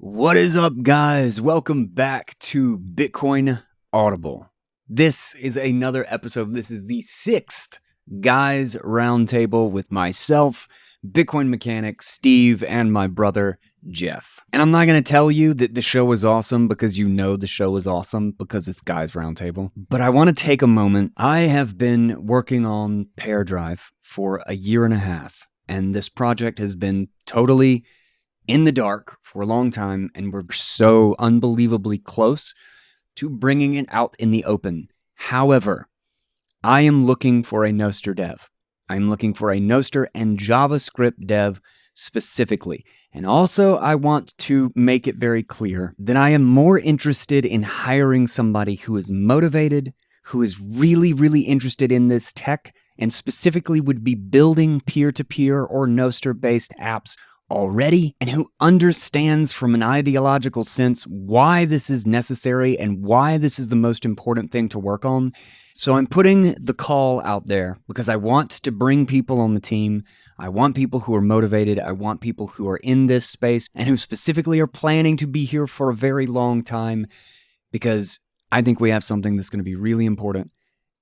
What is up, guys? Welcome back to Bitcoin Audible. This is another episode. This is the 6th Guys Roundtable with myself, Bitcoin mechanic Steve, and my brother Jeff. And I'm not going to tell you that the show is awesome because you know the show is awesome because it's Guys Roundtable. But I want to take a moment. I have been working on PairDrive for a year and a half, and this project has been totally in the dark for a long time, and we're so unbelievably close to bringing it out in the open. However, I am looking for a Nostr dev. I'm looking for a Nostr and JavaScript dev specifically. And also, I want to make it very clear that I am more interested in hiring somebody who is motivated, who is really interested in this tech, and specifically would be building peer-to-peer or Nostr-based apps already, and who understands from an ideological sense why this is necessary and why this is the most important thing to work on. So I'm putting the call out there because I want to bring people on the team. I want people who are motivated. I want people who are in this space and who specifically are planning to be here for a very long time, because I think we have something that's going to be really important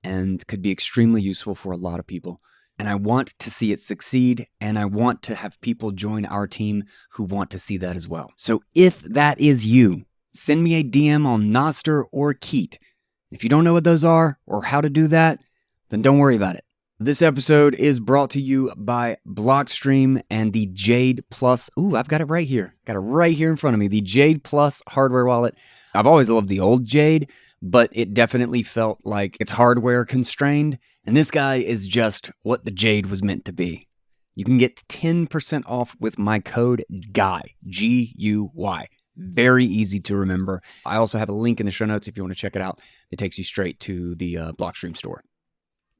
and could be extremely useful for a lot of people. And I want to see it succeed, and I want to have people join our team who want to see that as well. So if that is you, send me a DM on Nostr or Keat. If you don't know what those are or how to do that, then don't worry about it. This episode is brought to you by Blockstream and the Jade Plus. Ooh, I've got it right here. Got it right here in front of me. The Jade Plus hardware wallet. I've always loved the old Jade, but it definitely felt like it's hardware constrained. And this guy is just what the Jade was meant to be. You can get 10% off with my code GUY, G-U-Y. Very easy to remember. I also have a link in the show notes if you want to check it out. It takes you straight to the Blockstream store.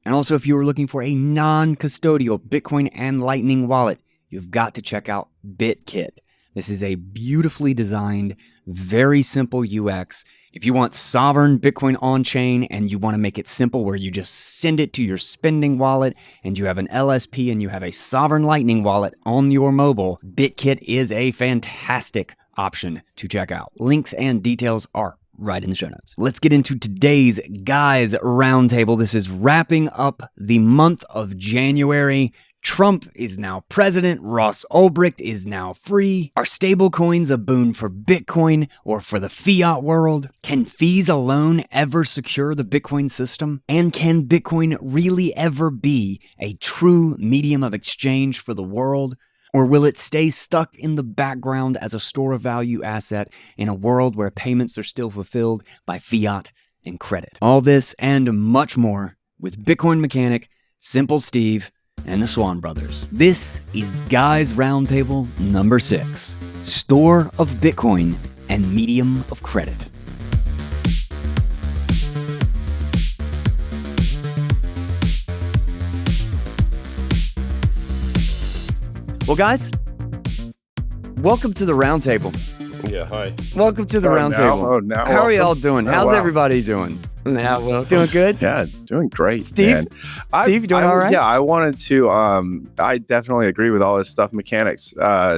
And also, if you were looking for a non-custodial Bitcoin and Lightning wallet, you've got to check out BitKit. This is a beautifully designed, very simple UX. If you want sovereign Bitcoin on-chain and you want to make it simple where you just send it to your spending wallet and you have an LSP and you have a sovereign Lightning wallet on your mobile, BitKit is a fantastic option to check out. Links and details are right in the show notes. Let's get into today's Guys Roundtable. This is wrapping up the month of January. Trump is now president. Ross Ulbricht is now free. Are stablecoins a boon for Bitcoin or for the fiat world? Can fees alone ever secure the Bitcoin system? And can Bitcoin really ever be a true medium of exchange for the world? Or will it stay stuck in the background as a store of value asset in a world where payments are still fulfilled by fiat and credit? All this and much more with Bitcoin mechanic, Simple Steve, and the Swan Brothers. This is Guys Roundtable number 6, Store of Bitcoin and Medium of Credit. Well, guys, welcome to the Roundtable. Yeah, hi. Welcome to the Roundtable. Now How are y'all doing? How's everybody doing? Doing good? Yeah, doing great. Steve? Man. Steve, you doing all right? Yeah, I wanted to, I definitely agree with all this stuff mechanics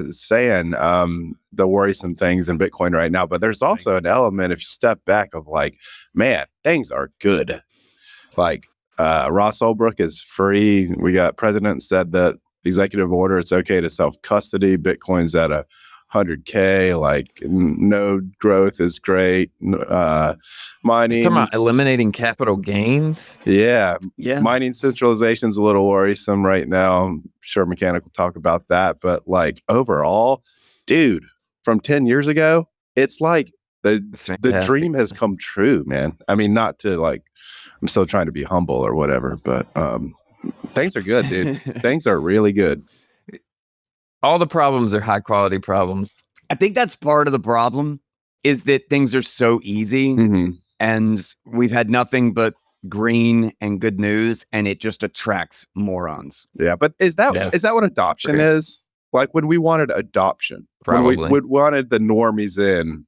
saying the worrisome things in Bitcoin right now, but there's also an element, if you step back, of like, man, things are good. Like Ross Ulbricht is free. We got president said that the executive order, it's okay to self-custody. Bitcoin's at 100K, like node growth is great. Mining. Talking about eliminating capital gains? Yeah. Mining centralization is a little worrisome right now. I'm sure Mechanic will talk about that. But like overall, dude, from 10 years ago, it's like the dream has come true, man. I mean, not to like, I'm still trying to be humble or whatever, but things are good, dude. Things are really good. All the problems are high quality problems. I think that's part of the problem, is that things are so easy and we've had nothing but green and good news, and it just attracts morons. Yeah, but is that what adoption is? Like when we wanted adoption, probably. When we wanted the normies in,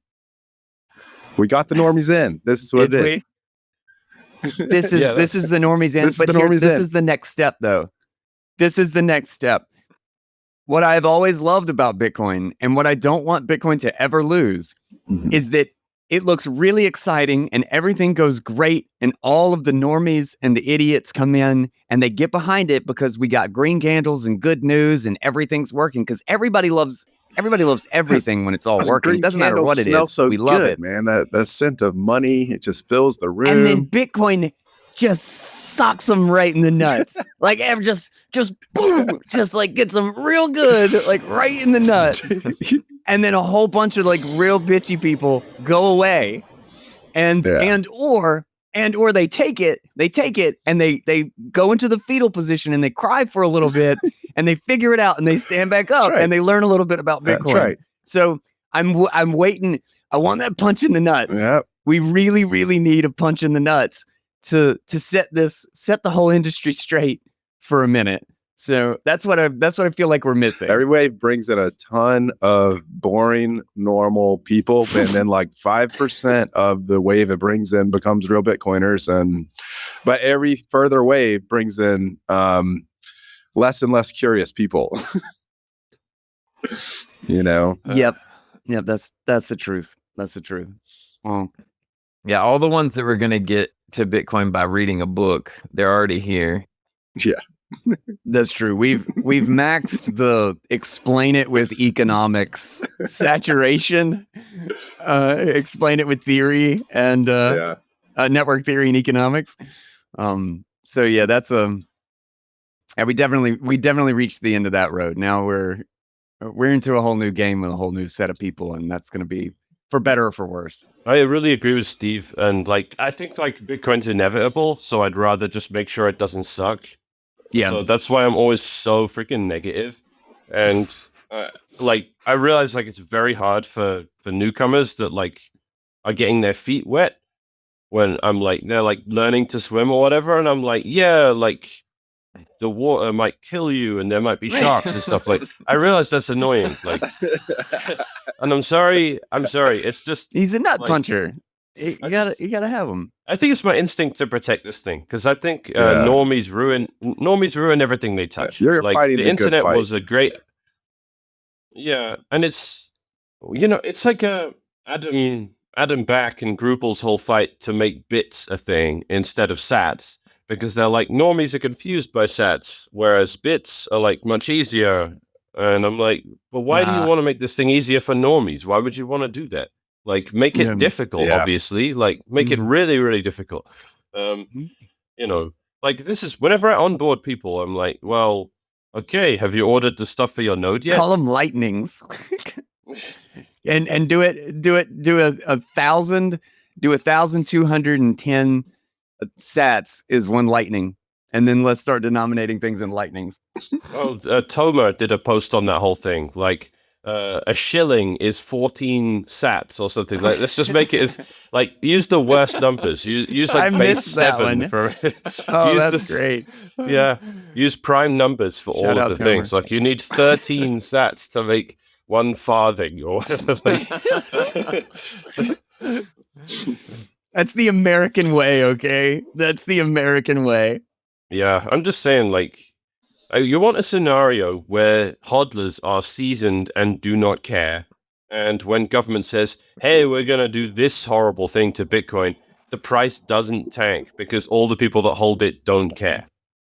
we got the normies in. This is what it is. This is the normies in. But this is the next step, though. This is the next step. what I've always loved about Bitcoin and what I don't want Bitcoin to ever lose is that it looks really exciting and everything goes great and all of the normies and the idiots come in and they get behind it because we got green candles and good news and everything's working because everybody loves everything when it's all working. It doesn't matter what it is. So we love good, it, man. That scent of money, it just fills the room. and then Bitcoin just sucks them right in the nuts. Like just boom, just like gets them real good, like right in the nuts. And then a whole bunch of like real bitchy people go away, and or they take it and they go into the fetal position and they cry for a little bit and they figure it out and they stand back up and they learn a little bit about Bitcoin. That's right. So I'm waiting. I want that punch in the nuts. Yep. We really, really need a punch in the nuts to set the whole industry straight for a minute. So that's what I feel like we're missing. Every wave brings in a ton of boring, normal people, and then like 5% of the wave it brings in becomes real Bitcoiners, but every further wave brings in less and less curious people. You know. Yep. That's the truth. That's the truth. Well, yeah, all the ones that were going to get to Bitcoin by reading a book, they're already here. Yeah. That's true. We've maxed the explain it with economics saturation. Explain it with theory and network theory and economics. So yeah, that's and we definitely reached the end of that road. Now we're into a whole new game with a whole new set of people, and that's going to be for better or for worse. I really agree with Steve, and like I think like Bitcoin's inevitable, so I'd rather just make sure it doesn't suck. Yeah. So that's why I'm always so freaking negative. And like I realize like it's very hard for newcomers that like are getting their feet wet when I'm like they're like learning to swim or whatever, and I'm like, yeah, like the water might kill you and there might be sharks and stuff. Like I realize that's annoying. Like and I'm sorry. It's just he's a nut like, puncher. You gotta have him. I think it's my instinct to protect this thing because I think normies ruin everything they touch. You're like fighting the the internet good fight. was a great, and it's it's like Adam Back and Grouple's whole fight to make bits a thing instead of sats because they're like normies are confused by sats whereas bits are like much easier. And I'm like, well, why do you want to make this thing easier for normies? Why would you want to do that? Like, make it difficult, obviously. Like, make it really, really difficult. Like, this is, whenever I onboard people, I'm like, well, okay, have you ordered the stuff for your node yet? Call them lightnings. and do 1,210 sats is one lightning. And then let's start denominating things in lightnings. Toma did a post on that whole thing. Like, a shilling is 14 sats or something. Like, let's just make it as like use the worst numbers. Use like base 7 for. That's great. Yeah, use prime numbers for all of the things. Like you need 13 sats to make 1 farthing or whatever. That's the American way, okay? That's the American way. Yeah, I'm just saying, like. You want a scenario where hodlers are seasoned and do not care. And when government says, hey, we're going to do this horrible thing to Bitcoin, the price doesn't tank because all the people that hold it don't care.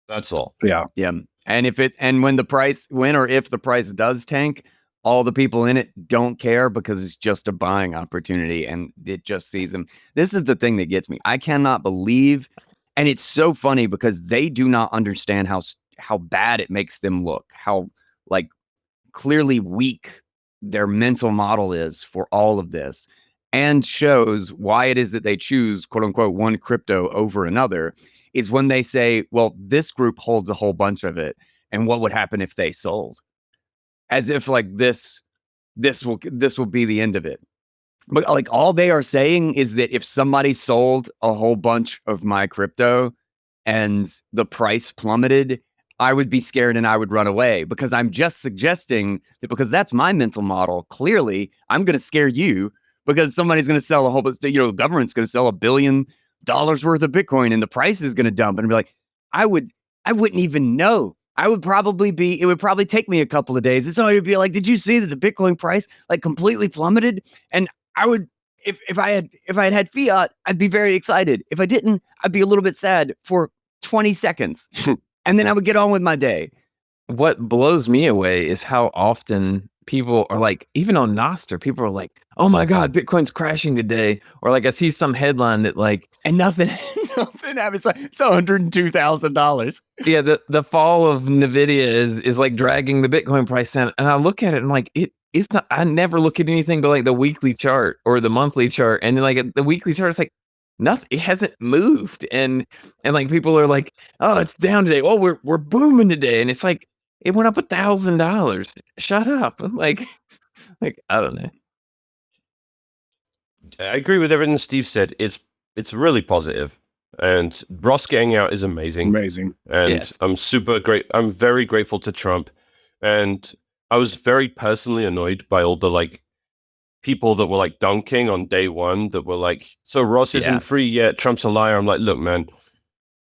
That's all. Yeah. Yeah. And if or if the price does tank, all the people in it don't care because it's just a buying opportunity and it just sees them. This is the thing that gets me. I cannot believe, and it's so funny because they do not understand how bad it makes them look, how like clearly weak their mental model is for all of this, and shows why it is that they choose quote unquote one crypto over another is when they say, well, this group holds a whole bunch of it. And what would happen if they sold? As if like this will be the end of it. But like all they are saying is that if somebody sold a whole bunch of my crypto and the price plummeted, I would be scared and I would run away because I'm just suggesting that because that's my mental model. Clearly, I'm going to scare you because somebody's going to sell a whole bunch, the government's going to sell $1 billion worth of Bitcoin and the price is going to dump and be like, I wouldn't even know. it would probably take me a couple of days. It's only to be like, did you see that the Bitcoin price like completely plummeted? And I would, if I had fiat, I'd be very excited. If I didn't, I'd be a little bit sad for 20 seconds. And then I would get on with my day. What blows me away is how often people are like, even on Nostr, people are like, oh my God, Bitcoin's crashing today. Or like I see some headline that like, and nothing happens. It's $102,000. Yeah, the fall of Nvidia is like dragging the Bitcoin price down. And I look at it and like it's not, I never look at anything but like the weekly chart or the monthly chart. And then like the weekly chart, it's like nothing, it hasn't moved. And like people are like, oh, it's down today. Oh, we're booming today. And it's like it went up $1,000. Shut up. Like I don't know. I agree with everything Steve said. It's really positive. And Ross getting out is amazing. Amazing. And Yes. I'm very grateful to Trump. And I was very personally annoyed by all the like people that were like dunking on day one that were like, so Ross isn't free yet, Trump's a liar. I'm like, look, man.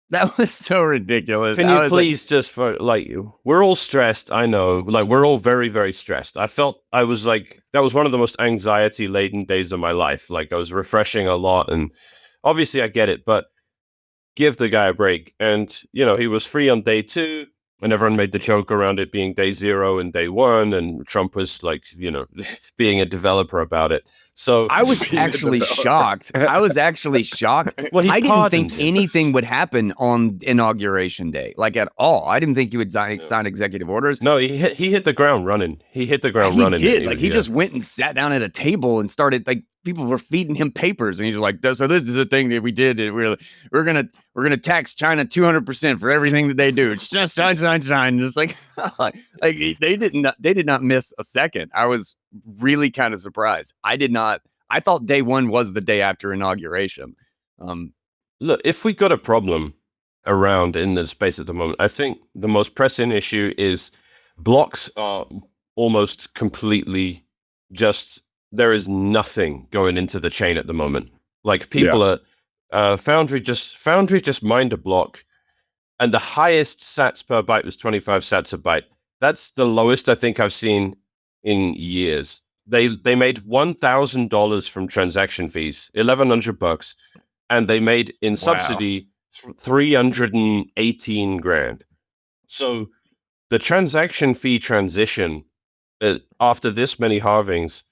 That was so ridiculous. Can you please just for like, we're all stressed. I know, like we're all very, very stressed. I felt I was like, that was one of the most anxiety laden days of my life. Like I was refreshing a lot and obviously I get it, but give the guy a break. And, you know, he was free on day 2 and everyone made the joke around it being day 0 and day 1. And Trump was like, you know, being a developer about it. So I was actually shocked. Well, I didn't think pardoned him. anything would happen on Inauguration Day, like at all. I didn't think he would sign executive orders. No, he hit the ground running. He hit the ground running. He did. Like he just went and sat down at a table and started like people were feeding him papers, and he's like, "So this is the thing that we did. We're gonna tax China 200% for everything that they do. It's just sign." And it's like, like they did not miss a second. I was really kind of surprised. I thought day 1 was the day after inauguration. Look, if we got a problem around in the space at the moment, I think the most pressing issue is blocks are almost completely just, there is nothing going into the chain at the moment. Like people are, Foundry just mined a block and the highest sats per byte was 25 sats a byte. That's the lowest I think I've seen in years. They made $1,000 from transaction fees, $1,100, and they made in subsidy 318 grand. So the transaction fee transition after this many halvings,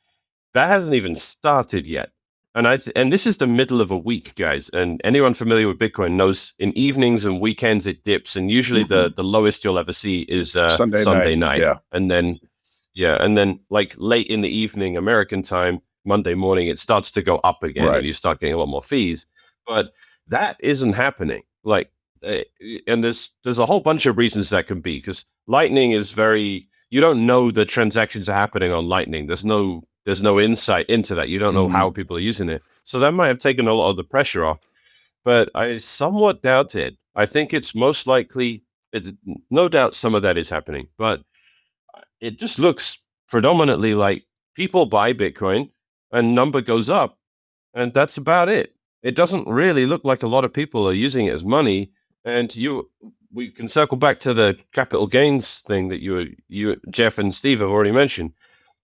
that hasn't even started yet. And this is the middle of a week, guys. And anyone familiar with Bitcoin knows in evenings and weekends it dips, and usually the lowest you'll ever see is Sunday night. Yeah. And then like late in the evening American time, Monday morning, it starts to go up again, and you start getting a lot more fees. But that isn't happening. Like, and there's a whole bunch of reasons that can be, because Lightning is you don't know the transactions are happening on Lightning. There's no insight into that. You don't know how people are using it. So that might have taken a lot of the pressure off. But I somewhat doubt it. I think it's most likely, no doubt some of that is happening, but it just looks predominantly like people buy Bitcoin and number goes up, and that's about it. It doesn't really look like a lot of people are using it as money. And we can circle back to the capital gains thing that you Jeff and Steve have already mentioned.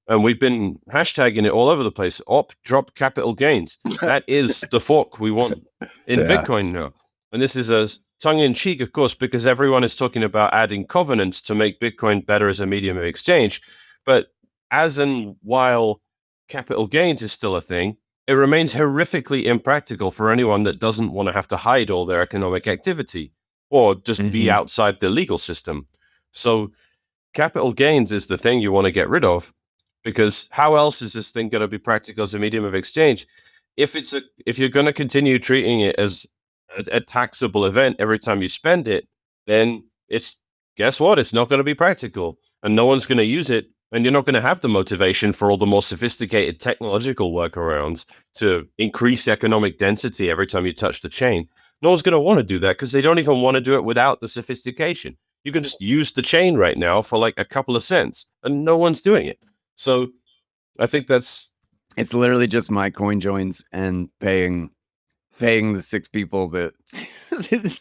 And we've been hashtagging it all over the place. Drop capital gains. That is the fork we want in Bitcoin now. And this is a tongue-in-cheek, of course, because everyone is talking about adding covenants to make Bitcoin better as a medium of exchange. But as and while capital gains is still a thing, it remains horrifically impractical for anyone that doesn't want to have to hide all their economic activity or just be outside the legal system. So capital gains is the thing you want to get rid of, because how else is this thing going to be practical as a medium of exchange? If you're going to continue treating it as a taxable event every time you spend it, then guess what? It's not going to be practical, and no one's going to use it, and you're not going to have the motivation for all the more sophisticated technological workarounds to increase economic density every time you touch the chain. No one's going to want to do that because they don't even want to do it without the sophistication. You can just use the chain right now for like a couple of cents, and no one's doing it. So I think it's literally just my coin joins and paying paying the 6 people that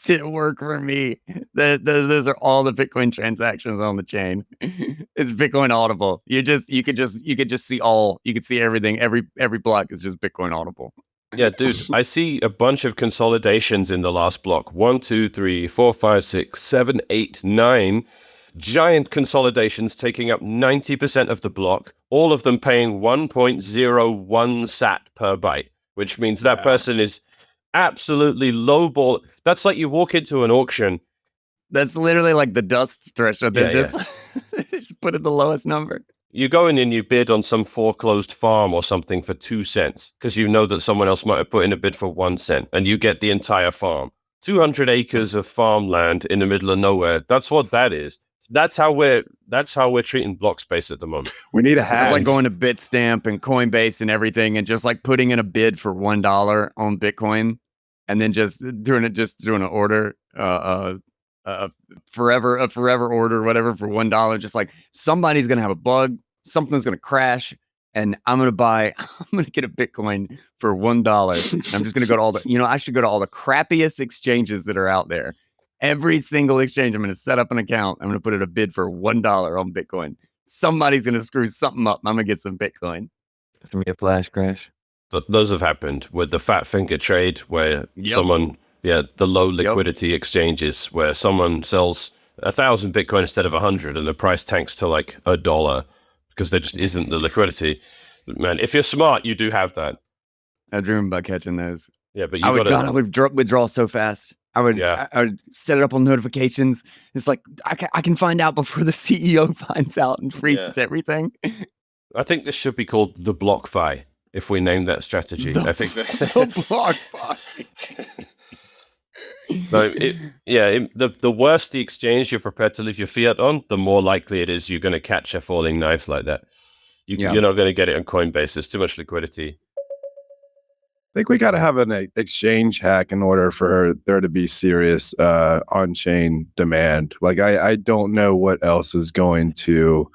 didn't work for me. Those are all the Bitcoin transactions on the chain. It's Bitcoin audible. You could just see all. You could see everything. Every block is just Bitcoin audible. Yeah, dude, I see a bunch of consolidations in the last block. 1, 2, 3, 4, 5, 6, 7, 8, 9. Giant consolidations taking up 90% of the block, all of them paying 1.01 sat per byte, which means that person is absolutely lowball. That's like you walk into an auction. That's literally like the dust threshold. They're Yeah, just put at the lowest number. You go in and you bid on some foreclosed farm or something for 2 cents because you know that someone else might have put in a bid for 1 cent, and you get the entire farm. 200 acres of farmland in the middle of nowhere. That's what that is. That's how we're treating block space at the moment. We need a hack. It's like going to Bitstamp and Coinbase and everything, and just like putting in a bid for $1 on Bitcoin, and then just doing an order, forever order, whatever, for $1. Just like somebody's gonna have a bug, something's gonna crash, and I'm gonna get a Bitcoin for $1. I'm just gonna go to all the, I should go to all the crappiest exchanges that are out there. Every single exchange, I'm going to set up an account. I'm going to put in a bid for $1 on Bitcoin. Somebody's going to screw something up. I'm going to get some Bitcoin. It's going to be a flash crash. But those have happened with the fat finger trade where someone, the low liquidity exchanges where someone sells 1,000 Bitcoin instead of 100 and the price tanks to like $1 because there just isn't the liquidity. Man, if you're smart, you do have that. I dream about catching those. Yeah, but I would withdraw so fast. I would set it up on notifications. It's like I can find out before the CEO finds out and freezes everything. I think this should be called the BlockFi if we name that strategy. I think the BlockFi. The worse the exchange you're prepared to leave your fiat on, the more likely it is you're going to catch a falling knife like that. You're not going to get it on Coinbase. There's too much liquidity. I think we got to have an exchange hack in order for there to be serious on-chain demand. Like, I don't know what else is going to.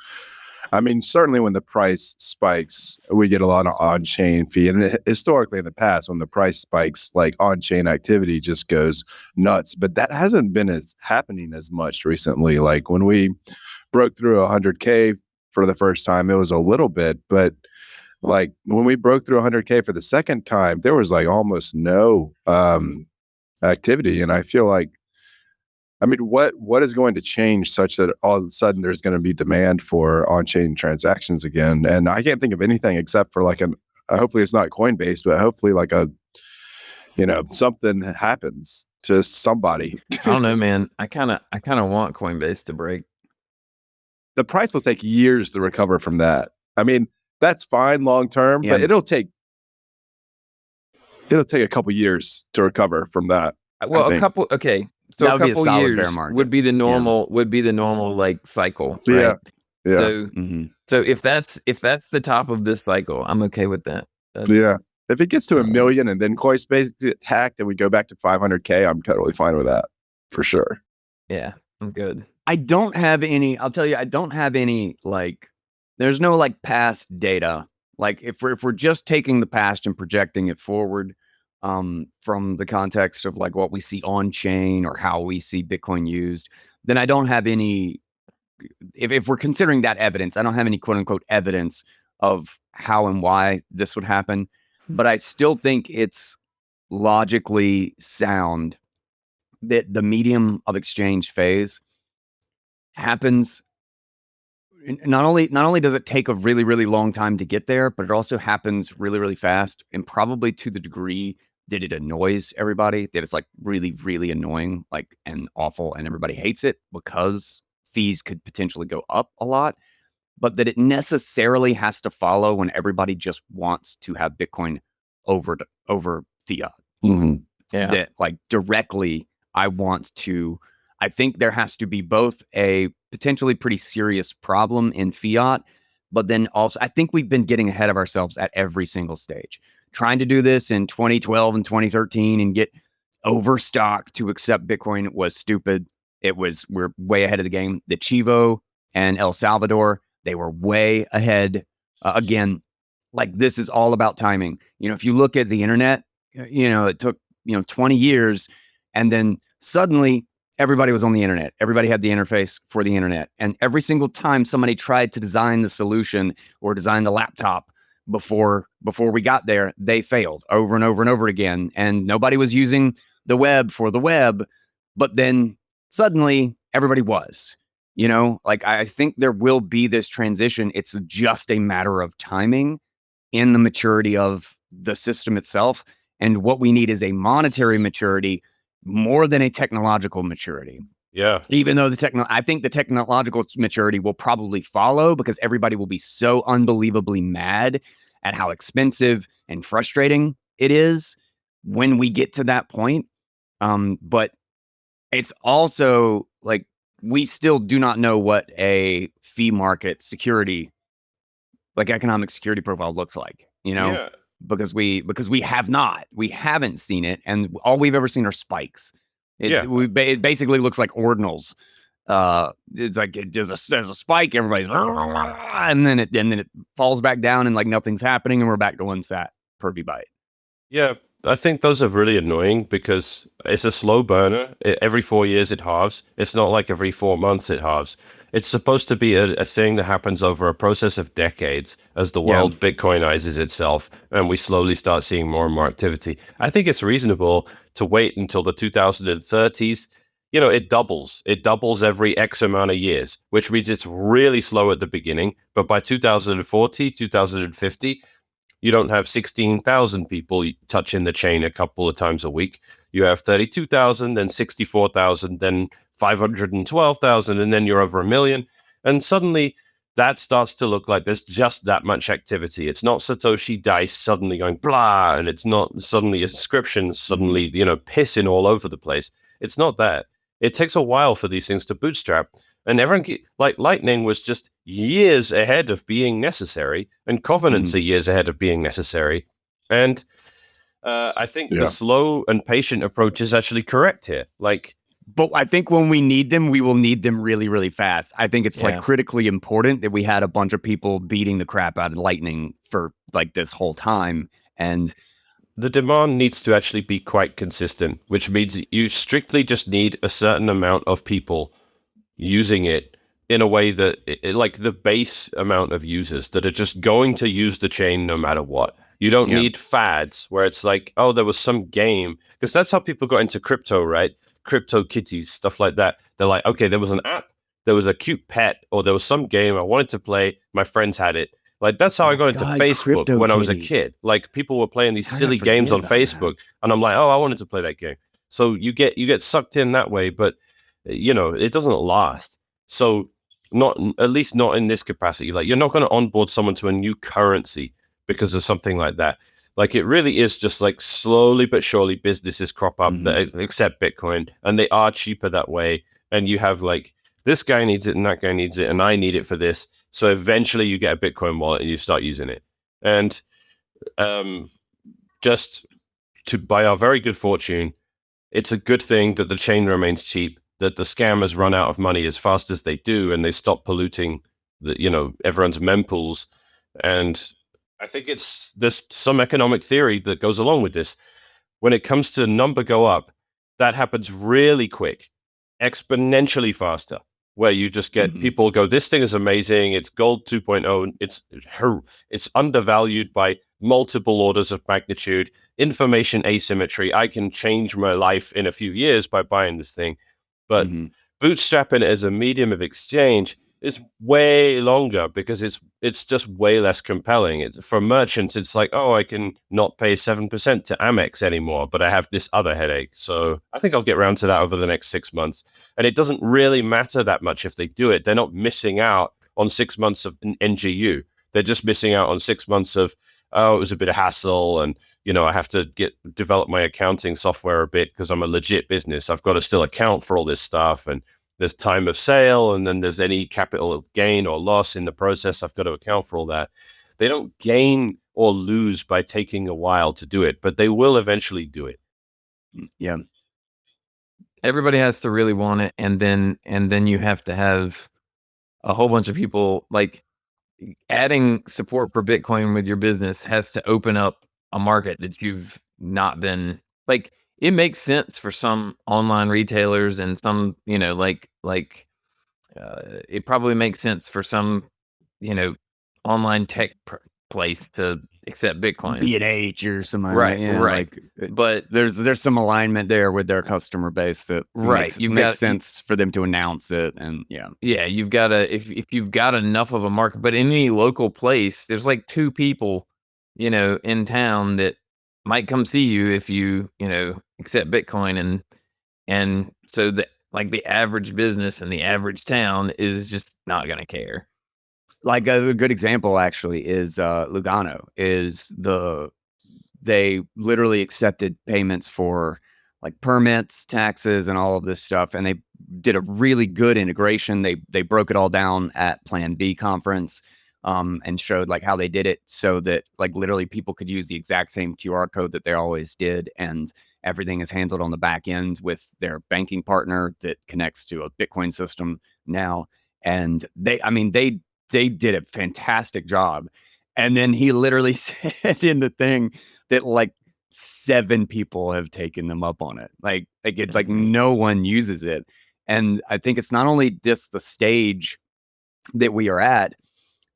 I mean, certainly when the price spikes, we get a lot of on-chain fee. And historically in the past, when the price spikes, like on-chain activity just goes nuts. But that hasn't been happening as much recently. Like when we broke through 100K for the first time, it was a little bit, but like when we broke through 100K for the second time, there was like almost no activity. And I feel like, I mean, what is going to change such that all of a sudden there's going to be demand for on-chain transactions again? And I can't think of anything except for like hopefully it's not Coinbase, but hopefully like something happens to somebody. I don't know, man. I kind of want Coinbase to break. The price will take years to recover from that. I mean, that's fine long term, but it'll take a couple years to recover from that. Well, a couple. Okay, so that a couple years bear market. would be the normal. Would be the normal like cycle. Right? Yeah. So if that's the top of this cycle, I'm okay with that. If it gets to 1 million and then Coinbase gets hacked and we go back to 500K, I'm totally fine with that for sure. Yeah, I'm good. I don't have any. I'll tell you, I don't have any like. There's no like past data. Like if we're just taking the past and projecting it forward from the context of like what we see on chain or how we see Bitcoin used, then I don't have any. If we're considering that evidence, I don't have any quote unquote evidence of how and why this would happen. But I still think it's logically sound that the medium of exchange phase happens. Not only does it take a really, really long time to get there, but it also happens really, really fast, and probably to the degree that it annoys everybody, that it's like really, really annoying, like, and awful, and everybody hates it because fees could potentially go up a lot, but that it necessarily has to follow when everybody just wants to have Bitcoin over fiat. Mm-hmm. Yeah. That like directly, I think there has to be both a potentially pretty serious problem in fiat, but then also I think we've been getting ahead of ourselves at every single stage. Trying to do this in 2012 and 2013 and get overstock to accept Bitcoin was stupid. We're way ahead of the game. The Chivo and El Salvador, they were way ahead. Again, like this is all about timing. If you look at the internet, it took 20 years, and then suddenly everybody was on the internet. Everybody had the interface for the internet, and every single time somebody tried to design the solution or design the laptop before we got there, they failed over and over and over again, and nobody was using the web for the web. But then suddenly everybody was. Like, I think there will be this transition. It's just a matter of timing in the maturity of the system itself. And what we need is a monetary maturity more than a technological maturity. Yeah. Even though I think the technological maturity will probably follow, because everybody will be so unbelievably mad at how expensive and frustrating it is when we get to that point. But it's also like, we still do not know what a fee market security, like economic security profile, looks like, Yeah. because we haven't seen it, and all we've ever seen are spikes. It basically looks like ordinals. It's like there's a spike, everybody's and then it falls back down, and like nothing's happening, and we're back to 1 sat per V byte. Yeah, I think those are really annoying because it's a slow burner. Every 4 years it halves. It's not like every 4 months it halves. It's supposed to be a thing that happens over a process of decades as the world Bitcoinizes itself and we slowly start seeing more and more activity. I think it's reasonable to wait until the 2030s. It doubles. It doubles every X amount of years, which means it's really slow at the beginning. But by 2040, 2050, you don't have 16,000 people touching the chain a couple of times a week. You have 32,000, then 64,000, then 512,000, and then you're over 1 million. And suddenly that starts to look like there's just that much activity. It's not Satoshi Dice suddenly going blah, and it's not suddenly inscriptions suddenly, pissing all over the place. It's not that. It takes a while for these things to bootstrap. And everyone, like Lightning was just years ahead of being necessary, and Covenants are years ahead of being necessary. And I think the slow and patient approach is actually correct here. But I think when we need them, we will need them really, really fast. I think it's like critically important that we had a bunch of people beating the crap out of Lightning for like this whole time. And the demand needs to actually be quite consistent, which means you strictly just need a certain amount of people using it in a way that, like the base amount of users that are just going to use the chain no matter what. You don't need fads where it's like, oh, there was some game, because that's how people got into crypto, right? Crypto kitties, stuff like that. They're like, okay, there was an app, there was a cute pet, or there was some game I wanted to play. My friends had it. Like, that's how I got into Facebook when I was a kid. Like, people were playing these silly games on Facebook, and I'm like, oh, I wanted to play that game. So you get sucked in that way, but it doesn't last. So not, at least not in this capacity. Like, you're not going to onboard someone to a new currency because of something like that. Like, it really is just like slowly but surely businesses crop up that accept Bitcoin, and they are cheaper that way. And you have like, this guy needs it and that guy needs it, and I need it for this. So eventually you get a Bitcoin wallet and you start using it. And just by our very good fortune, it's a good thing that the chain remains cheap, that the scammers run out of money as fast as they do, and they stop polluting everyone's mempools. And I think there's some economic theory that goes along with this. When it comes to number go up, that happens really quick, exponentially faster, where you just get people go, this thing is amazing, it's gold 2.0, it's undervalued by multiple orders of magnitude, information asymmetry, I can change my life in a few years by buying this thing. But bootstrapping it as a medium of exchange is way longer because it's just way less compelling. For merchants, it's like, oh, I can not pay 7% to Amex anymore, but I have this other headache. So I think I'll get around to that over the next 6 months. And it doesn't really matter that much if they do it. They're not missing out on 6 months of an NGU. They're just missing out on 6 months of, oh, it was a bit of hassle, and I have to develop my accounting software a bit because I'm a legit business. I've got to still account for all this stuff, and there's time of sale, and then there's any capital gain or loss in the process. I've got to account for all that. They don't gain or lose by taking a while to do it, but they will eventually do it. Yeah. Everybody has to really want it, and then you have to have a whole bunch of people. Like, adding support for Bitcoin with your business has to open up a market that you've not been, like, it makes sense for some online retailers and some, it probably makes sense for some, online tech place to accept Bitcoin. B&H or something Right, like that. Yeah, right. But there's some alignment there with their customer base that Right, makes sense for them to announce it. And yeah, you've got to, if you've got enough of a market, but in any local place, there's like two people, in town that might come see you if you, accept Bitcoin, and so the average business in the average town is just not going to care. like a good example actually is Lugano. They literally accepted payments for like permits, taxes, and all of this stuff, and they did a really good integration. They broke it all down at Plan B conference, and showed like how they did it so that like literally people could use the exact same QR code that they always did, and everything is handled on the back end with their banking partner that connects to a Bitcoin system now. And they did a fantastic job. And then he literally said in the thing that like 7 people have taken them up on it. Like no one uses it. And I think it's not only just the stage that we are at,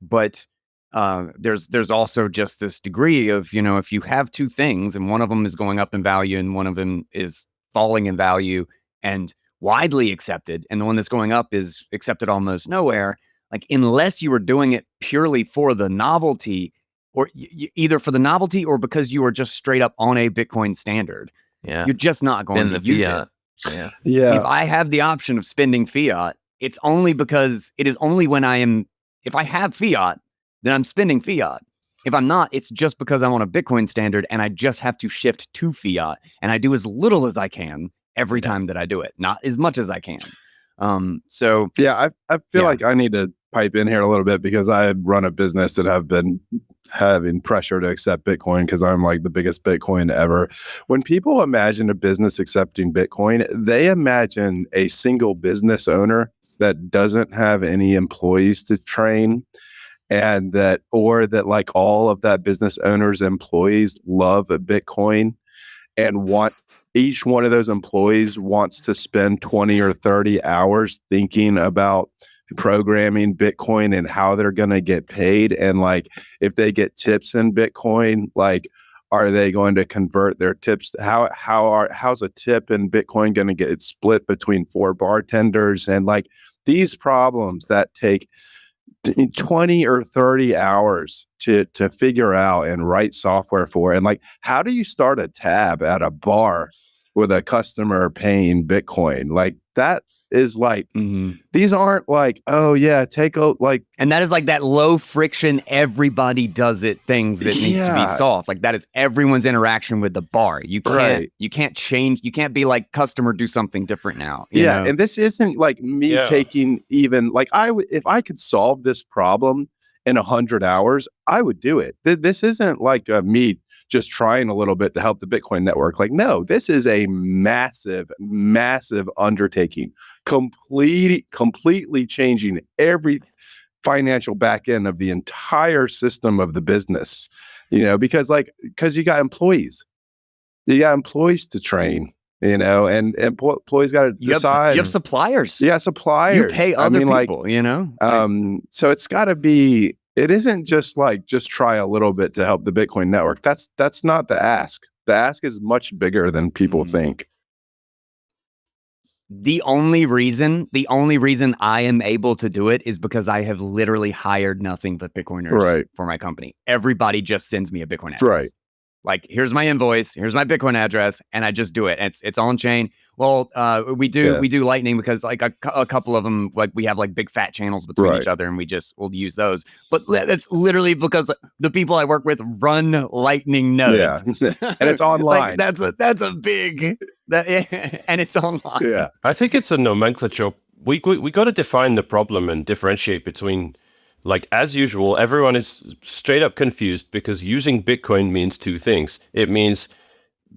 but there's also just this degree of, if you have two things and one of them is going up in value and one of them is falling in value and widely accepted, and the one that's going up is accepted almost nowhere, like unless you were doing it purely for the novelty, or either for the novelty or because you are just straight up on a Bitcoin standard, you're just not going to use fiat. it. If I have the option of spending fiat, it is only when if I have fiat, then I'm spending fiat. If I'm not, it's just because I'm on a Bitcoin standard and I just have to shift to fiat, and I do as little as I can every time that I do it, not as much as I can. So yeah, I feel like I need to pipe in here a little bit because I run a business that have been having pressure to accept Bitcoin because I'm like the biggest Bitcoin ever. When people imagine a business accepting Bitcoin, they imagine a single business owner that doesn't have any employees to train, and that like all of that business owner's employees love Bitcoin and want each one of those employees wants to spend 20 or 30 hours thinking about programming Bitcoin and how they're going to get paid. And like, if they get tips in Bitcoin, like, are they going to convert their tips? How's a tip in Bitcoin going to get split between 4 bartenders? And like these problems that take 20 or 30 hours to figure out and write software for. And like, how do you start a tab at a bar with a customer paying Bitcoin? Like that is like, these aren't like, oh yeah, and that is like that low friction, everybody does it things that needs to be solved. Like that is everyone's interaction with the bar. You can't change. You can't be like, customer, do something different now. You know? And this isn't like me taking even like if I could solve this problem in 100 hours, I would do it. This isn't like me just trying a little bit to help the Bitcoin network. Like, no, this is a massive, massive undertaking, completely changing every financial back end of the entire system of the business, because you got employees to train, and employees got to decide. You have suppliers. Yeah, suppliers. You pay other people, So it's got to be. It isn't just like try a little bit to help the Bitcoin network. That's not the ask. The ask is much bigger than people think. The only reason I am able to do it is because I have literally hired nothing but Bitcoiners for my company. Everybody just sends me a Bitcoin address. Right. Like, here's my invoice, here's my Bitcoin address, and I just do it. It's on chain. Well, we do Lightning because like a couple of them, like we have like big fat channels between each other, and we'll use those. But that's literally because the people I work with run Lightning nodes. Yeah, and it's online. Like that's a big and it's online. Yeah, I think it's a nomenclature. We got to define the problem and differentiate between. Like, as usual, everyone is straight up confused because using Bitcoin means two things. It means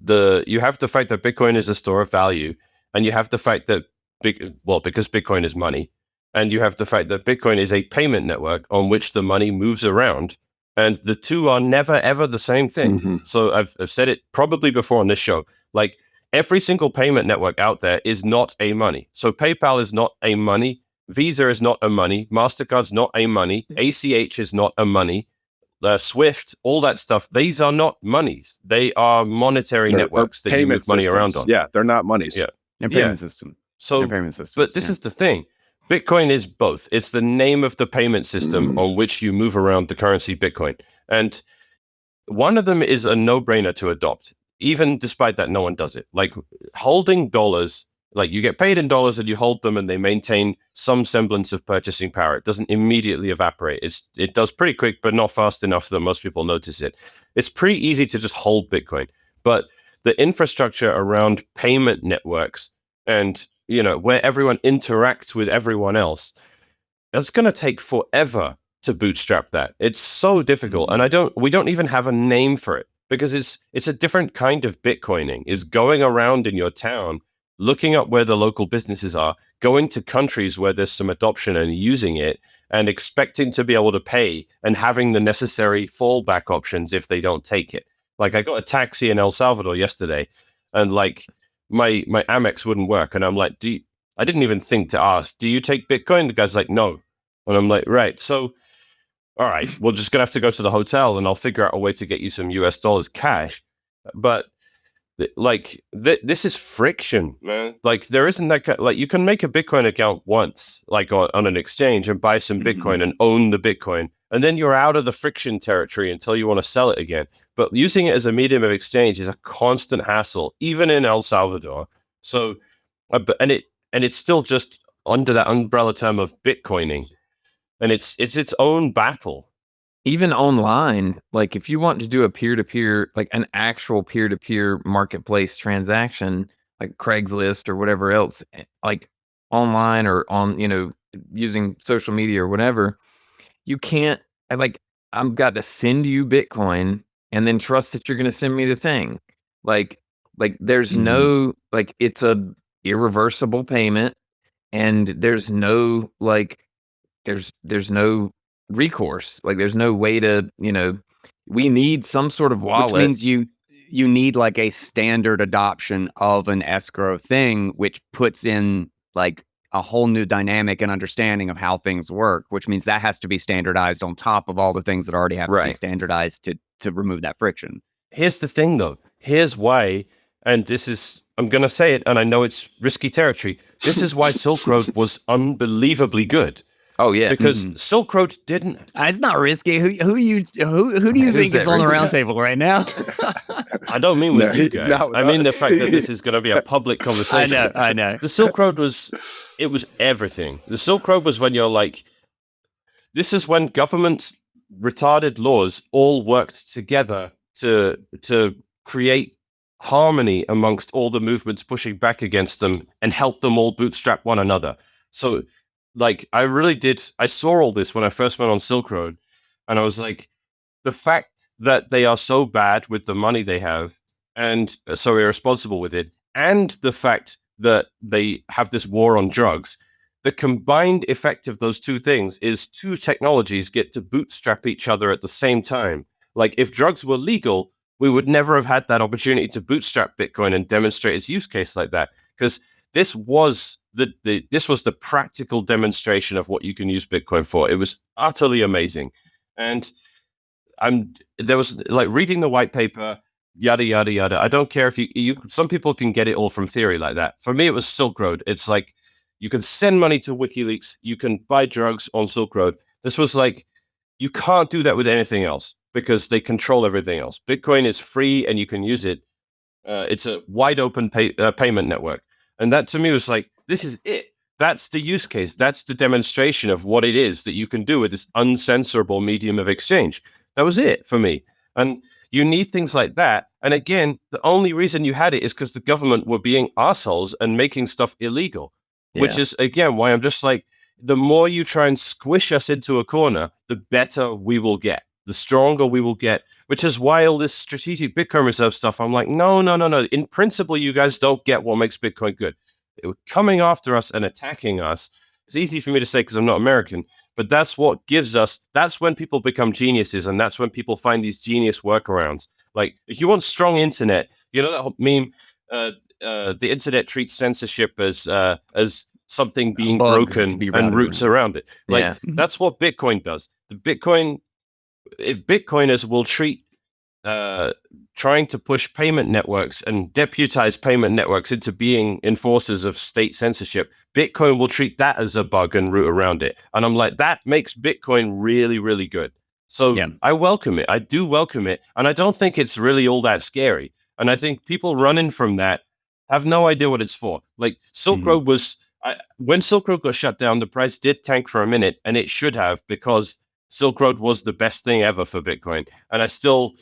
you have the fact that Bitcoin is a store of value, and you have the fact that, because Bitcoin is money, and you have the fact that Bitcoin is a payment network on which the money moves around, and the two are never, ever the same thing. So I've said it probably before on this show. Like, every single payment network out there is not a money. So PayPal is not a money. Visa is not a money. MasterCard's not a money. ACH is not a money. Swift, all that stuff, these are not monies. They are monetary networks that you move money around on. Yeah, they're not monies. Yeah. They're payment system. So, payment systems. But this is the thing. Bitcoin is both. It's the name of the payment system on which you move around the currency Bitcoin. And one of them is a no-brainer to adopt. Even despite that, no one does it. Like holding dollars, like you get paid in dollars and you hold them and they maintain some semblance of purchasing power. It doesn't immediately evaporate. It does pretty quick, but not fast enough that most people notice it. It's pretty easy to just hold Bitcoin. But the infrastructure around payment networks and, where everyone interacts with everyone else, that's going to take forever to bootstrap that. It's so difficult. And we don't even have a name for it because it's a different kind of Bitcoining, is going around in your town, looking up where the local businesses are, going to countries where there's some adoption and using it and expecting to be able to pay and having the necessary fallback options if they don't take it. Like I got a taxi in El Salvador yesterday and like my Amex wouldn't work. And I'm like, I didn't even think to ask, do you take Bitcoin? The guy's like, no. And I'm like, right. So, all right, we're just going to have to go to the hotel and I'll figure out a way to get you some US dollars cash. But like this is friction, man. Like there isn't that like you can make a Bitcoin account once, like on an exchange and buy some Bitcoin and own the Bitcoin. And then you're out of the friction territory until you want to sell it again. But using it as a medium of exchange is a constant hassle, even in El Salvador. So, and it's still just under that umbrella term of Bitcoining, and it's its own battle. Even online, like if you want to do a peer-to-peer, like an actual peer-to-peer marketplace transaction, like Craigslist or whatever else, like online or on, using social media or whatever, you can't, I've got to send you Bitcoin and then trust that you're going to send me the thing. Like there's no, like it's a irreversible payment and there's no, there's no recourse. Like there's no way to, we need some sort of wallet. Which means you need like a standard adoption of an escrow thing, which puts in like a whole new dynamic and understanding of how things work, which means that has to be standardized on top of all the things that already have to be standardized to remove that friction. Here's the thing though. Here's why, and this is, I'm going to say it, and I know it's risky territory. This is why Silk Road was unbelievably good. Oh yeah, because Silk Road didn't. It's not risky. Who do you think is on the roundtable right now? I don't mean with you guys. I mean the fact that this is going to be a public conversation. I know. The Silk Road was everything. The Silk Road was when you're like, this is when government retarded laws all worked together to create harmony amongst all the movements pushing back against them and help them all bootstrap one another. So. Like, I saw all this when I first went on Silk Road, and I was like, the fact that they are so bad with the money they have, and so irresponsible with it, and the fact that they have this war on drugs, the combined effect of those two things is two technologies get to bootstrap each other at the same time. Like, if drugs were legal, we would never have had that opportunity to bootstrap Bitcoin and demonstrate its use case like that, because this was the practical demonstration of what you can use Bitcoin for. It was utterly amazing. And there was like reading the white paper, yada, yada, yada. I don't care if you some people can get it all from theory like that. For me, it was Silk Road. It's like, you can send money to WikiLeaks. You can buy drugs on Silk Road. This was like, you can't do that with anything else because they control everything else. Bitcoin is free and you can use it. It's a wide open payment network. And that to me was like, this is it. That's the use case. That's the demonstration of what it is that you can do with this uncensorable medium of exchange. That was it for me. And you need things like that. And again, the only reason you had it is because the government were being assholes and making stuff illegal, which is, again, why I'm just like, the more you try and squish us into a corner, the better we will get, the stronger we will get, which is why all this strategic Bitcoin reserve stuff, I'm like, no. In principle, you guys don't get what makes Bitcoin good. It was coming after us and attacking us. It's easy for me to say because I'm not American, but that's what gives us, that's when people become geniuses, and that's when people find these genius workarounds. Like, if you want strong internet, you know that meme, the internet treats censorship as something being bug to broken be and routed roots around it. Like Yeah. that's what Bitcoin does. If Bitcoiners will treat trying to push payment networks and deputize payment networks into being enforcers of state censorship, Bitcoin will treat that as a bug and root around it. And I'm like, that makes Bitcoin really, really good. So Yeah. I welcome it. I do welcome it. And I don't think it's really all that scary. And I think people running from that have no idea what it's for. Like Silk Road was, when Silk Road got shut down, the price did tank for a minute, and it should have, because Silk Road was the best thing ever for Bitcoin. And I still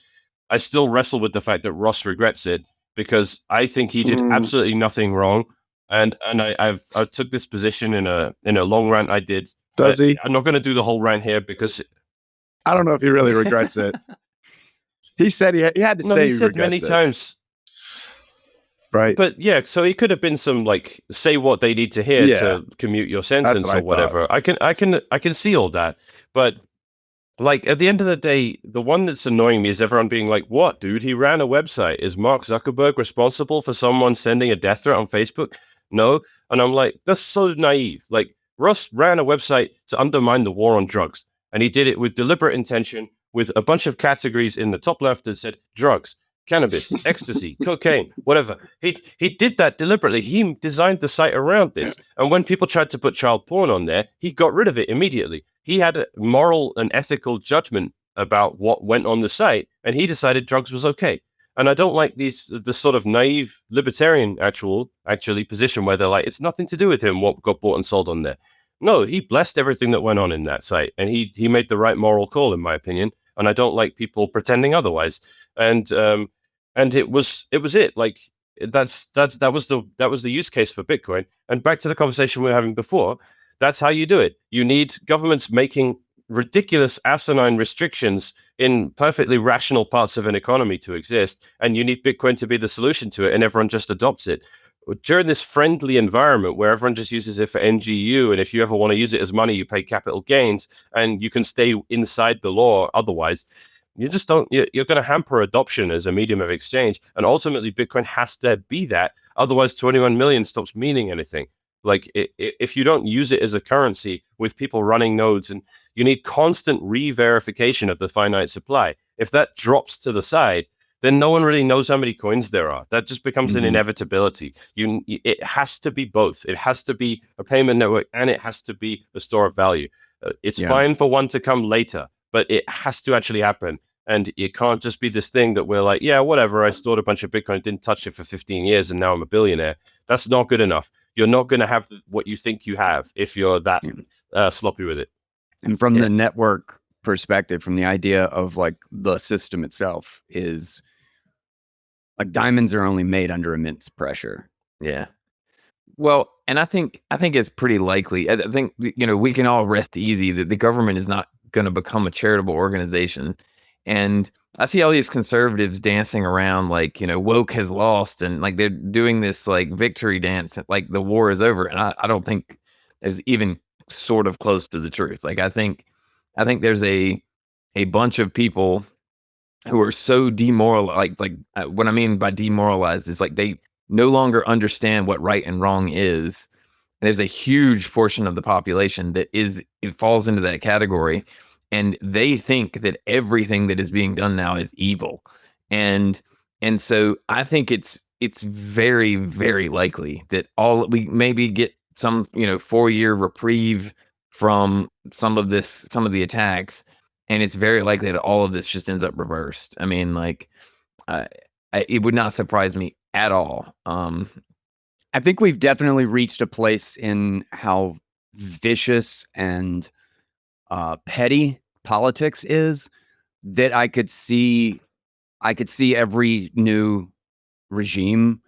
wrestle with the fact that Ross regrets it, because I think he did absolutely nothing wrong. And I took this position in a long rant I did. Does he? I'm not going to do the whole rant here because I don't know if he really regrets it. He said he had to say he said regrets many it. times. Right. But yeah, so he could have been some like say what they need to hear to commute your sentence what I or whatever. I can see all that, but like at the end of the day, the one that's annoying me is everyone being like, "What, dude? He ran a website. Is Mark Zuckerberg responsible for someone sending a death threat on Facebook?" No, and I'm like, that's so naive. Like Russ ran a website to undermine the war on drugs, and he did it with deliberate intention, with a bunch of categories in the top left that said drugs, cannabis, ecstasy, cocaine, whatever. He did that deliberately. He designed the site around this. And when people tried to put child porn on there, he got rid of it immediately. He had a moral and ethical judgment about what went on the site, and he decided drugs was okay. And I don't like the sort of naive libertarian actually position where they're like, it's nothing to do with him what got bought and sold on there. No, he blessed everything that went on in that site, and he made the right moral call, in my opinion. And I don't like people pretending otherwise. And it was it. Like that was the use case for Bitcoin. And back to the conversation we were having before, that's how you do it. You need governments making ridiculous, asinine restrictions in perfectly rational parts of an economy to exist, and you need Bitcoin to be the solution to it, and everyone just adopts it. During this friendly environment where everyone just uses it for NGU, and if you ever want to use it as money, you pay capital gains, and you can stay inside the law otherwise, you just don't, you're going to hamper adoption as a medium of exchange. And ultimately, Bitcoin has to be that. Otherwise, 21 million stops meaning anything. Like if you don't use it as a currency with people running nodes, and you need constant re-verification of the finite supply. If that drops to the side, then no one really knows how many coins there are. That just becomes an inevitability. It has to be both. It has to be a payment network, and it has to be a store of value. It's fine for one to come later, but it has to actually happen. And it can't just be this thing that we're like, yeah, whatever, I stored a bunch of Bitcoin, didn't touch it for 15 years, and now I'm a billionaire. That's not good enough. You're not going to have what you think you have if you're that sloppy with it. And from the network perspective, from the idea of like the system itself, is like diamonds are only made under immense pressure. Yeah. Well, and I think it's pretty likely. I think, we can all rest easy that the government is not going to become a charitable organization. And I see all these conservatives dancing around like, woke has lost, and like they're doing this like victory dance, like the war is over. And I don't think there's even sort of close to the truth. Like I think there's a bunch of people who are so demoralized. Like what I mean by demoralized is like they no longer understand what right and wrong is. And there's a huge portion of the population that it falls into that category. And they think that everything that is being done now is evil. And so I think it's very, very likely that we maybe get some, 4-year reprieve from some of the attacks. And it's very likely that all of this just ends up reversed. I mean, like, it would not surprise me at all. I think we've definitely reached a place in how vicious and petty politics is that I could see every new regime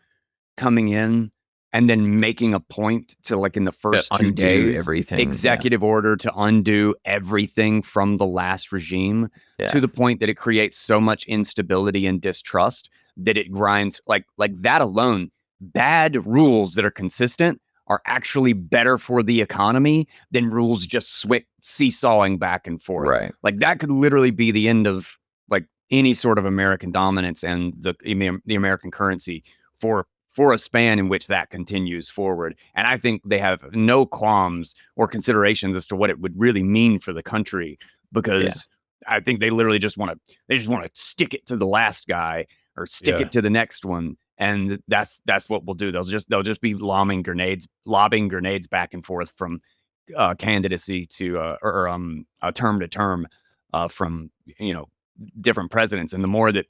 coming in and then making a point to, like, in the first 2 days, everything, executive order to undo everything from the last regime, to the point that it creates so much instability and distrust that it grinds like that alone. Bad rules that are consistent are actually better for the economy than rules just seesawing back and forth. Right. Like that could literally be the end of like any sort of American dominance and the American currency for for a span in which that continues forward. And I think they have no qualms or considerations as to what it would really mean for the country, because I think they literally just want to stick it to the last guy or stick it to the next one. And that's what we'll do. They'll just be lobbing grenades back and forth from candidacy to term to term from different presidents. And the more that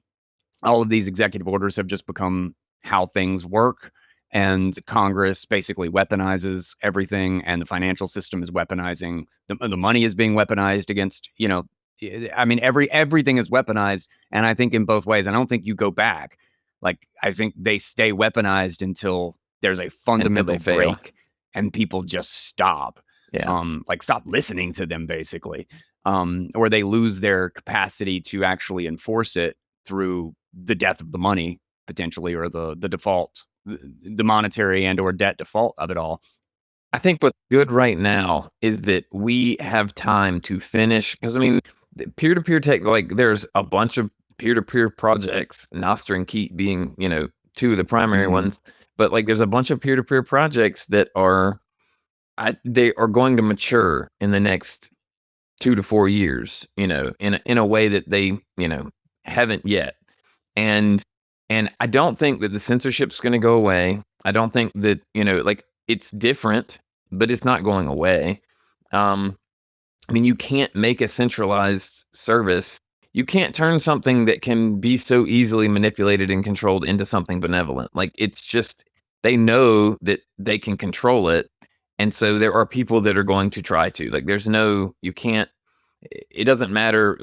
all of these executive orders have just become how things work, and Congress basically weaponizes everything, and the financial system is weaponizing the money is being weaponized against, I mean, everything is weaponized. And I think in both ways, I don't think you go back. Like, I think they stay weaponized until there's a fundamental break and people just stop. Like stop listening to them, basically. Or they lose their capacity to actually enforce it through the death of the money, potentially, or the default, the monetary and or debt default of it all. I think what's good right now is that we have time to finish, because I mean, peer-to-peer tech, like there's a bunch of peer-to-peer projects, Nostr and Keat being, two of the primary ones, but like there's a bunch of peer-to-peer projects that they are going to mature in the next 2 to 4 years, in a way that they, haven't yet. And I don't think that the censorship's going to go away. I don't think that, like it's different, but it's not going away. I mean, you can't make a centralized service. You can't turn something that can be so easily manipulated and controlled into something benevolent. Like, it's just, they know that they can control it. And so there are people that are going to try to. Like, you can't, it doesn't matter.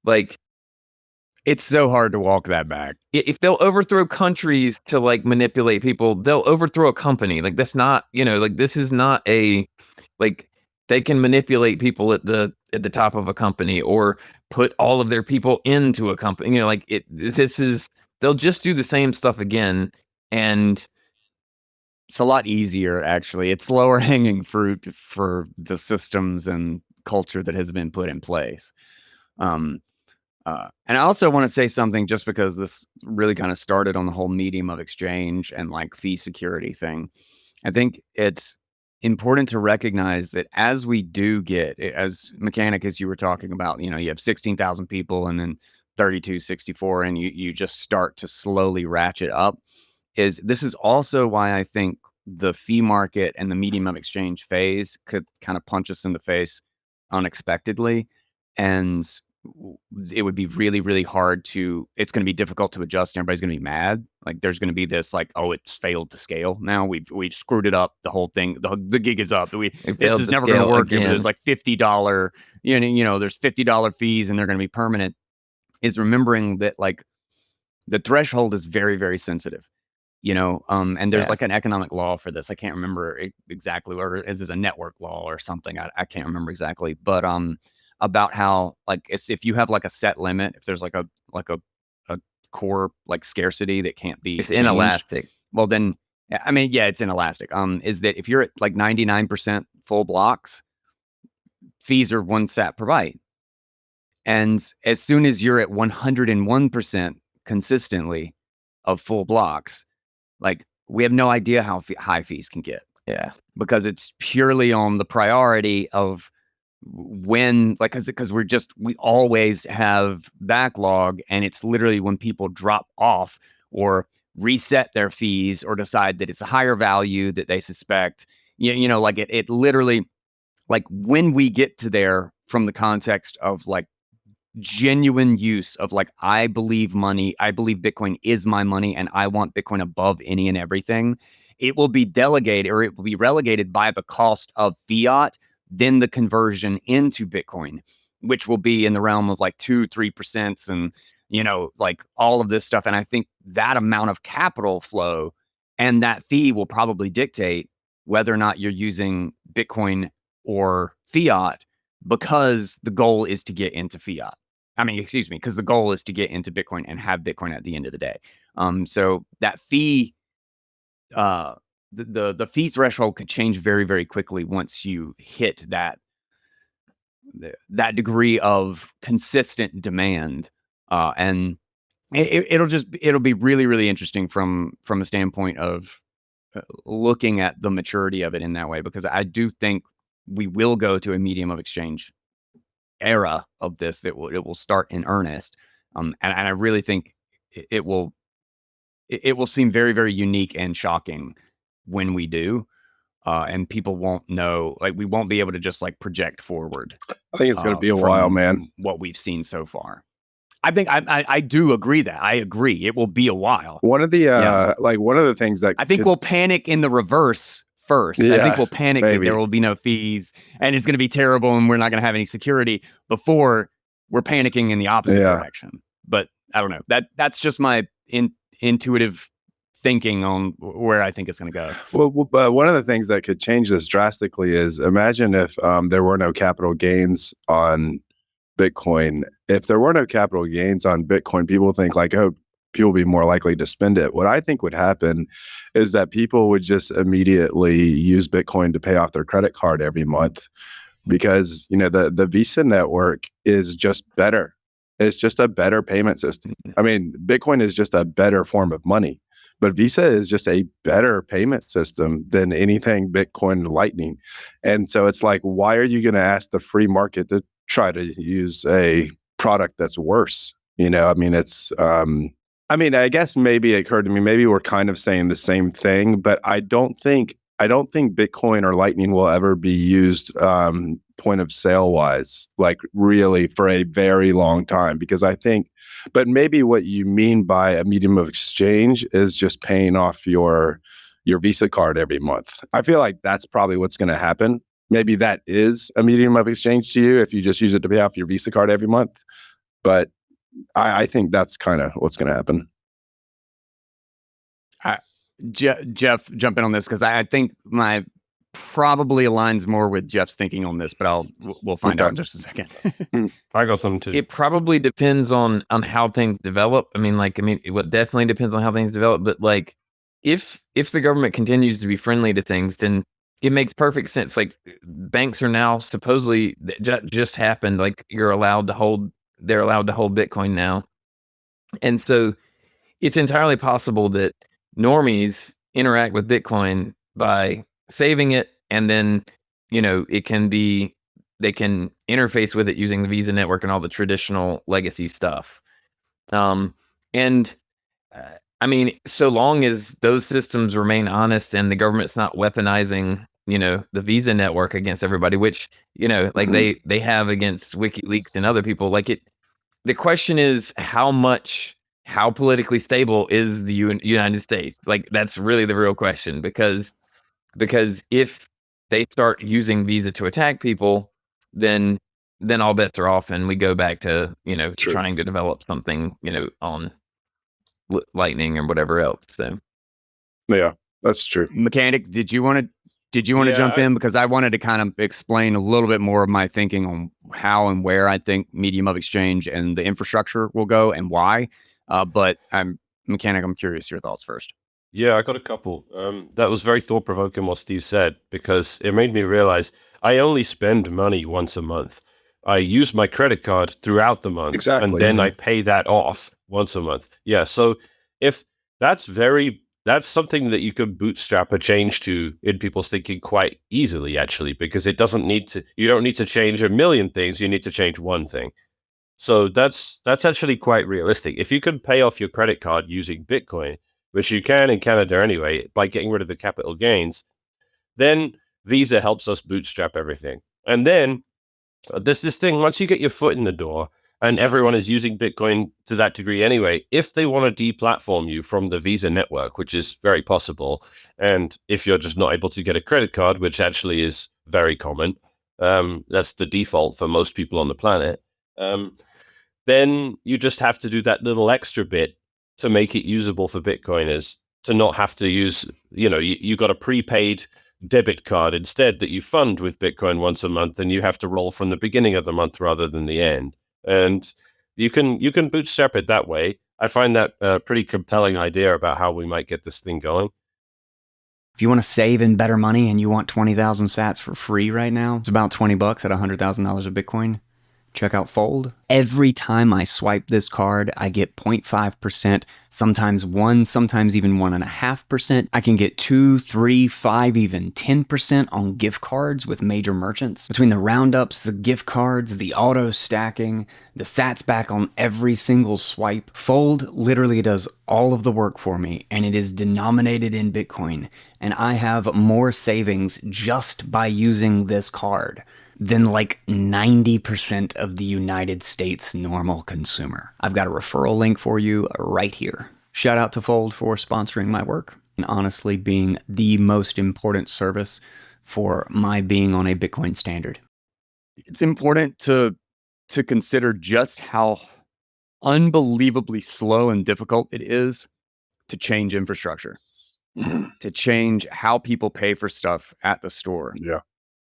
Like, it's so hard to walk that back. If they'll overthrow countries to like manipulate people, they'll overthrow a company. Like, that's not, like this is not like they can manipulate people at the top of a company, or put all of their people into a company. They'll just do the same stuff again. And it's a lot easier, actually. It's lower hanging fruit for the systems and culture that has been put in place. And I also want to say something, just because this really kind of started on the whole medium of exchange and like fee security thing. I think it's important to recognize that as we do get, as Mechanic, as you were talking about, you have 16,000 people and then 3264, and you just start to slowly ratchet up. This is also why I think the fee market and the medium of exchange phase could kind of punch us in the face unexpectedly. And it would be really, really hard it's going to be difficult to adjust. And everybody's going to be mad. Like, there's going to be this like, oh, it's failed to scale. Now we've screwed it up. The whole thing, the gig is up. This is never going to work. If there's like $50, there's $50 fees and they're going to be permanent. Is remembering that like the threshold is very, very sensitive. And there's like an economic law for this. I can't remember exactly, or is this a network law or something? I can't remember exactly, but about how like if you have like a set limit, if there's like a core like scarcity that can't be it's changed, inelastic. Well, then I mean, yeah, it's inelastic. Is that if you're at like 99% full blocks, fees are 1 sat per byte, and as soon as you're at 101% consistently of full blocks, like, we have no idea how high fees can get. Yeah, because it's purely on the priority of when, like, because we always have backlog, and it's literally when people drop off or reset their fees or decide that it's a higher value that they suspect, like it literally, like, when we get to there from the context of like genuine use of like, I believe Bitcoin is my money and I want Bitcoin above any and everything, it will be delegated, or it will be relegated by the cost of fiat, then the conversion into Bitcoin, which will be in the realm of like 2-3%, and like all of this stuff. And I think that amount of capital flow and that fee will probably dictate whether or not you're using Bitcoin or fiat, because the goal is to get into fiat. Because the goal is to get into Bitcoin and have Bitcoin at the end of the day. So that fee, the fee threshold could change very, very quickly once you hit that degree of consistent demand. And it'll be really, really interesting from a standpoint of looking at the maturity of it in that way, because I do think we will go to a medium of exchange era of this, that it will start in earnest. And I really think it will seem very, very unique and shocking when we do. And people won't know, like, we won't be able to just like project forward. I think it's going to be a while, man. What we've seen so far. I think I do agree that. I agree. It will be a while. One of the things that I think we'll panic in the reverse first. Yeah, I think we'll panic maybe. that there will be no fees and it's going to be terrible and we're not going to have any security before we're panicking in the opposite direction. But I don't know. That's just my intuitive thinking on where I think it's going to go. Well, one of the things that could change this drastically is, imagine if there were no capital gains on Bitcoin. If there were no capital gains on Bitcoin, people think like, oh, people will be more likely to spend it. What I think would happen is that people would just immediately use Bitcoin to pay off their credit card every month, because the Visa network is just better. It's just a better payment system. I mean, Bitcoin is just a better form of money, but Visa is just a better payment system than anything Bitcoin and Lightning. And so it's like, why are you going to ask the free market to try to use a product that's worse? I mean, I guess maybe it occurred to me, maybe we're kind of saying the same thing, but I don't think Bitcoin or Lightning will ever be used point of sale wise, like really for a very long time, because but maybe what you mean by a medium of exchange is just paying off your Visa card every month. I feel like that's probably what's going to happen. Maybe that is a medium of exchange to you if you just use it to pay off your Visa card every month. But I think that's kind of what's going to happen. Jeff, jump in on this, because I think my probably aligns more with Jeff's thinking on this, but we'll find out in just a second. I got some too. It probably depends on how things develop. It definitely depends on how things develop. But like, if the government continues to be friendly to things, then it makes perfect sense. Like, banks are now supposedly, just happened, like they're allowed to hold Bitcoin now, and so it's entirely possible that normies interact with Bitcoin by saving it, and then they can interface with it using the Visa network and all the traditional legacy stuff. So long as those systems remain honest and the government's not weaponizing the Visa network against everybody, which they have against WikiLeaks and other people. The question is, how politically stable is the United States? Like, that's really the real question, because if they start using Visa to attack people, then all bets are off, and we go back to trying to develop something on Lightning or whatever else. So yeah, that's true. Mechanic, did you want to jump in? Because I wanted to kind of explain a little bit more of my thinking on how and where I think medium of exchange and the infrastructure will go and why. But Mechanic, I'm curious your thoughts first. Yeah, I got a couple. That was very thought-provoking what Steve said, because it made me realize I only spend money once a month. I use my credit card throughout the month, exactly, and then I pay that off once a month. Yeah, so if that's something that you could bootstrap a change to in people's thinking quite easily, actually, because you don't need to change a million things, you need to change one thing. So that's actually quite realistic. If you can pay off your credit card using Bitcoin, which you can in Canada anyway, by getting rid of the capital gains, then Visa helps us bootstrap everything. And then there's this thing, once you get your foot in the door, and everyone is using Bitcoin to that degree anyway, if they want to deplatform you from the Visa network, which is very possible, and if you're just not able to get a credit card, which actually is very common, that's the default for most people on the planet, then you just have to do that little extra bit to make it usable for Bitcoiners, to not have to use, you got a prepaid debit card instead that you fund with Bitcoin once a month, and you have to roll from the beginning of the month rather than the end. And you can bootstrap it that way. I find that a pretty compelling idea about how we might get this thing going. If you want to save in better money and you want 20,000 sats for free right now, it's about $20 at $100,000 of Bitcoin. Check out Fold. Every time I swipe this card, I get 0.5%, sometimes 1, sometimes even 1.5%. I can get 2, 3, 5, even 10% on gift cards with major merchants. Between the roundups, the gift cards, the auto stacking, the sats back on every single swipe, Fold literally does all of the work for me, and it is denominated in Bitcoin. And I have more savings just by using this card than like 90% of the United States normal consumer. I've got a referral link for you right here. Shout out to Fold for sponsoring my work and honestly being the most important service for my being on a Bitcoin standard. It's important to consider just how unbelievably slow and difficult it is to change infrastructure, to change how people pay for stuff at the store. Yeah.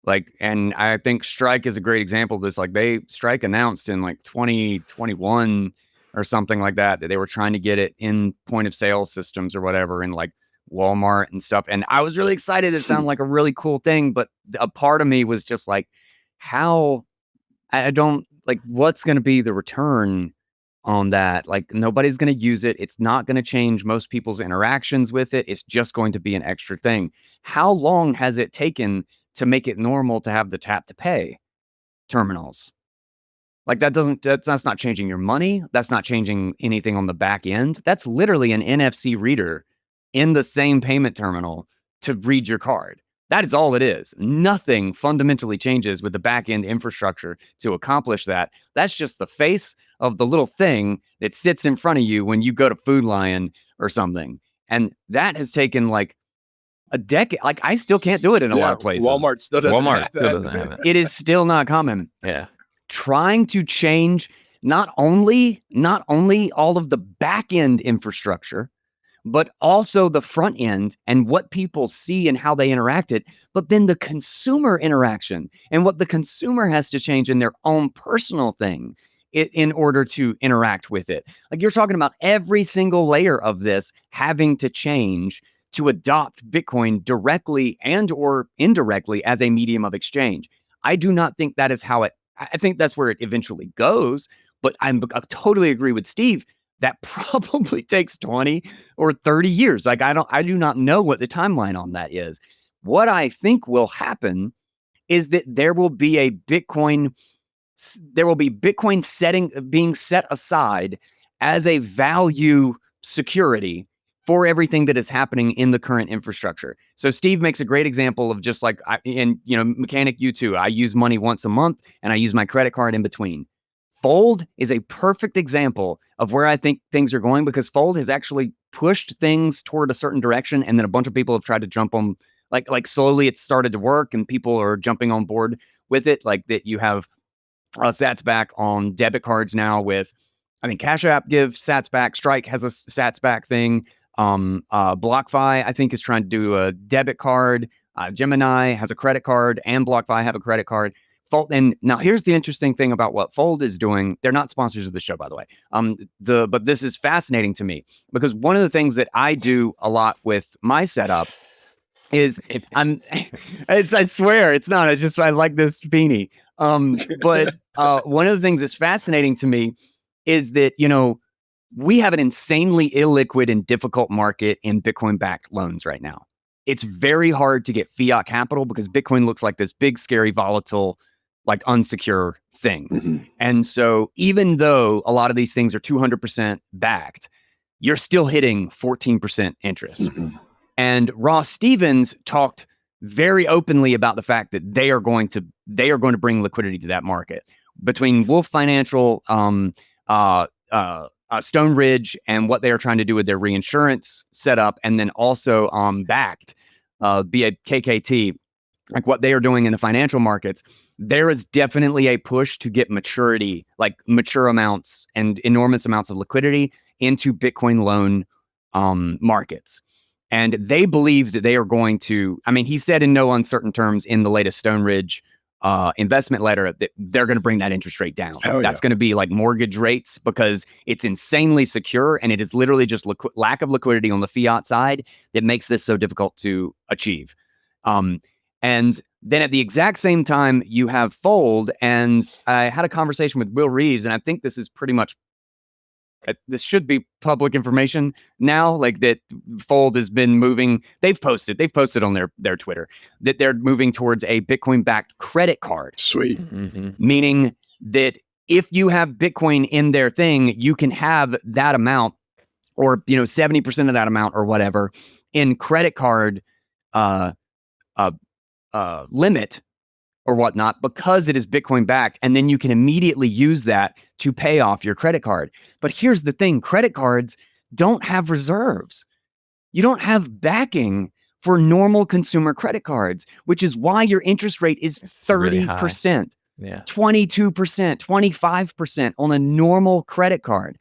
Like, and I think Strike is a great example of this. Like, Strike announced in like 2021 or something like that they were trying to get it in point of sale systems or whatever in like Walmart and stuff. And I was really excited. It sounded like a really cool thing, but a part of me was just like, how I don't like, what's going to be the return on that? Like, nobody's going to use it. It's not going to change most people's interactions with it. It's just going to be an extra thing. How long has it taken to make it normal to have the tap to pay terminals? Like, that's not changing your money. That's not changing anything on the back end. That's literally an NFC reader in the same payment terminal to read your card. That is all it is. Nothing fundamentally changes with the back end infrastructure to accomplish that. That's just the face of the little thing that sits in front of you when you go to Food Lion or something. And that has taken like a decade. Like, I still can't do it in a lot of places. Walmart still doesn't have that. it. It is still not common. Yeah. Trying to change not only all of the back end infrastructure, but also the front end and what people see and how they interact it, but then the consumer interaction and what the consumer has to change in their own personal thing in order to interact with it. Like, you're talking about every single layer of this having to change to adopt Bitcoin directly and or indirectly as a medium of exchange. I do not think that is how I think that's where it eventually goes, but I totally agree with Steve. That probably takes 20 or 30 years. Like, I do not know what the timeline on that is. What I think will happen is that there will be Bitcoin being set aside as a value security for everything that is happening in the current infrastructure. So Steve makes a great example of just like, Mechanic U2, I use money once a month and I use my credit card in between. Fold is a perfect example of where I think things are going, because Fold has actually pushed things toward a certain direction, and then a bunch of people have tried to jump on, like slowly it's started to work and people are jumping on board with it. Like, that you have sats back on debit cards now with, I think Cash App gives sats back. Strike has a sats back thing. BlockFi, I think, is trying to do a debit card. Gemini has a credit card, and BlockFi have a credit card. Fold, and now here's the interesting thing about what Fold is doing. They're not sponsors of the show, by the way. But this is fascinating to me, because one of the things that I do a lot with my setup is I swear it's not. It's just I like this beanie. But one of the things that's fascinating to me is that, we have an insanely illiquid and difficult market in Bitcoin-backed loans right now. It's very hard to get fiat capital because Bitcoin looks like this big, scary, volatile, like unsecure thing. Mm-hmm. And so even though a lot of these things are 200% backed, you're still hitting 14% interest. Mm-hmm. And Ross Stevens talked very openly about the fact that they are going to bring liquidity to that market. Between Wolf Financial, Stone Ridge, and what they are trying to do with their reinsurance setup, and then also backed via KKT, like what they are doing in the financial markets, there is definitely a push to get maturity, like mature amounts and enormous amounts of liquidity into Bitcoin loan markets. And they believe that they are going to, he said in no uncertain terms in the latest Stone Ridge investment letter that they're going to bring that interest rate down. That's going to be like mortgage rates, because it's insanely secure, and it is literally just lack of liquidity on the fiat side that makes this so difficult to achieve. And And then at the exact same time, you have Fold. And I had a conversation with Will Reeves, and I think this is pretty much, this should be public information now, like that Fold has been moving. They've posted on their Twitter that they're moving towards a Bitcoin-backed credit card. Sweet. Meaning that if you have Bitcoin in their thing, you can have that amount, or 70% of that amount or whatever, in credit card limit or whatnot, because it is Bitcoin backed, and then you can immediately use that to pay off your credit card. But here's the thing: credit cards don't have reserves. You don't have backing for normal consumer credit cards, which is why your interest rate is 30%, Yeah. 22%, 25% on a normal credit card.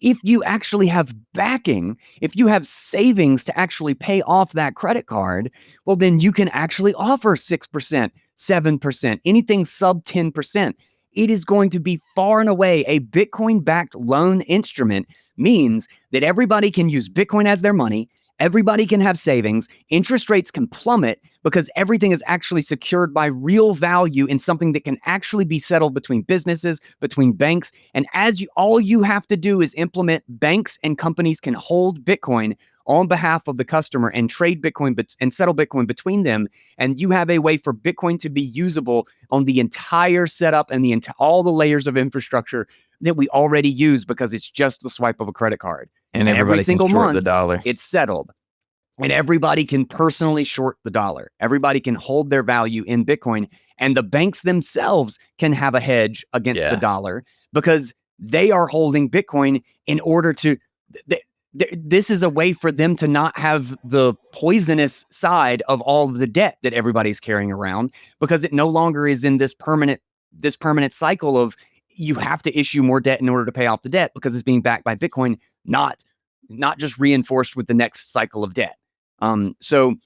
If you actually have backing, if you have savings to actually pay off that credit card, well, then you can actually offer 6%, 7%, anything sub 10%. It is going to be far and away a Bitcoin-backed loan instrument, means that everybody can use Bitcoin as their money. Everybody can have savings. Interest rates can plummet because everything is actually secured by real value in something that can actually be settled between businesses, between banks. And all you have to do is implement, banks and companies can hold Bitcoin on behalf of the customer and trade Bitcoin and settle Bitcoin between them. And you have a way for Bitcoin to be usable on the entire setup and all the layers of infrastructure that we already use, because it's just the swipe of a credit card. And every single month, the dollar. It's settled. And everybody can personally short the dollar. Everybody can hold their value in Bitcoin. And the banks themselves can have a hedge against the dollar, because they are holding Bitcoin in order to... This is a way for them to not have the poisonous side of all of the debt that everybody's carrying around, because it no longer is in this permanent cycle of you have to issue more debt in order to pay off the debt, because it's being backed by Bitcoin, not just reinforced with the next cycle of debt. So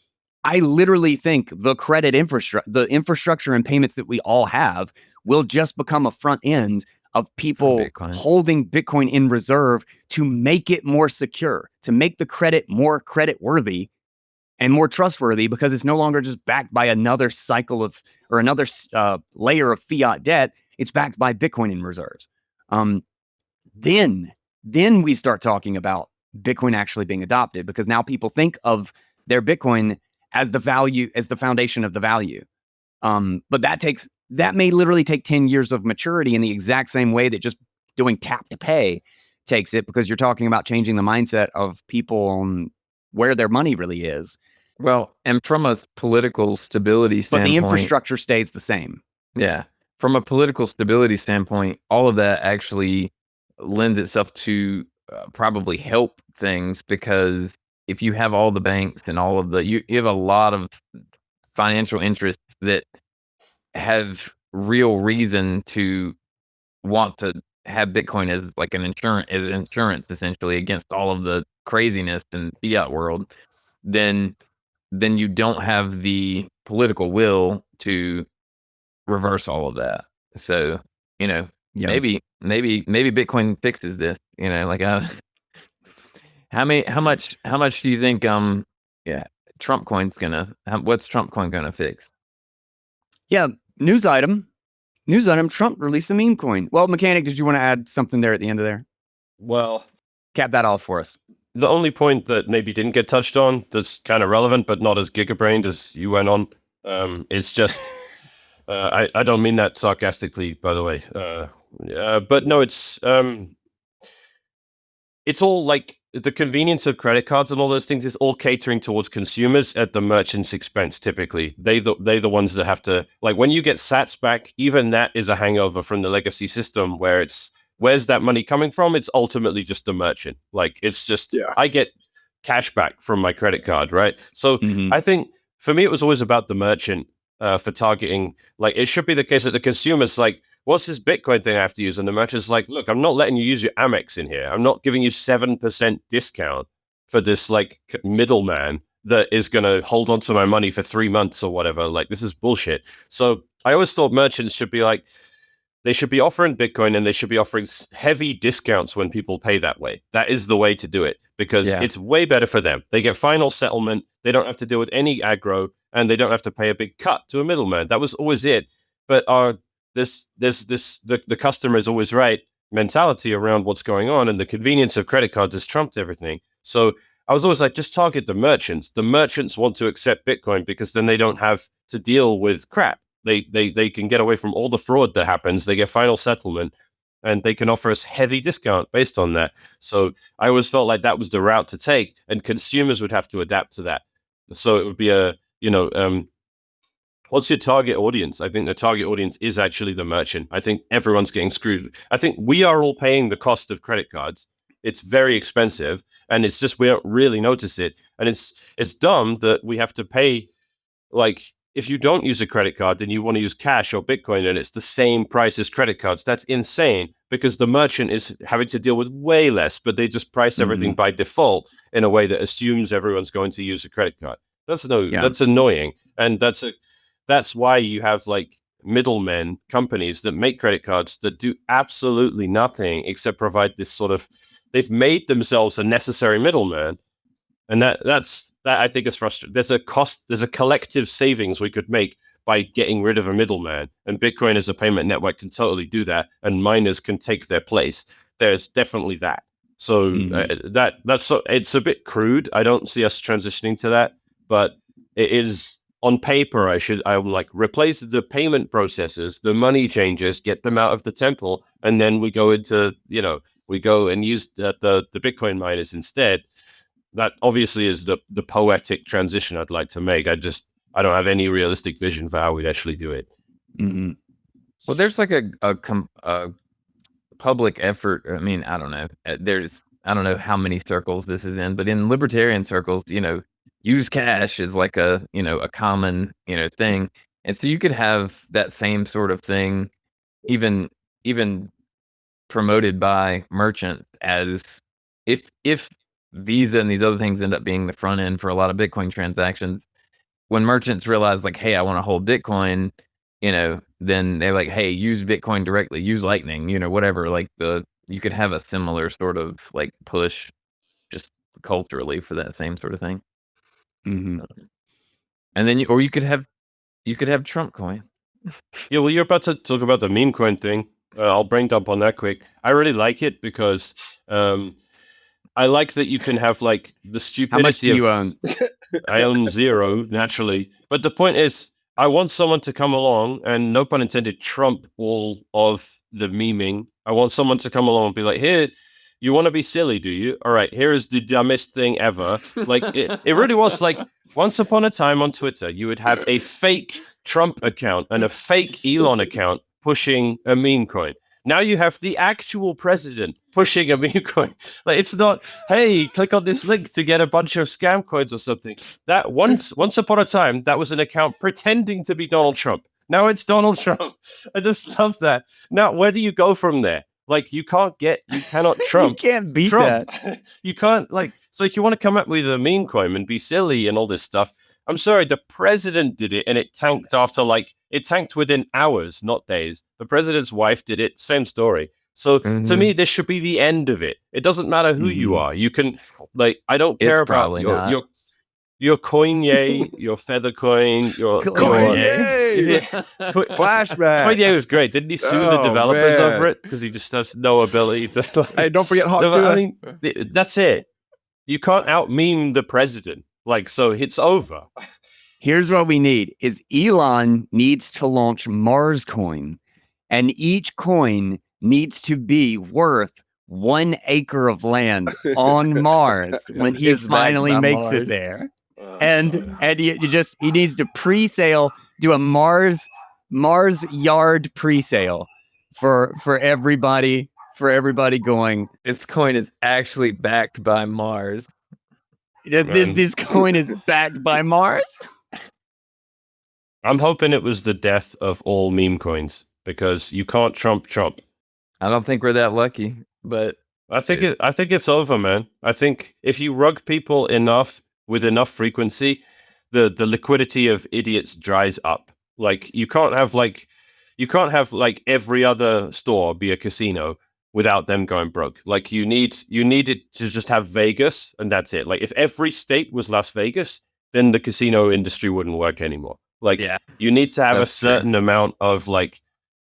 I literally think the credit infrastructure and payments that we all have will just become a front end of people holding Bitcoin in reserve to make it more secure, to make the credit more credit worthy and more trustworthy, because it's no longer just backed by another cycle of, or another layer of fiat debt. It's backed by Bitcoin in reserves. Then we start talking about Bitcoin actually being adopted, because now people think of their Bitcoin as the value, as the foundation of the value. But that may literally take 10 years of maturity, in the exact same way that just doing tap to pay takes it, because you're talking about changing the mindset of people on where their money really is. Well, and from a political stability standpoint, but the infrastructure stays the same. Yeah. From a political stability standpoint, all of that actually lends itself to probably help things, because if you have all the banks and all of the, you have a lot of financial interests that have real reason to want to have Bitcoin as like an insurance essentially against all of the craziness in the fiat world, then you don't have the political will to reverse all of that. So, maybe Bitcoin fixes this, like how much do you think Trump coin's what's Trump coin gonna fix? Yeah, news item, Trump released a meme coin. Well, Mechanic, did you want to add something there at the end of there? Well, cap that off for us. The only point that maybe didn't get touched on that's kind of relevant but not as gigabrained as you went on, it's just I don't mean that sarcastically, by the way, but no, it's all like the convenience of credit cards and all those things is all catering towards consumers at the merchant's expense. Typically, they the ones that have to, like, when you get sats back, even that is a hangover from the legacy system, where where's that money coming from? It's ultimately just the merchant. Like, it's just, I get cash back from my credit card, right? So I think for me, it was always about the merchant for targeting. Like, it should be the case that the consumer's like, what's this Bitcoin thing I have to use? And the merchant's like, look, I'm not letting you use your Amex in here. I'm not giving you 7% discount for this like middleman that is going to hold on to my money for 3 months or whatever. Like, this is bullshit. So I always thought merchants should be like, they should be offering Bitcoin, and they should be offering heavy discounts when people pay that way. That is the way to do it, because it's way better for them. They get final settlement. They don't have to deal with any aggro, and they don't have to pay a big cut to a middleman. That was always it. But the customer is always right mentality around what's going on, and the convenience of credit cards has trumped everything. So I was always like, just target the merchants. The merchants want to accept Bitcoin because then they don't have to deal with crap. They can get away from all the fraud that happens. They get final settlement, and they can offer us heavy discount based on that. So I always felt like that was the route to take, and consumers would have to adapt to that. So it would be what's your target audience? I think the target audience is actually the merchant. I think everyone's getting screwed. I think we are all paying the cost of credit cards. It's very expensive, and it's just we don't really notice it. And it's dumb that we have to pay, like, if you don't use a credit card, then you want to use cash or Bitcoin, and it's the same price as credit cards. That's insane, because the merchant is having to deal with way less, but they just price everything by default in a way that assumes everyone's going to use a credit card. That's annoying, and that's why you have like middlemen companies that make credit cards that do absolutely nothing except provide this sort of, they've made themselves a necessary middleman. And that I think is frustrating. There's a collective savings we could make by getting rid of a middleman, and Bitcoin as a payment network can totally do that, and miners can take their place. There's definitely that. So it's a bit crude. I don't see us transitioning to that, but it is on paper. I would like replace the payment processes, the money changers, get them out of the temple, and then we go into we go and use the Bitcoin miners instead. That obviously is the poetic transition I'd like to make. I don't have any realistic vision for how we'd actually do it. Mm-hmm. Well, there's like a public effort. I mean, I don't know. I don't know how many circles this is in, but in libertarian circles, use cash is like a common, thing. And so you could have that same sort of thing, even promoted by merchants, as if Visa and these other things end up being the front end for a lot of Bitcoin transactions. When merchants realize, like, hey, I want to hold Bitcoin, then they're like, hey, use Bitcoin directly, use Lightning, whatever. Like you could have a similar sort of like push just culturally for that same sort of thing. Mm-hmm. And then you could have Trump coins. Yeah, well, you're about to talk about the meme coin thing. I'll bring up on that quick. I really like it because I like that you can have like the stupidity. How much do you own? I own 0 naturally, but the point is, I want someone to come along and, no pun intended, trump all of the memeing. I want someone to come along and be like, here, you want to be silly, do you? All right, here is the dumbest thing ever. Like it really was like, once upon a time on Twitter, you would have a fake Trump account and a fake Elon account pushing a meme coin. Now you have the actual president pushing a meme coin. Like, it's not, hey, click on this link to get a bunch of scam coins or something. That once upon a time, that was an account pretending to be Donald Trump. Now it's Donald Trump. I just love that. Now, where do you go from there? Like, you cannot Trump. You can't beat Trump. that. You can't, like, so if you want to come up with a meme coin and be silly and all this stuff, I'm sorry, the president did it, and it tanked it tanked within hours, not days. The president's wife did it, same story. So to me, this should be the end of it. It doesn't matter who you are. You can, like, I don't care about your Coinye, your feather coin, your Coinye. Flashback. Coinye was great. Didn't he sue the developers over it because he just has no ability to? Hey, don't forget Hot Tuna. I mean, that's it. You can't out meme the president. Like, so it's over. Here's what we need is Elon needs to launch Mars coin, and each coin needs to be worth 1 acre of land on Mars when he finally makes it there. And he needs to pre-sale, do a Mars yard pre-sale for everybody going, this coin is actually backed by Mars. This coin is backed by Mars. I'm hoping it was the death of all meme coins, because you can't trump Trump. I don't think we're that lucky, but I think it's over, man. I think if you rug people enough with enough frequency, the liquidity of idiots dries up. Like, you can't have every other store be a casino without them going broke. Like, you need it to just have Vegas, and that's it. Like, if every state was Las Vegas, then the casino industry wouldn't work anymore. Like, you need to have a certain amount of like,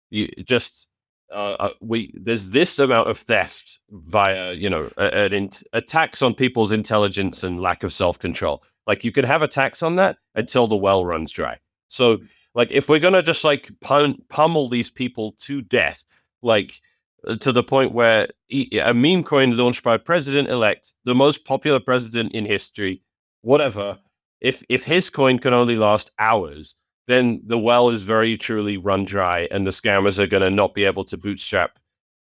you just there's this amount of theft via a tax on people's intelligence and lack of self-control. Like, you can have a tax on that until the well runs dry. So like, if we're gonna just like pummel these people to death, like to the point where a meme coin launched by president-elect, the most popular president in history, whatever, if his coin can only last hours, then the well is very truly run dry, and the scammers are going to not be able to bootstrap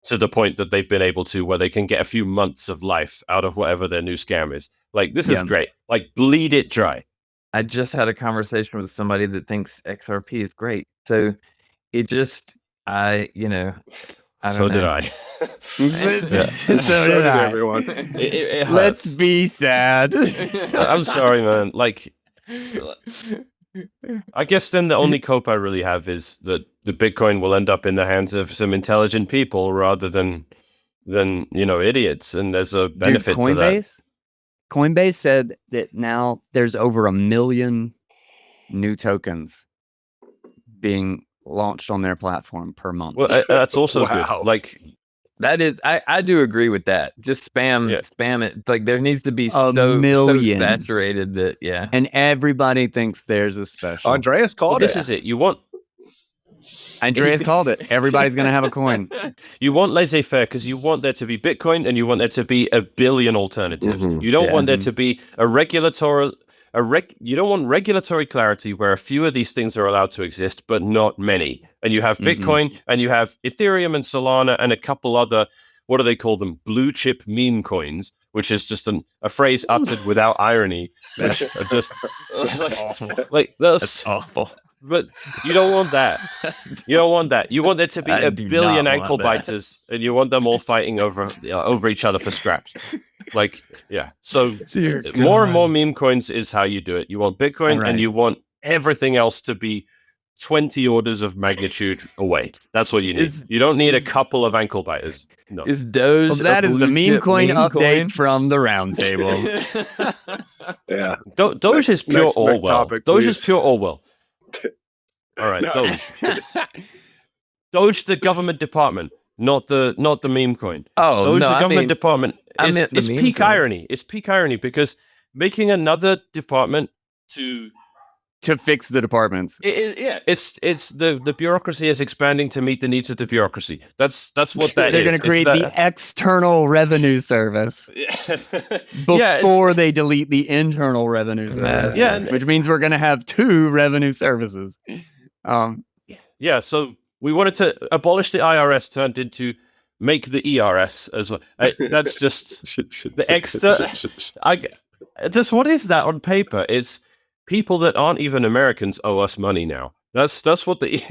to the point that they've been able to, where they can get a few months of life out of whatever their new scam is. Like, this is great. Like, bleed it dry. I just had a conversation with somebody that thinks XRP is great. So it just, I don't know. So did I. So did I. Everyone. It Let's be sad. I'm sorry, man. Like, I guess then the only cope I really have is that the Bitcoin will end up in the hands of some intelligent people rather than idiots, and there's a benefit to that. Coinbase said that now there's over 1 million new tokens being launched on their platform per month. Well, that's also good. Like, that is, I do agree with that. Just spam it. Like, there needs to be so saturated that and everybody thinks there's a special. Andreas called it. This is it. You want. Andreas called it. Everybody's going to have a coin. You want laissez-faire because you want there to be Bitcoin and you want there to be a billion alternatives. You don't want there to be you don't want regulatory clarity where a few of these things are allowed to exist, but not many. And you have Bitcoin and you have Ethereum and Solana and a couple other, what do they call them? Blue chip meme coins, which is just a phrase uttered without irony. That's just that's awful. But you don't want that. You don't want that. You want there to be a billion ankle biters, and you want them all fighting over each other for scraps. Like, So more and more meme coins is how you do it. You want Bitcoin, and you want everything else to be 20 orders of magnitude away. That's what you need. You don't need a couple of ankle biters. No. Is Doge? Well, that is the meme coin update from the Roundtable. Doge is pure Orwell. Topic, Doge is pure Orwell. All right, Doge. Doge, the government department, not the meme coin. Oh, Doge, the government department. It's peak irony. It's peak irony because making another department to fix the departments. It's the bureaucracy is expanding to meet the needs of the bureaucry. That's what that They're going to create the external revenue service before they delete the internal revenue service. Which means we're going to have 2 revenue services. So we wanted to abolish the IRS, turned into make the ERS as well. That's just the extra. What is that on paper? It's people that aren't even Americans owe us money now. That's what the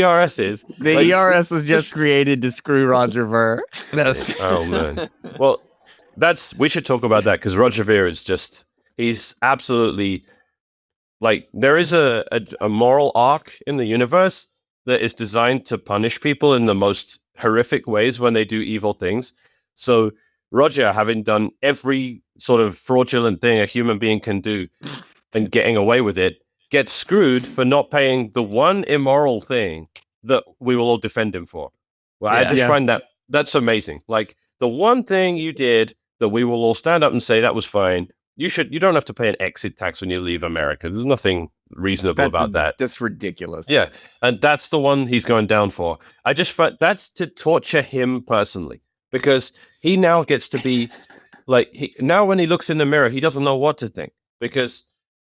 ERS is. The ERS was just created to screw Roger Ver. Oh man. Well, we should talk about that because Roger Ver is he's absolutely like, there is a moral arc in the universe that is designed to punish people in the most horrific ways when they do evil things. So Roger, having done every sort of fraudulent thing a human being can do and getting away with it, gets screwed for not paying the one immoral thing that we will all defend him for. Well, I just find that's amazing. Like, the one thing you did that we will all stand up and say that was fine. You don't have to pay an exit tax when you leave America. There's nothing reasonable about that. That's ridiculous. Yeah, and that's the one he's going down for. I just find that's to torture him personally, because he now gets to be like, now when he looks in the mirror, he doesn't know what to think, because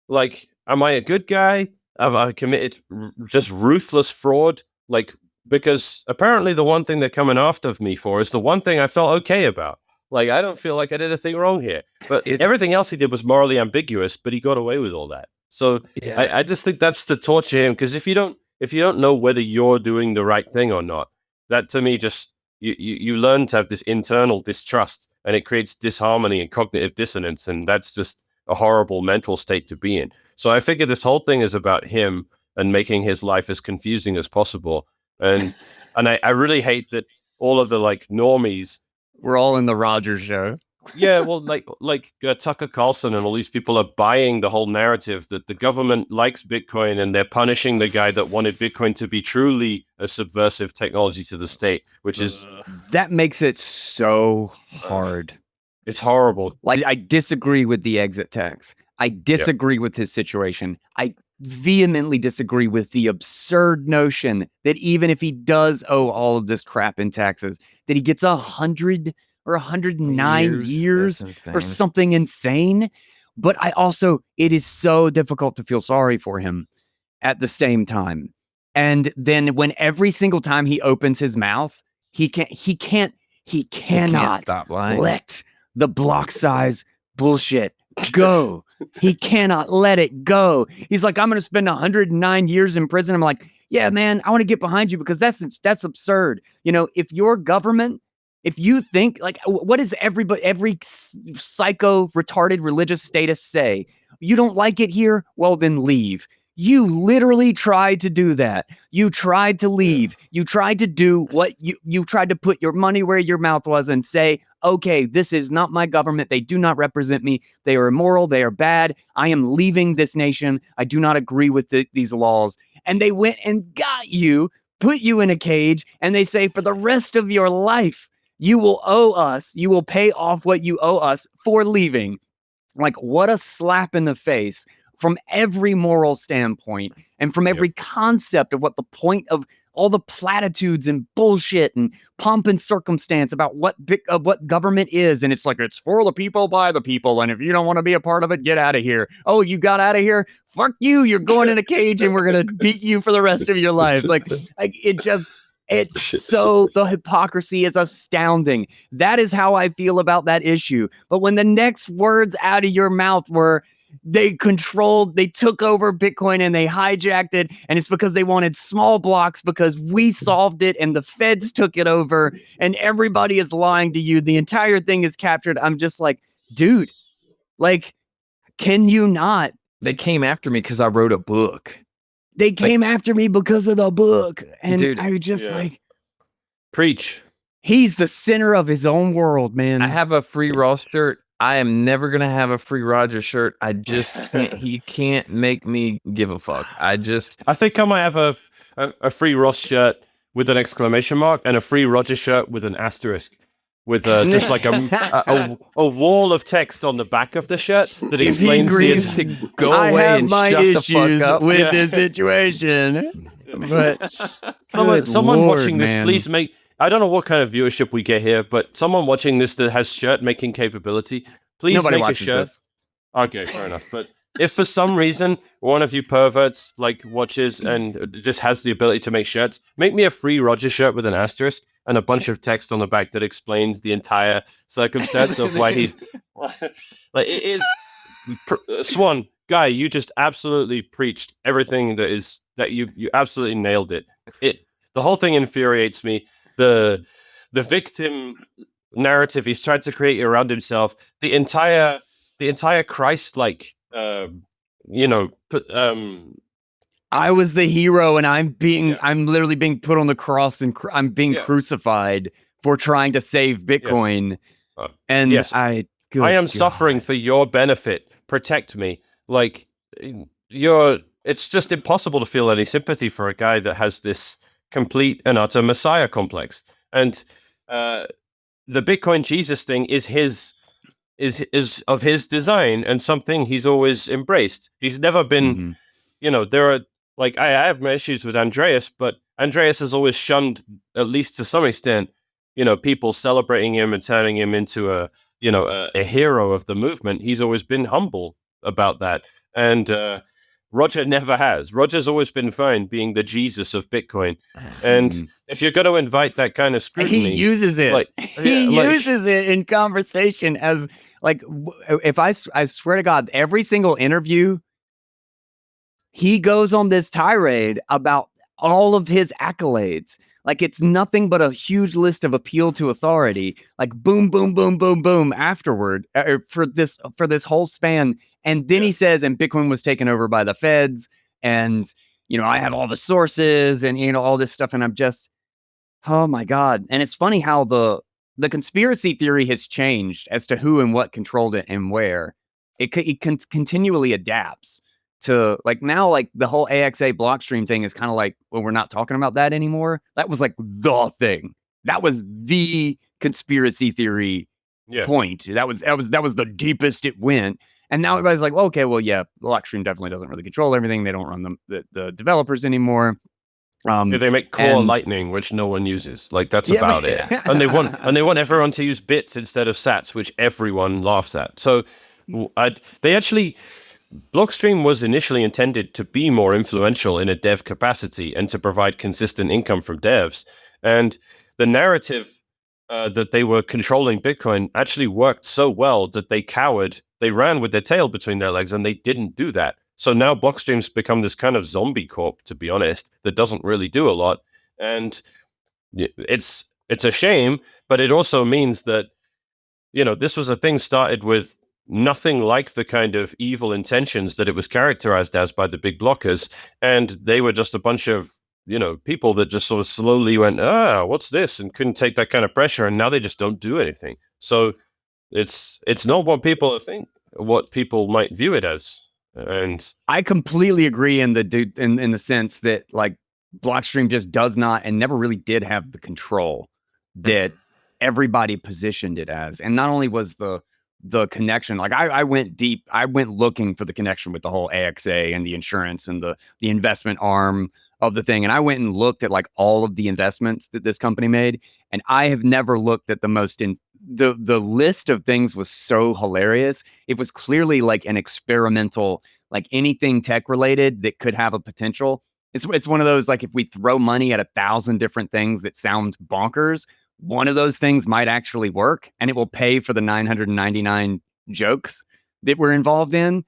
like, am I a good guy? Have I committed just ruthless fraud? Like, because apparently the one thing they're coming after me for is the one thing I felt okay about. Like, I don't feel like I did a thing wrong here, but everything else he did was morally ambiguous, but he got away with all that. So I just think that's to torture him, because if you don't know whether you're doing the right thing or not, that to me just you learn to have this internal distrust, and it creates disharmony and cognitive dissonance, and that's just a horrible mental state to be in. So I figure this whole thing is about him and making his life as confusing as possible. And I really hate that all of the like normies. We're all in the Roger show. Yeah, well, like Tucker Carlson and all these people are buying the whole narrative that the government likes Bitcoin and they're punishing the guy that wanted Bitcoin to be truly a subversive technology to the state, which is that makes it so hard. It's horrible. Like, I disagree with the exit tax. I disagree with his situation. I vehemently disagree with the absurd notion that even if he does owe all of this crap in taxes, that he gets 100 or 109 years or something insane. But I also, it is so difficult to feel sorry for him at the same time. And then when every single time he opens his mouth, he cannot stop lying. let the block size bullshit go. He cannot let it go. He's like, I'm going to spend 109 years in prison. I'm like, yeah, man, I want to get behind you because that's absurd. You know, if your government, if you think like, what does every psycho retarded religious status say? You don't like it here? Well, then leave. You literally tried to do that. You tried to leave. You tried to do what you tried to put your money where your mouth was and say, okay, this is not my government. They do not represent me. They are immoral. They are bad. I am leaving this nation. I do not agree with these laws. And they went and got you, put you in a cage, and they say for the rest of your life, you will owe us, you will pay off what you owe us for leaving. Like, what a slap in the face from every moral standpoint and from every concept of what the point of all the platitudes and bullshit and pomp and circumstance about what government is. And it's like, it's for the people, by the people. And if you don't want to be a part of it, get out of here. Oh, you got out of here? Fuck you. You're going in a cage and we're going to beat you for the rest of your life. Like it's so, the hypocrisy is astounding. That is how I feel about that issue. But when the next words out of your mouth were, they took over Bitcoin and they hijacked it, and it's because they wanted small blocks because we solved it and the feds took it over and everybody is lying to you. The entire thing is captured. I'm just like, dude, like, can you not? They came after me because I wrote a book. They came after me because of the book. And dude, I was just like, preach. He's the center of his own world, man. I have a free Ross shirt. I am never going to have a free Roger shirt. I just can't. He can't make me give a fuck. I think I might have a free Ross shirt with an exclamation mark and a free Roger shirt with an asterisk. With just like a wall of text on the back of the shirt that explains to go away and my shut issues the fuck up with this situation. But someone watching this, please make. I don't know what kind of viewership we get here, but someone watching this that has shirt making capability, please Nobody make a shirt. This. Okay, fair enough. But if for some reason one of you perverts like watches and just has the ability to make shirts, make me a free Roger shirt with an asterisk and a bunch of text on the back that explains the entire circumstance of why he's like it is. Swan guy, you just absolutely preached everything that you absolutely nailed it. The whole thing infuriates me. The victim narrative he's tried to create around himself, the entire Christ-like, I was the hero, and I'm literally being put on the cross, and I'm being crucified for trying to save Bitcoin. Yes. I am suffering for your benefit. Protect me. Like it's just impossible to feel any sympathy for a guy that has this complete and utter messiah complex. And the Bitcoin Jesus thing is of his design and something he's always embraced. He's never been, there are like I have my issues with Andreas, but Andreas has always shunned, at least to some extent, people celebrating him and turning him into a hero of the movement. He's always been humble about that. And Roger never has. Roger's always been fine being the Jesus of Bitcoin. And if you're going to invite that kind of scrutiny... He uses it. He uses it in conversation as, like, if I swear to God, every single interview, he goes on this tirade about all of his accolades. Like, it's nothing but a huge list of appeal to authority. Like, boom, boom, boom, boom, boom, afterward, for this whole span. And then he says, and Bitcoin was taken over by the feds, and, I have all the sources and, all this stuff. And I'm just, oh my God. And it's funny how the the conspiracy theory has changed as to who and what controlled it and where. It continually adapts to, like, now, like the whole AXA Blockstream thing is kind of like, well, we're not talking about that anymore. That was like the thing. That was the conspiracy theory point. That was the deepest it went. And now everybody's like, well, okay, well, yeah, Blockstream definitely doesn't really control everything. They don't run the developers anymore. They make core Lightning, which no one uses. Like, that's about it. And they want everyone to use bits instead of sats, which everyone laughs at. So Blockstream was initially intended to be more influential in a dev capacity and to provide consistent income from devs. And the narrative that they were controlling Bitcoin actually worked so well that they cowered. They ran with their tail between their legs, and they didn't do that. So now Blockstream's become this kind of zombie corp, to be honest, that doesn't really do a lot. And it's a shame, but it also means that, this was a thing started with nothing like the kind of evil intentions that it was characterized as by the big blockers. And they were just a bunch of, people that just sort of slowly went, what's this? And couldn't take that kind of pressure. And now they just don't do anything. So it's not what people think, what people might view it as. And I completely agree in the sense that, like, Blockstream just does not and never really did have the control that everybody positioned it as. And not only was the connection, like, I went deep, I went looking for the connection with the whole AXA and the insurance and the investment arm of the thing. And I went and looked at, like, all of the investments that this company made. And I have never looked at the most the list of things was so hilarious. It was clearly like an experimental, like anything tech related that could have a potential. It's one of those, like, if we throw money at 1,000 different things that sound bonkers, one of those things might actually work, and it will pay for the 999 jokes that we're involved in.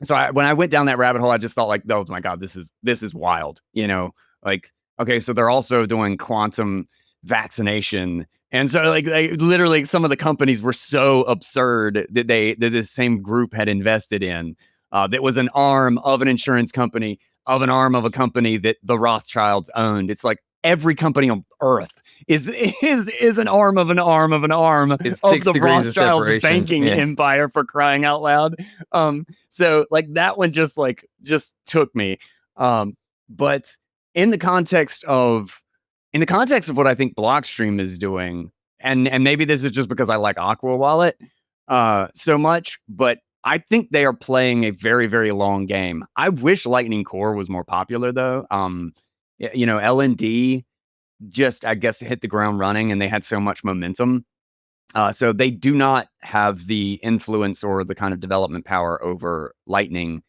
So when I went down that rabbit hole, I just thought, like, oh my God, this is wild. Like, okay, so they're also doing quantum vaccination. And so, like, literally some of the companies were so absurd that this same group had invested in. That was an arm of an insurance company, of an arm of a company that the Rothschilds owned. It's like every company on earth is an arm of an arm of an arm It's of the 6 degrees of Rothschilds separation. banking empire, for crying out loud. So, like, that one just took me. But in the context of what I think Blockstream is doing, and maybe this is just because I like Aqua Wallet so much, but I think they are playing a very, very long game. I wish Lightning Core was more popular, though. LND just, I guess, hit the ground running, and they had so much momentum. So they do not have the influence or the kind of development power over Lightning,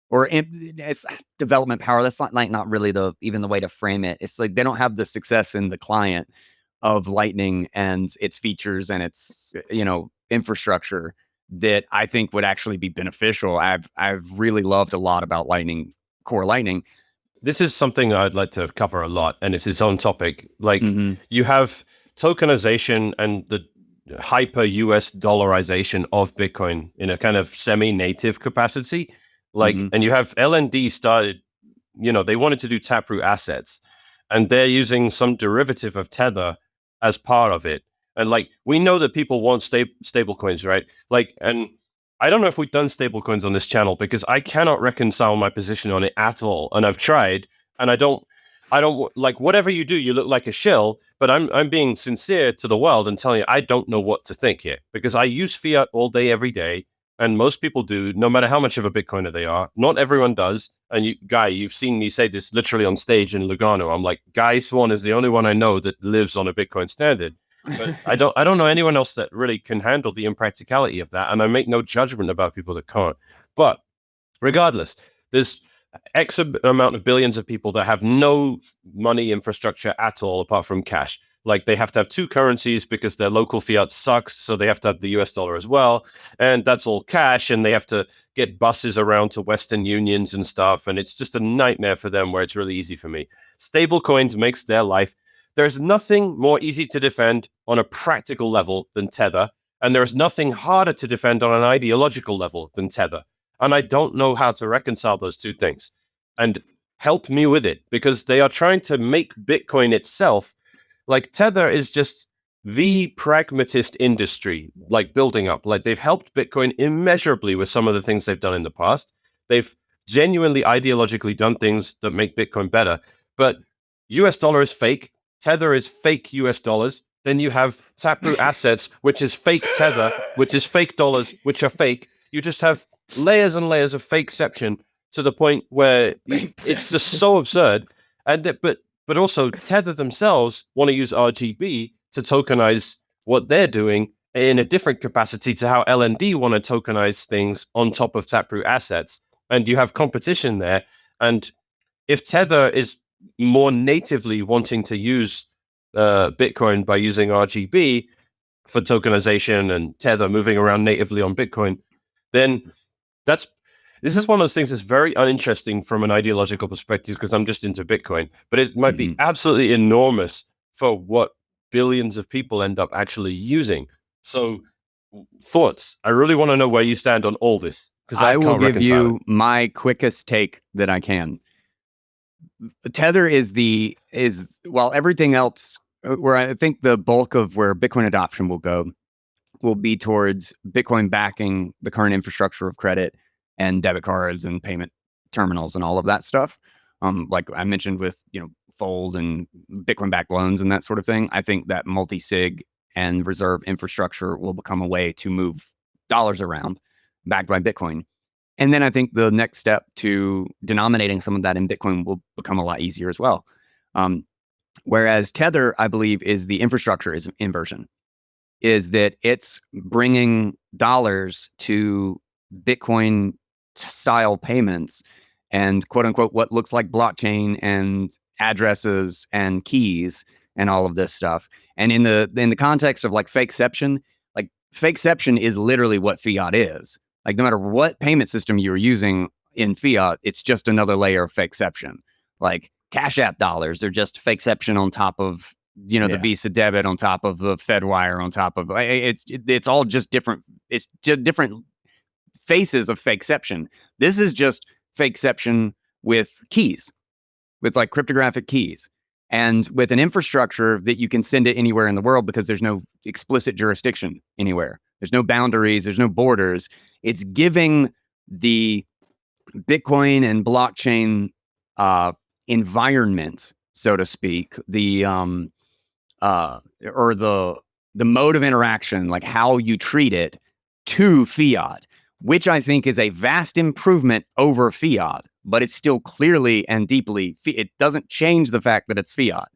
or it's development power. That's not really even the way to frame it. It's like they don't have the success in the client of Lightning and its features and its infrastructure that I think would actually be beneficial. I've really loved a lot about Core Lightning. This is something I'd like to cover a lot, and it's its own topic. Like, you have tokenization and the hyper US dollarization of Bitcoin in a kind of semi-native capacity. Like, and you have LND started, they wanted to do Taproot assets, and they're using some derivative of Tether as part of it. And, like, we know that people want stablecoins, right? Like, and I don't know if we've done stablecoins on this channel because I cannot reconcile my position on it at all. And I've tried, and I don't like, whatever you do, you look like a shill, but I'm being sincere to the world and telling you, I don't know what to think here, because I use fiat all day, every day. And most people do, no matter how much of a Bitcoiner they are. Not everyone does. And Guy, you've seen me say this literally on stage in Lugano. I'm like, Guy Swan is the only one I know that lives on a Bitcoin standard. But I don't know anyone else that really can handle the impracticality of that. And I make no judgment about people that can't. But regardless, there's X amount of billions of people that have no money infrastructure at all apart from cash. Like, they have to have 2 currencies because their local fiat sucks, so they have to have the US dollar as well. And that's all cash, and they have to get buses around to Western unions and stuff. And it's just a nightmare for them, where it's really easy for me. Stablecoins makes their life. There's nothing more easy to defend on a practical level than Tether. And there's nothing harder to defend on an ideological level than Tether. And I don't know how to reconcile those 2 things. And help me with it, because they are trying to make Bitcoin itself. Like, Tether is just the pragmatist industry, like building up. Like they've helped Bitcoin immeasurably with some of the things they've done in the past. They've genuinely ideologically done things that make Bitcoin better. But US dollar is fake. Tether is fake US dollars. Then you have Taproot assets, which is fake Tether, which is fake dollars, which are fake. You just have layers and layers of fakeception to the point where it's just so absurd. And but also Tether themselves want to use RGB to tokenize what they're doing in a different capacity to how LND want to tokenize things on top of Taproot assets. And you have competition there. And if Tether is more natively wanting to use Bitcoin by using RGB for tokenization and Tether moving around natively on Bitcoin, then this is one of those things that's very uninteresting from an ideological perspective because I'm just into Bitcoin, but it might be absolutely enormous for what billions of people end up actually using. So thoughts? I really want to know where you stand on all this because I will give you my quickest take that I can. Tether is while everything else, where I think the bulk of where Bitcoin adoption will go will be towards Bitcoin backing the current infrastructure of credit and debit cards and payment terminals and all of that stuff. Like I mentioned with, Fold and Bitcoin backed loans and that sort of thing. I think that multi-sig and reserve infrastructure will become a way to move dollars around backed by Bitcoin. And then I think the next step to denominating some of that in Bitcoin will become a lot easier as well. Whereas Tether, I believe, is the infrastructure is inversion, is that it's bringing dollars to Bitcoin style payments and quote unquote what looks like blockchain and addresses and keys and all of this stuff. And in the context of like fakeception is literally what fiat is. Like no matter what payment system you're using in fiat, it's just another layer of fakeception. Like Cash App dollars are just fakeception on top of the Visa debit, on top of the FedWire, on top of it's all just different. It's just different faces of fakeception. This is just fakeception with keys, with like cryptographic keys, and with an infrastructure that you can send it anywhere in the world because there's no explicit jurisdiction anywhere. There's no boundaries. There's no borders. It's giving the Bitcoin and blockchain environment, so to speak, or the mode of interaction, like how you treat it, to fiat, which I think is a vast improvement over fiat, but it's still clearly and deeply, it doesn't change the fact that it's fiat.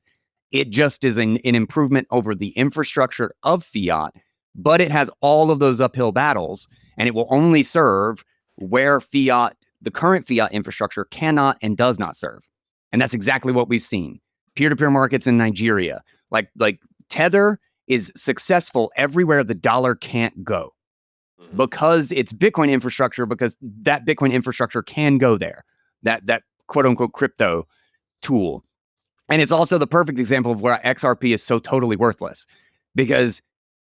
It just is an improvement over the infrastructure of fiat, but it has all of those uphill battles, and it will only serve where fiat, the current fiat infrastructure, cannot and does not serve. And that's exactly what we've seen. Peer-to-peer markets in Nigeria, like Tether is successful everywhere the dollar can't go because it's Bitcoin infrastructure, because that Bitcoin infrastructure can go there, that quote unquote crypto tool. And it's also the perfect example of where XRP is so totally worthless, because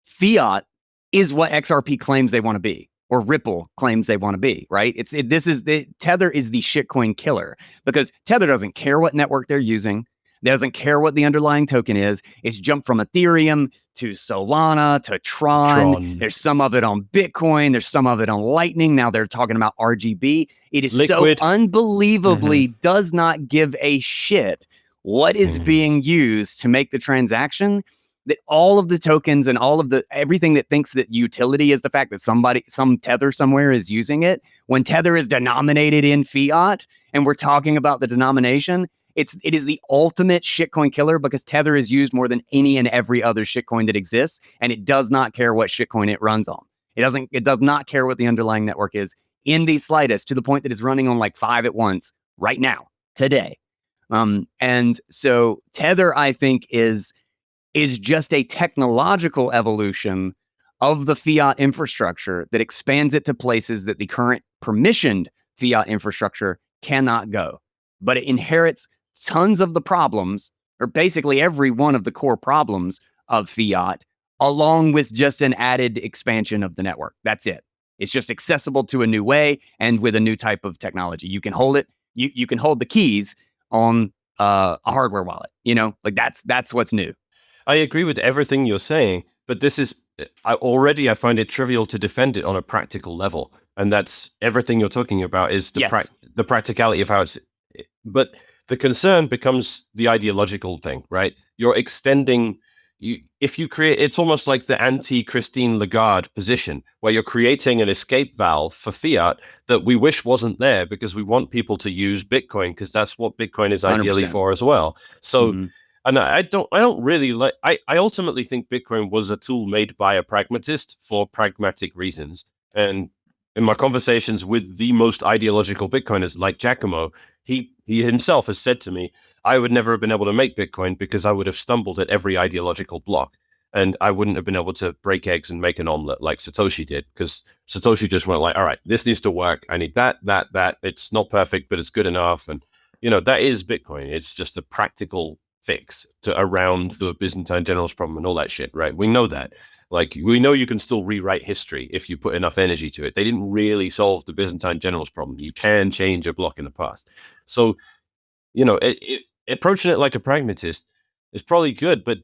fiat is what XRP claims they want to be, or Ripple claims they want to be, right? Tether is the shitcoin killer, because Tether doesn't care what network they're using. It doesn't care what the underlying token is. It's jumped from Ethereum to Solana to Tron. There's some of it on Bitcoin. There's some of it on Lightning. Now they're talking about RGB. It is Liquid. So unbelievably does not give a shit what is being used to make the transaction, that all of the tokens and all of everything that thinks that utility is the fact that some Tether somewhere is using it, when Tether is denominated in fiat and we're talking about the denomination, it is the ultimate shitcoin killer, because Tether is used more than any and every other shitcoin that exists, and it does not care what shitcoin it runs on. It does not care what the underlying network is in the slightest, to the point that it's running on like 5 at once right now, today. And so Tether, I think, is just a technological evolution of the fiat infrastructure that expands it to places that the current permissioned fiat infrastructure cannot go. But it inherits tons of the problems, or basically every one of the core problems of fiat, along with just an added expansion of the network. That's it. It's just accessible to a new way and with a new type of technology. You can hold it. You can hold the keys on a hardware wallet. Like that's what's new. I agree with everything you're saying, but this is I find it trivial to defend it on a practical level, and that's everything you're talking about is the practicality of how it's. But the concern becomes the ideological thing, right? You're extending. If you create, it's almost like the anti-Christine Lagarde position, where you're creating an escape valve for fiat that we wish wasn't there because we want people to use Bitcoin because that's what Bitcoin is ideally 100%. for as well. So, Mm-hmm. and I don't really like. I ultimately think Bitcoin was a tool made by a pragmatist for pragmatic reasons. And in my conversations with the most ideological Bitcoiners, like Giacomo, he himself has said to me, I would never have been able to make Bitcoin because I would have stumbled at every ideological block. And I wouldn't have been able to break eggs and make an omelet like Satoshi did, because Satoshi just went like, all right, this needs to work. I need that. It's not perfect, but it's good enough. And, that is Bitcoin. It's just a practical fix to around the Byzantine generals problem and all that shit, right? We know that. Like, we know you can still rewrite history if you put enough energy to it. They didn't really solve the Byzantine generals problem. You can change a block in the past. So, approaching it like a pragmatist is probably good, but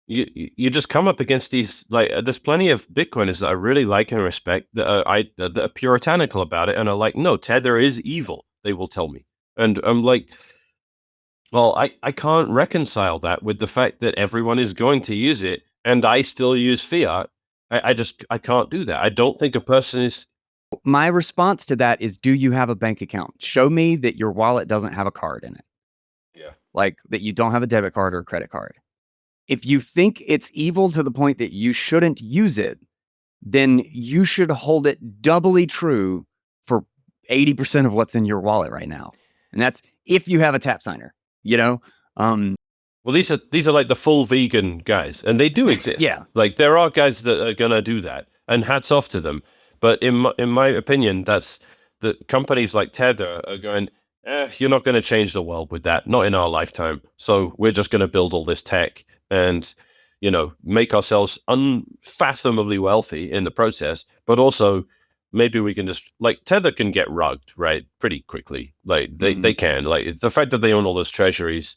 you just come up against these, like, there's plenty of Bitcoiners that I really like and respect that are puritanical about it and are like, no, Tether is evil, they will tell me. And I'm like, well, I can't reconcile that with the fact that everyone is going to use it and I still use fiat. I can't do that. I don't think a person is. My response to that is, do you have a bank account? Show me that your wallet doesn't have a card in it. Yeah. Like that you don't have a debit card or a credit card. If you think it's evil to the point that you shouldn't use it, then you should hold it doubly true for 80% of what's in your wallet right now. And that's if you have a tap signer, Well, these are like the full vegan guys, and they do exist. Yeah. Like, there are guys that are gonna do that, and hats off to them. But in my opinion, that's the companies like Tether are going, you're not going to change the world with that, not in our lifetime. So we're just going to build all this tech and, make ourselves unfathomably wealthy in the process. But also, maybe we can just, like, Tether can get rugged, right, pretty quickly. Like, they can. Like, the fact that they own all those treasuries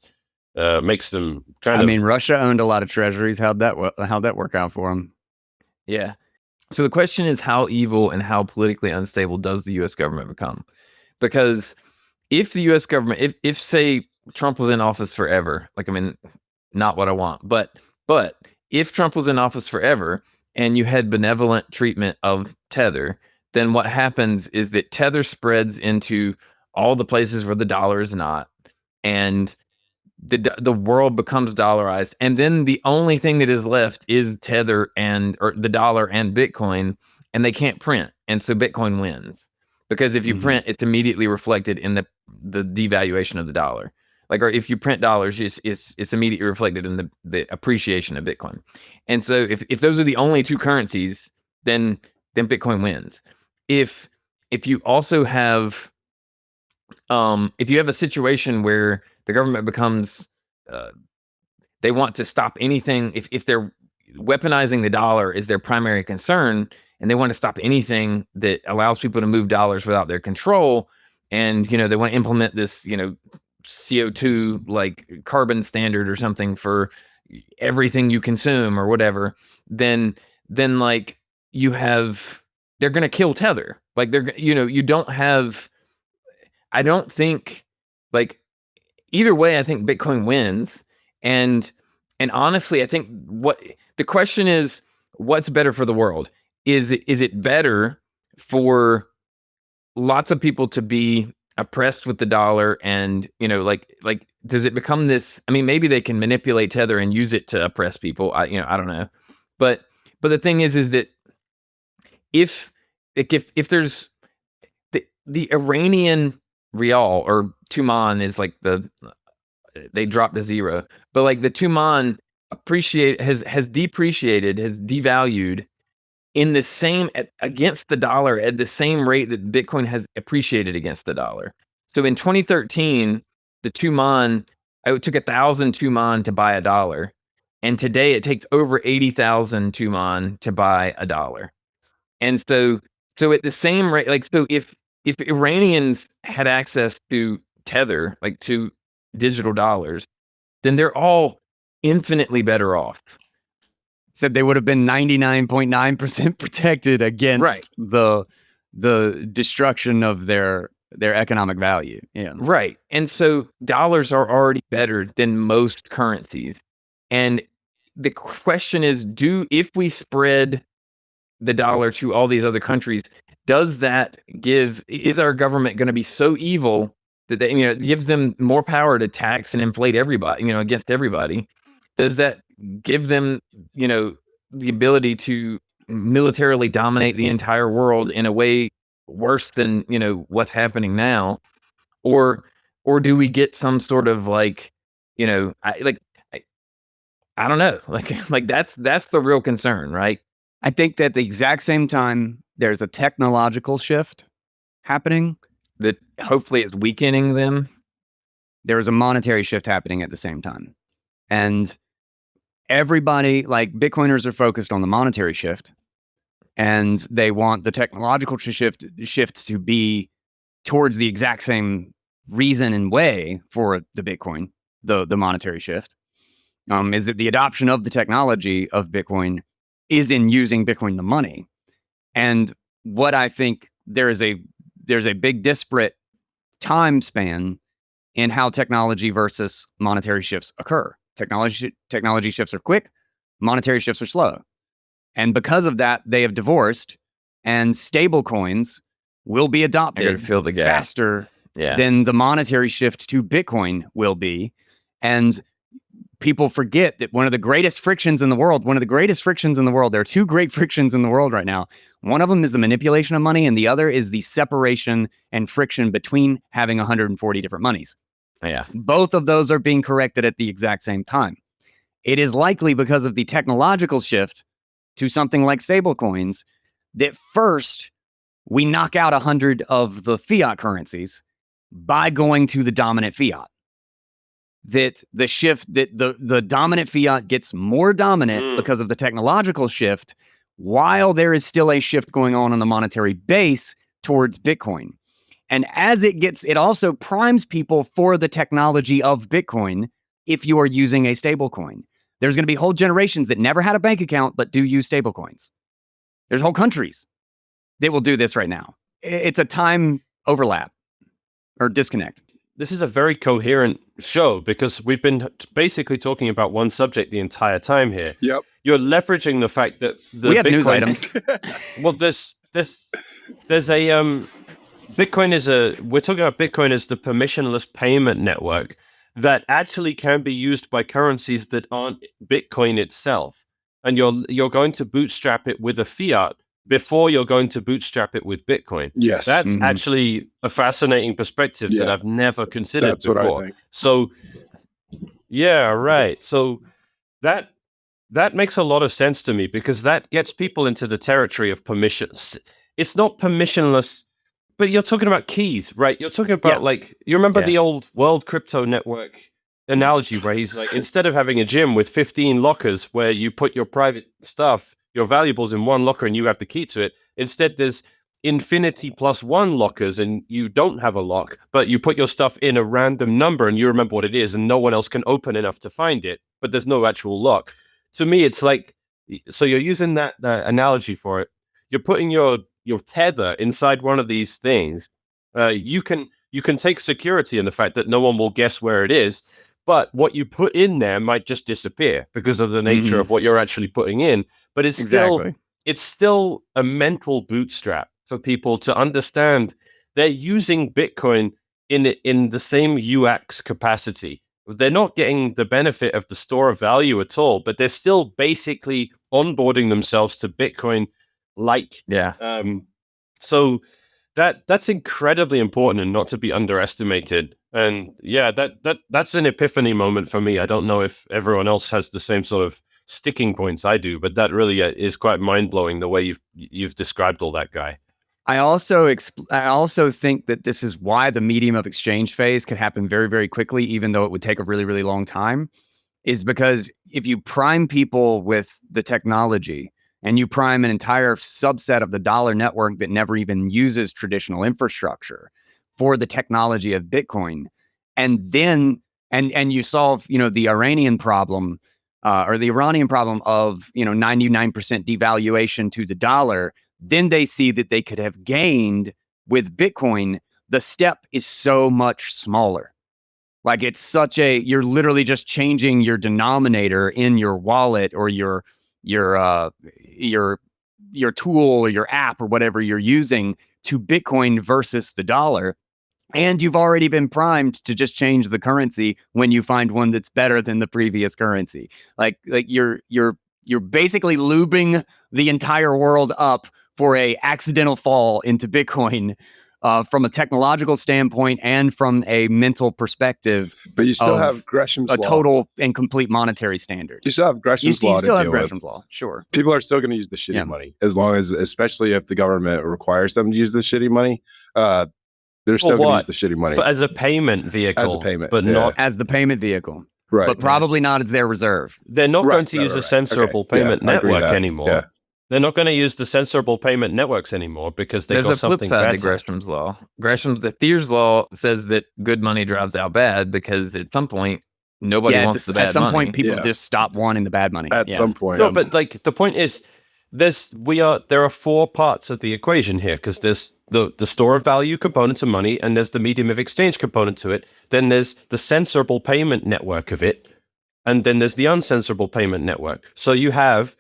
makes them kind of. I mean, Russia owned a lot of treasuries. How'd that work out for them? Yeah. So the question is, how evil and how politically unstable does the U.S. government become? Because if the U.S. government, if say Trump was in office forever, like, I mean, not what I want, but if Trump was in office forever and you had benevolent treatment of Tether, then what happens is that Tether spreads into all the places where the dollar is not, and the world becomes dollarized, and then the only thing that is left is Tether or the dollar and Bitcoin, and they can't print, and so Bitcoin wins, because if you print, it's immediately reflected in the devaluation of the dollar. Like, or if you print dollars, it's immediately reflected in the appreciation of Bitcoin. And so if those are the only two currencies, then Bitcoin wins. If you also have if you have a situation where the government becomes they want to stop anything, if they're weaponizing the dollar is their primary concern, and they want to stop anything that allows people to move dollars without their control, and they want to implement this CO2 like carbon standard or something for everything you consume or whatever, then like they're going to kill Tether. Like, you don't have, I don't think, like, either way, I think Bitcoin wins. And honestly, I think the question is, what's better for the world? Is it better for lots of people to be oppressed with the dollar, and like does it become this? I mean, maybe they can manipulate Tether and use it to oppress people. I don't know, but the thing is that if there's the Iranian rial, or Tuman is like they dropped to zero, but like the Tuman has depreciated, has devalued in the same against the dollar at the same rate that Bitcoin has appreciated against the dollar. So in 2013, the Tuman, it took 1,000 Tuman to buy $1, and today it takes over 80,000 Tuman to buy $1. And so at the same rate, like, so if Iranians had access to Tether, like to digital dollars, then they're all infinitely better off. Said they would have been 99.9% protected against the destruction of their economic value. Yeah. Right. And so dollars are already better than most currencies. And the question is, if we spread the dollar to all these other countries, is our government going to be so evil that it gives them more power to tax and inflate everybody, against everybody? Does that give them, the ability to militarily dominate the entire world in a way worse than, what's happening now? Or do we get some sort of I don't know, like that's the real concern, right? I think that at the exact same time, there's a technological shift happening that hopefully is weakening them. There is a monetary shift happening at the same time. And everybody, like Bitcoiners, are focused on the monetary shift, and they want the technological shift to be towards the exact same reason and way for the Bitcoin, the monetary shift, is that the adoption of the technology of Bitcoin is in using Bitcoin the money. And what I think there's a big disparate time span in how technology versus monetary shifts occur. Technology shifts are quick, monetary shifts are slow. And because of that, they have divorced, and stablecoins will be adopted fill the gap faster than the monetary shift to Bitcoin will be. And people forget that one of the greatest frictions in the world, there are two great frictions in the world right now. One of them is the manipulation of money, and the other is the separation and friction between having 140 different monies. Yeah. Both of those are being corrected at the exact same time. It is likely because of the technological shift to something like stablecoins that first we knock out 100 of the fiat currencies by going to the dominant fiat. That the dominant fiat gets more dominant because of the technological shift, while there is still a shift going on the monetary base towards Bitcoin. And as it also primes people for the technology of Bitcoin if you are using a stablecoin. There's going to be whole generations that never had a bank account but do use stablecoins. There's whole countries that will do this right now. It's a time overlap or disconnect. This is a very coherent show because we've been basically talking about one subject the entire time here. Yep. You're leveraging the fact that we have news items. Well, there's a we're talking about Bitcoin as the permissionless payment network that actually can be used by currencies that aren't Bitcoin itself. And you're going to bootstrap it with a fiat before you're going to bootstrap it with Bitcoin. Yes. That's actually a fascinating perspective that I've never considered before. That's what I think. So, yeah, right. So that makes a lot of sense to me because that gets people into the territory of permissions. It's not permissionless, but you're talking about keys, right? You're talking about you remember the old World Crypto Network analogy where he's like, instead of having a gym with 15 lockers where you put your private stuff, your valuables in one locker and you have the key to it, instead there's infinity plus one lockers and you don't have a lock, but you put your stuff in a random number and you remember what it is and no one else can open enough to find it, but there's no actual lock. To me, it's like, so you're using that analogy for it. You're putting your tether inside one of these things. You can take security in the fact that no one will guess where it is, but what you put in there might just disappear because of the nature of what you're actually putting in. But it's still a mental bootstrap for people to understand they're using Bitcoin in the same UX capacity. They're not getting the benefit of the store of value at all, but they're still basically onboarding themselves to Bitcoin so that's incredibly important and not to be underestimated. And that's an epiphany moment for me. I don't know if everyone else has the same sort of sticking points I do, but that really is quite mind-blowing the way you've described all that, Guy. I also think that this is why the medium of exchange phase could happen very, very quickly, even though it would take a really, really long time, is because if you prime people with the technology and you prime an entire subset of the dollar network that never even uses traditional infrastructure for the technology of Bitcoin, and then and you solve, the Iranian problem or the Iranian problem of 99% devaluation to the dollar, then they see that they could have gained with Bitcoin. The step is so much smaller. Like you're literally just changing your denominator in your wallet or your tool or your app or whatever you're using to Bitcoin versus the dollar. And you've already been primed to just change the currency when you find one that's better than the previous currency. Like you're basically lubing the entire world up for a accidental fall into Bitcoin from a technological standpoint and from a mental perspective. But you still have Gresham's law. A total and complete monetary standard. You still have Gresham's law to deal with. You still have Gresham's law, sure. People are still going to use the shitty money, especially if the government requires them to use the shitty money. They're still going to use the shitty money. As a payment vehicle. As a payment. But not as the payment vehicle. Right. But probably not as their reserve. They're not going to use a censorable payment network anymore. Yeah. They're not going to use the censorable payment networks anymore because they got something better. There's a flip side to Gresham's law. The Thier's law says that good money drives out bad because at some point, nobody wants the bad money. At some point, people just stop wanting the bad money. At some point. So, but like the point is, there are four parts of the equation here because there's the store of value component to money, and there's the medium of exchange component to it. Then there's the censorable payment network of it, and then there's the uncensorable payment network. So you have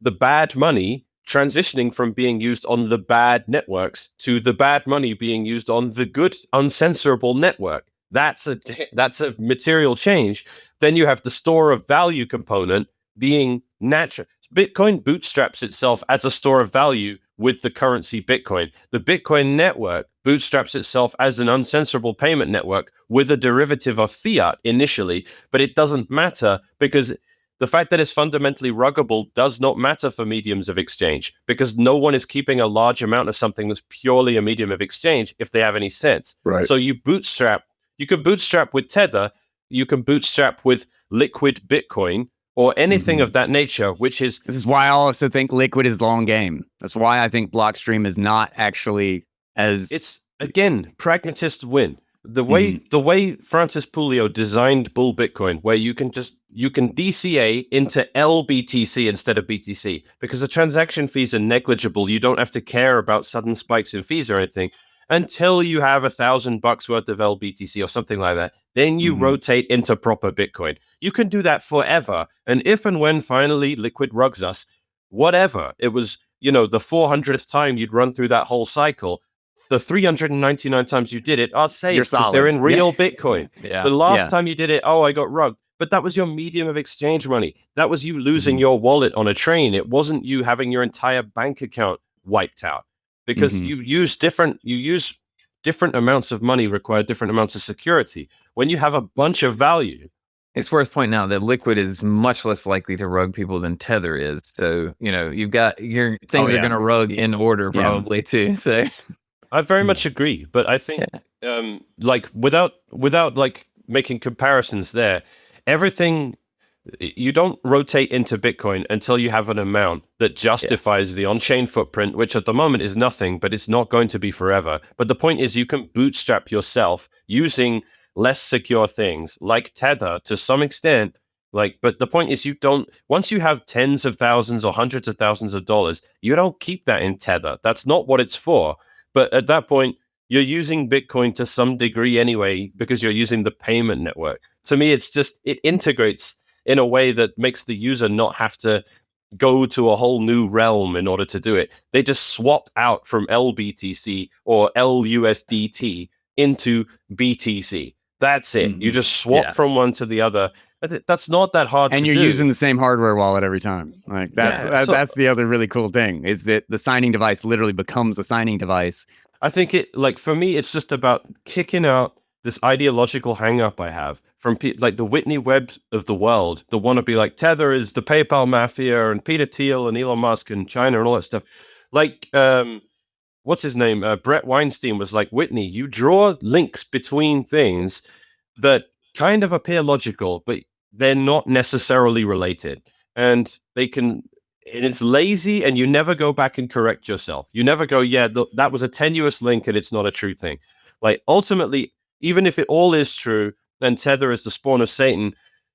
the bad money transitioning from being used on the bad networks to the bad money being used on the good uncensorable network. That's a material change. Then you have the store of value component being natural. Bitcoin bootstraps itself as a store of value with the currency Bitcoin. The Bitcoin network bootstraps itself as an uncensorable payment network with a derivative of fiat initially, but it doesn't matter because the fact that it's fundamentally ruggable does not matter for mediums of exchange because no one is keeping a large amount of something that's purely a medium of exchange if they have any sense. Right. So you can bootstrap with Tether, you can bootstrap with liquid Bitcoin, or anything of that nature, which is... This is why I also think liquid is long game. That's why I think Blockstream is not actually as... It's, again, pragmatists win. The way Francis Pulio designed Bull Bitcoin, where you can DCA into LBTC instead of BTC, because the transaction fees are negligible. You don't have to care about sudden spikes in fees or anything until you have $1,000 worth of LBTC or something like that. Then you rotate into proper Bitcoin. You can do that forever. And if and when finally Liquid rugs us, whatever, it was, the 400th time you'd run through that whole cycle, the 399 times you did it are safe because they're in real Bitcoin. The last time you did it, I got rugged. But that was your medium of exchange money. That was you losing your wallet on a train. It wasn't you having your entire bank account wiped out because you use different amounts of money require different amounts of security. When you have a bunch of value, it's worth pointing out that Liquid is much less likely to rug people than Tether is. So, you've got your things are going to rug in order probably too. So I very much agree. But I think without like making comparisons there, everything, you don't rotate into Bitcoin until you have an amount that justifies the on-chain footprint, which at the moment is nothing, but it's not going to be forever. But the point is you can bootstrap yourself using less secure things like Tether to some extent. But the point is once you have tens of thousands or hundreds of thousands of dollars, you don't keep that in Tether. That's not what it's for. But at that point, you're using Bitcoin to some degree anyway, because you're using the payment network. To me, it integrates in a way that makes the user not have to go to a whole new realm in order to do it. They just swap out from LBTC or LUSDT into BTC. That's it. You just swap from one to the other. That's not that hard to do. And you're using the same hardware wallet every time. Like that's the other really cool thing is that the signing device literally becomes a signing device. I think for me, it's just about kicking out this ideological hang-up I have from the Whitney Webb of the world, the want to be like Tether is the PayPal mafia and Peter Thiel and Elon Musk and China and all that stuff. What's his name? Brett Weinstein was like, Whitney, you draw links between things that kind of appear logical, but they're not necessarily related. And it's lazy, and you never go back and correct yourself. You never go, that was a tenuous link and it's not a true thing. Ultimately, even if it all is true, and Tether is the spawn of Satan,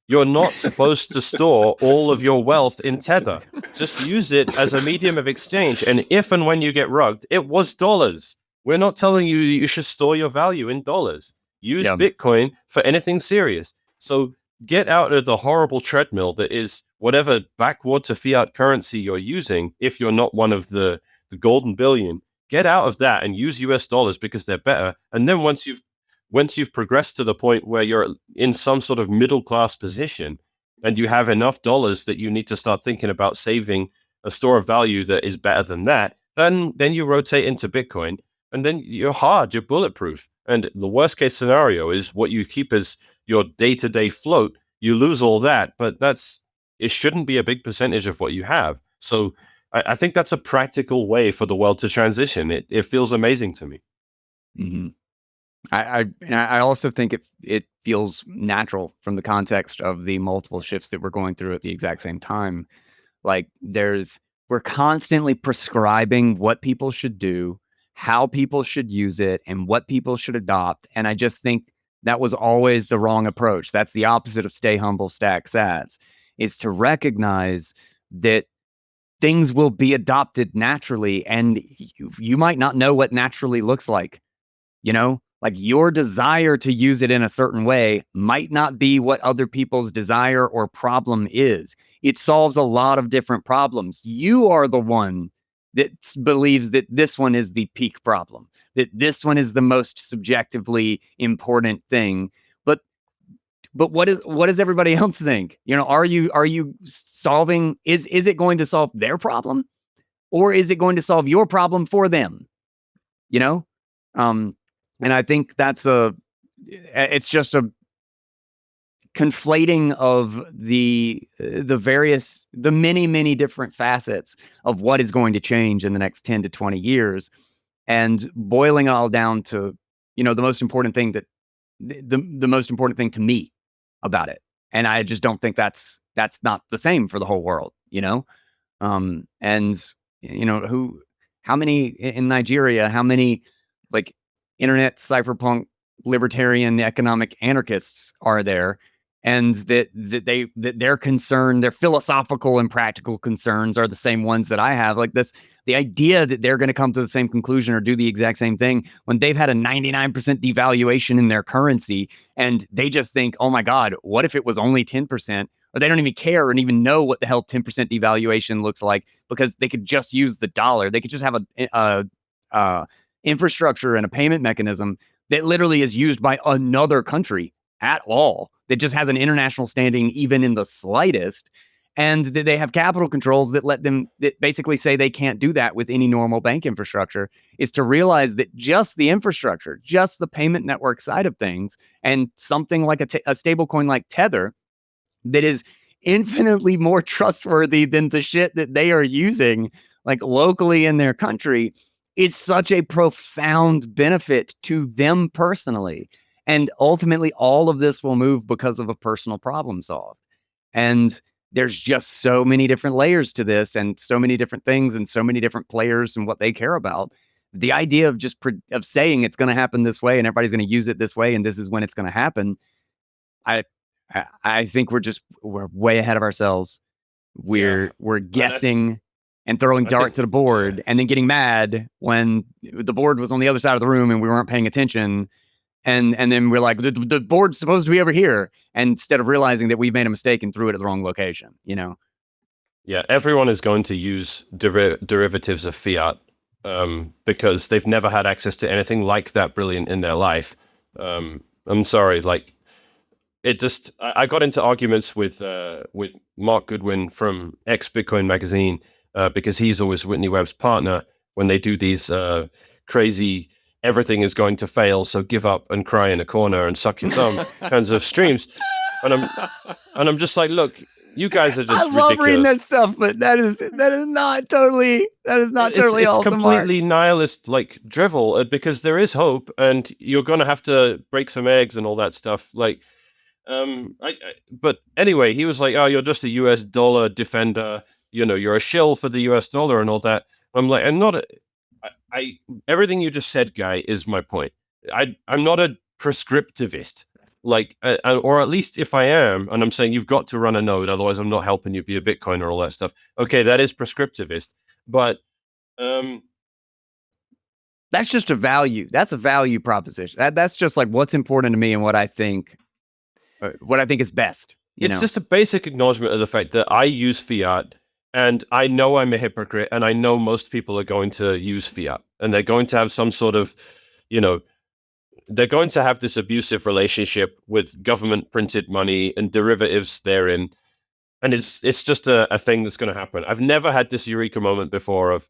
You're not supposed to store all of your wealth in Tether. Just use it as a medium of exchange. And if and when you get rugged, it was dollars. We're not telling you you should store your value in dollars. Use Bitcoin for anything serious. So get out of the horrible treadmill that is whatever backward to fiat currency you're using. If you're not one of the golden billion, get out of that and use US dollars because they're better. And then once you've progressed to the point where you're in some sort of middle class position and you have enough dollars that you need to start thinking about saving a store of value that is better than that, then you rotate into Bitcoin, and then you're bulletproof. And the worst case scenario is what you keep as your day-to-day float. You lose all that, but it shouldn't be a big percentage of what you have. So I think that's a practical way for the world to transition. It feels amazing to me. Mm-hmm. I also think it feels natural from the context of the multiple shifts that we're going through at the exact same time. Like we're constantly prescribing what people should do, how people should use it, and what people should adopt. And I just think that was always the wrong approach. That's the opposite of stay humble, stack sats, is to recognize that things will be adopted naturally. And you might not know what naturally looks like, like your desire to use it in a certain way might not be what other people's desire or problem is. It solves a lot of different problems. You are the one that believes that this one is the peak problem, that this one is the most subjectively important thing. But what does everybody else think? Are you solving, is it going to solve their problem, or is it going to solve your problem for them? And I think it's just a conflating of the many, many different facets of what is going to change in the next 10 to 20 years, and boiling it all down to, the most important thing the most important thing to me about it. And I just don't think that's not the same for the whole world, and how many in Nigeria, how many like internet cypherpunk libertarian economic anarchists are there, and that their concern, their philosophical and practical concerns are the same ones that I have. Like the idea that they're going to come to the same conclusion or do the exact same thing when they've had a 99% devaluation in their currency, and they just think, oh my God, what if it was only 10%? Or they don't even care and even know what the hell 10% devaluation looks like, because they could just use the dollar. They could just have a infrastructure and a payment mechanism that literally is used by another country at all, that just has an international standing even in the slightest, and that they have capital controls that basically say they can't do that with any normal bank infrastructure, is to realize that just the infrastructure, just the payment network side of things, and something like a stablecoin like Tether that is infinitely more trustworthy than the shit that they are using like locally in their country, is such a profound benefit to them personally. And ultimately, all of this will move because of a personal problem solved. And there's just so many different layers to this, and so many different things, and so many different players and what they care about. The idea of just of saying it's going to happen this way and everybody's going to use it this way and this is when it's going to happen, I think we're way ahead of ourselves. We're guessing and throwing darts at a board, and then getting mad when the board was on the other side of the room and we weren't paying attention. And then we're like, the board's supposed to be over here, and instead of realizing that we made a mistake and threw it at the wrong location, Yeah, everyone is going to use derivatives of fiat because they've never had access to anything like that brilliant in their life. I'm sorry, like I got into arguments with Mark Goodwin from Bitcoin magazine because he's always Whitney Webb's partner when they do these crazy everything is going to fail, so give up and cry in a corner and suck your thumb kinds of streams. And I'm just like, look, you guys are just ridiculous. I love reading that stuff, but that is not totally it's completely nihilist like drivel, because there is hope and you're going to have to break some eggs and all that stuff. Like, but anyway, he was like, oh, you're just a US dollar defender. You're a shill for the US dollar and all that. I'm like, everything you just said, Guy, is my point. I'm not a prescriptivist. Like, or at least if I am, and I'm saying you've got to run a node, otherwise I'm not helping you be a Bitcoiner or all that stuff. Okay, that is prescriptivist, but that's just a value. That's a value proposition. That's just like what's important to me and what I think is best. It's just a basic acknowledgement of the fact that I use fiat, and I know I'm a hypocrite, and I know most people are going to use fiat, and they're going to have some sort of, they're going to have this abusive relationship with government printed money and derivatives therein. And it's just a thing that's going to happen. I've never had this eureka moment before of,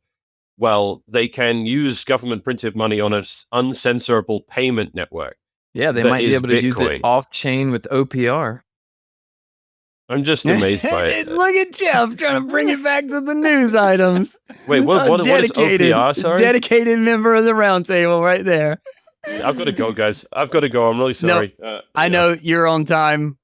well, they can use government printed money on an uncensorable payment network. Yeah, they might be able to use it off chain with OPR. I'm just amazed by it. Look at Jeff trying to bring it back to the news items. Wait, what is OPR? Sorry? Dedicated member of the roundtable right there. I've got to go, guys. I've got to go. I'm really sorry. No, I know you're on time.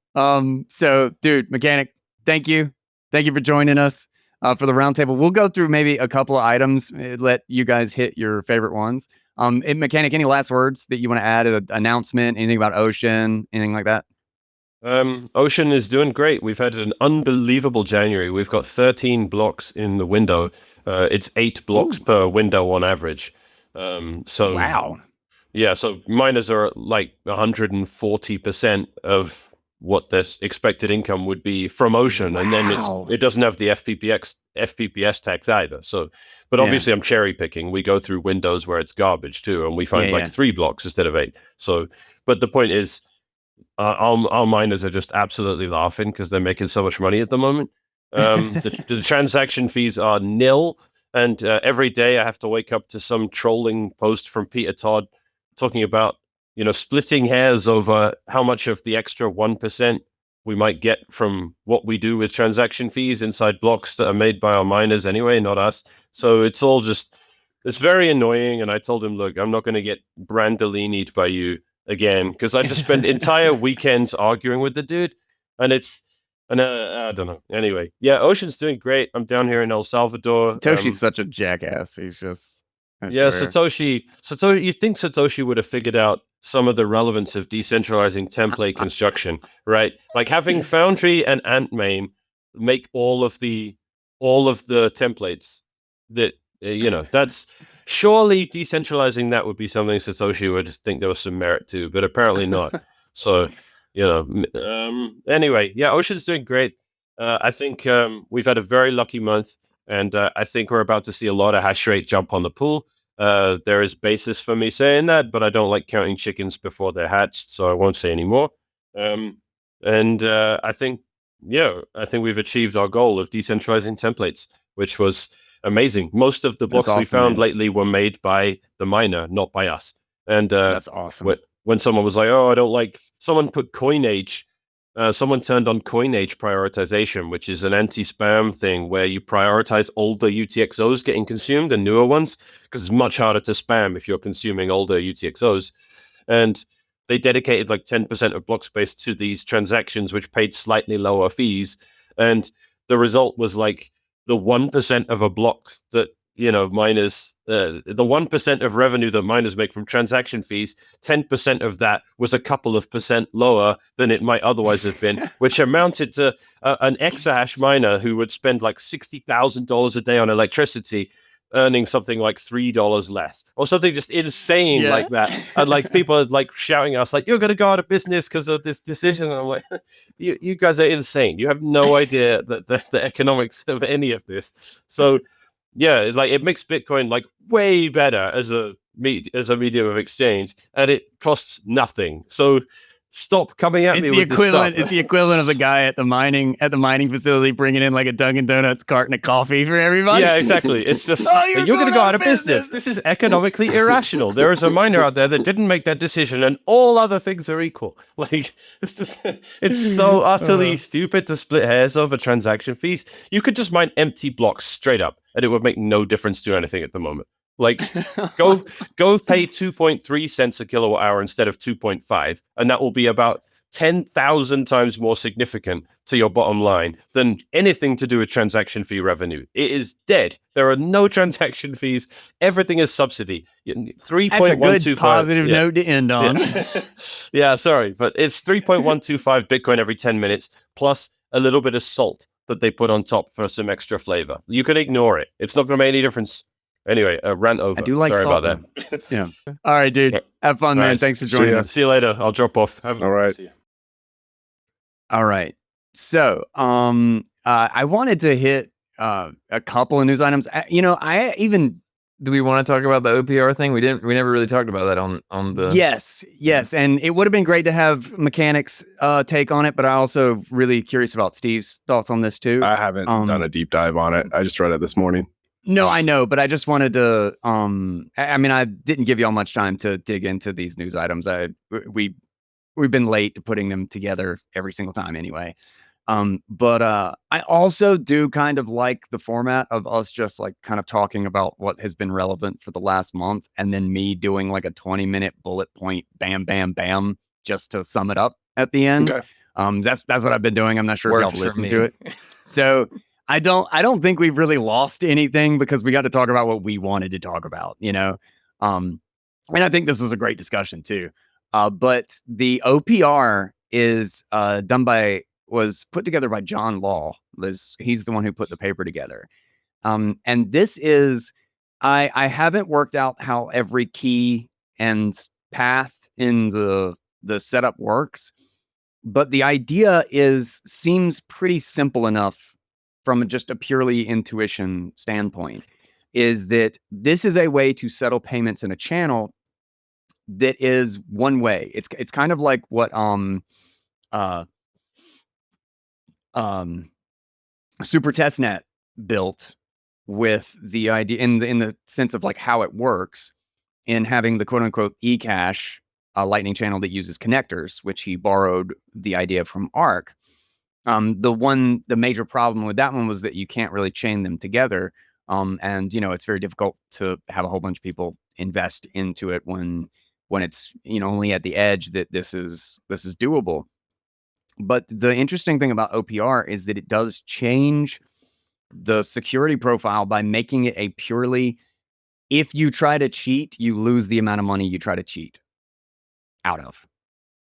So, dude, Mechanic, thank you. Thank you for joining us for the roundtable. We'll go through maybe a couple of items, let you guys hit your favorite ones. Mechanic, any last words that you want to add? An announcement, anything about Ocean, anything like that? Ocean is doing great. We've had an unbelievable January. We've got 13 blocks in the window. It's 8 blocks per window on average. Wow. Yeah, so miners are like 140% of what their expected income would be from Ocean, and then it doesn't have the FPPS tax either. So, but obviously I'm cherry picking. We go through windows where it's garbage too, and we find 3 blocks instead of 8. So, but the point is, our miners are just absolutely laughing because they're making so much money at the moment. The transaction fees are nil, and every day I have to wake up to some trolling post from Peter Todd talking about, splitting hairs over how much of the extra 1% we might get from what we do with transaction fees inside blocks that are made by our miners anyway, not us. So it's all it's very annoying. And I told him, look, I'm not going to get Brandolini'd by you again, because I just spent entire weekends arguing with the dude, and I don't know. Anyway, yeah, Ocean's doing great. I'm down here in El Salvador. Satoshi's such a jackass. He's just... Satoshi. You think Satoshi would have figured out some of the relevance of decentralizing template construction, right? Like having Foundry and Antmain make all of the templates that that's surely decentralizing that would be something Satoshi would think there was some merit to, but apparently not. So anyway, yeah, Ocean's doing great. I think we've had a very lucky month. And I think we're about to see a lot of hash rate jump on the pool. There is basis for me saying that, but I don't like counting chickens before they're hatched, so I won't say any more. I think we've achieved our goal of decentralizing templates, which was amazing. Most of the blocks we found lately were made by the miner, not by us. And that's awesome. When someone was like, "Oh, I don't like," someone put Coinage. Someone turned on Coinage prioritization, which is an anti-spam thing where you prioritize older UTXOs getting consumed and newer ones, because it's much harder to spam if you're consuming older UTXOs. And they dedicated like 10% of block space to these transactions, which paid slightly lower fees. And the result was like the 1% of a block that, miners, the 1% of revenue that miners make from transaction fees, 10% of that was a couple of percent lower than it might otherwise have been, which amounted to an exahash miner who would spend like $60,000 a day on electricity, earning something like $3 less, or something just insane like that. And like people are like shouting at us like, "You're going to go out of business because of this decision." And I'm like, you guys are insane. You have no idea the economics of any of this. So yeah, like it makes Bitcoin like way better as a medium of exchange, and it costs nothing. So stop coming at me with this stuff. It's the equivalent of the guy at the mining facility bringing in like a Dunkin' Donuts carton of coffee for everybody. Yeah, exactly. It's just you're going to go out of business. This is economically irrational. There is a miner out there that didn't make that decision, and all other things are equal. Like it's so utterly stupid to split hairs over transaction fees. You could just mine empty blocks straight up, and it would make no difference to anything at the moment. Like, go pay 2.3 cents a kilowatt hour instead of 2.5, and that will be about 10,000 times more significant to your bottom line than anything to do with transaction fee revenue. It is dead. There are no transaction fees. Everything is subsidy. 3.125. That's a good positive note to end on. Yeah, sorry, but it's 3.125 Bitcoin every 10 minutes plus a little bit of salt that they put on top for some extra flavor. You can ignore it. It's not going to make any difference. Anyway, rant over. I do like sorry salt, about that. Yeah. All right, dude. Yeah. Have fun, All man. right. Thanks for joining us. See you later. I'll drop off. All right. All right. So, I wanted to hit a couple of news items. Do we want to talk about the OPR thing? We never really talked about that on the. Yes, and it would have been great to have mechanics take on it, but I also really curious about Steve's thoughts on this too. I haven't done a deep dive on it. I just read it this morning. No, I know, but I just wanted to. I didn't give y'all much time to dig into these news items. We've been late to putting them together every single time anyway. But I also do kind of like the format of us just like kind of talking about what has been relevant for the last month, and then me doing like a 20-minute bullet point, bam, bam, bam, just to sum it up at the end. Okay. That's what I've been doing. I'm not sure Works if y'all for listen me. to it. So I don't think we've really lost anything because we got to talk about what we wanted to talk about, and I think this was a great discussion too. But the OPR is was put together by John Law. He's the one who put the paper together. And this is, I haven't worked out how every key and path in the setup works, but the idea seems pretty simple enough from just a purely intuition standpoint, is that this is a way to settle payments in a channel that is one way. It's kind of like what Super Testnet built, with the idea in the sense of like how it works, in having the quote unquote eCash, a Lightning channel that uses connectors, which he borrowed the idea from Arc. The major problem with that one was that you can't really chain them together. And it's very difficult to have a whole bunch of people invest into it when it's only at the edge that this is doable. But the interesting thing about OPR is that it does change the security profile by making it a purely, if you try to cheat, you lose the amount of money you try to cheat out of.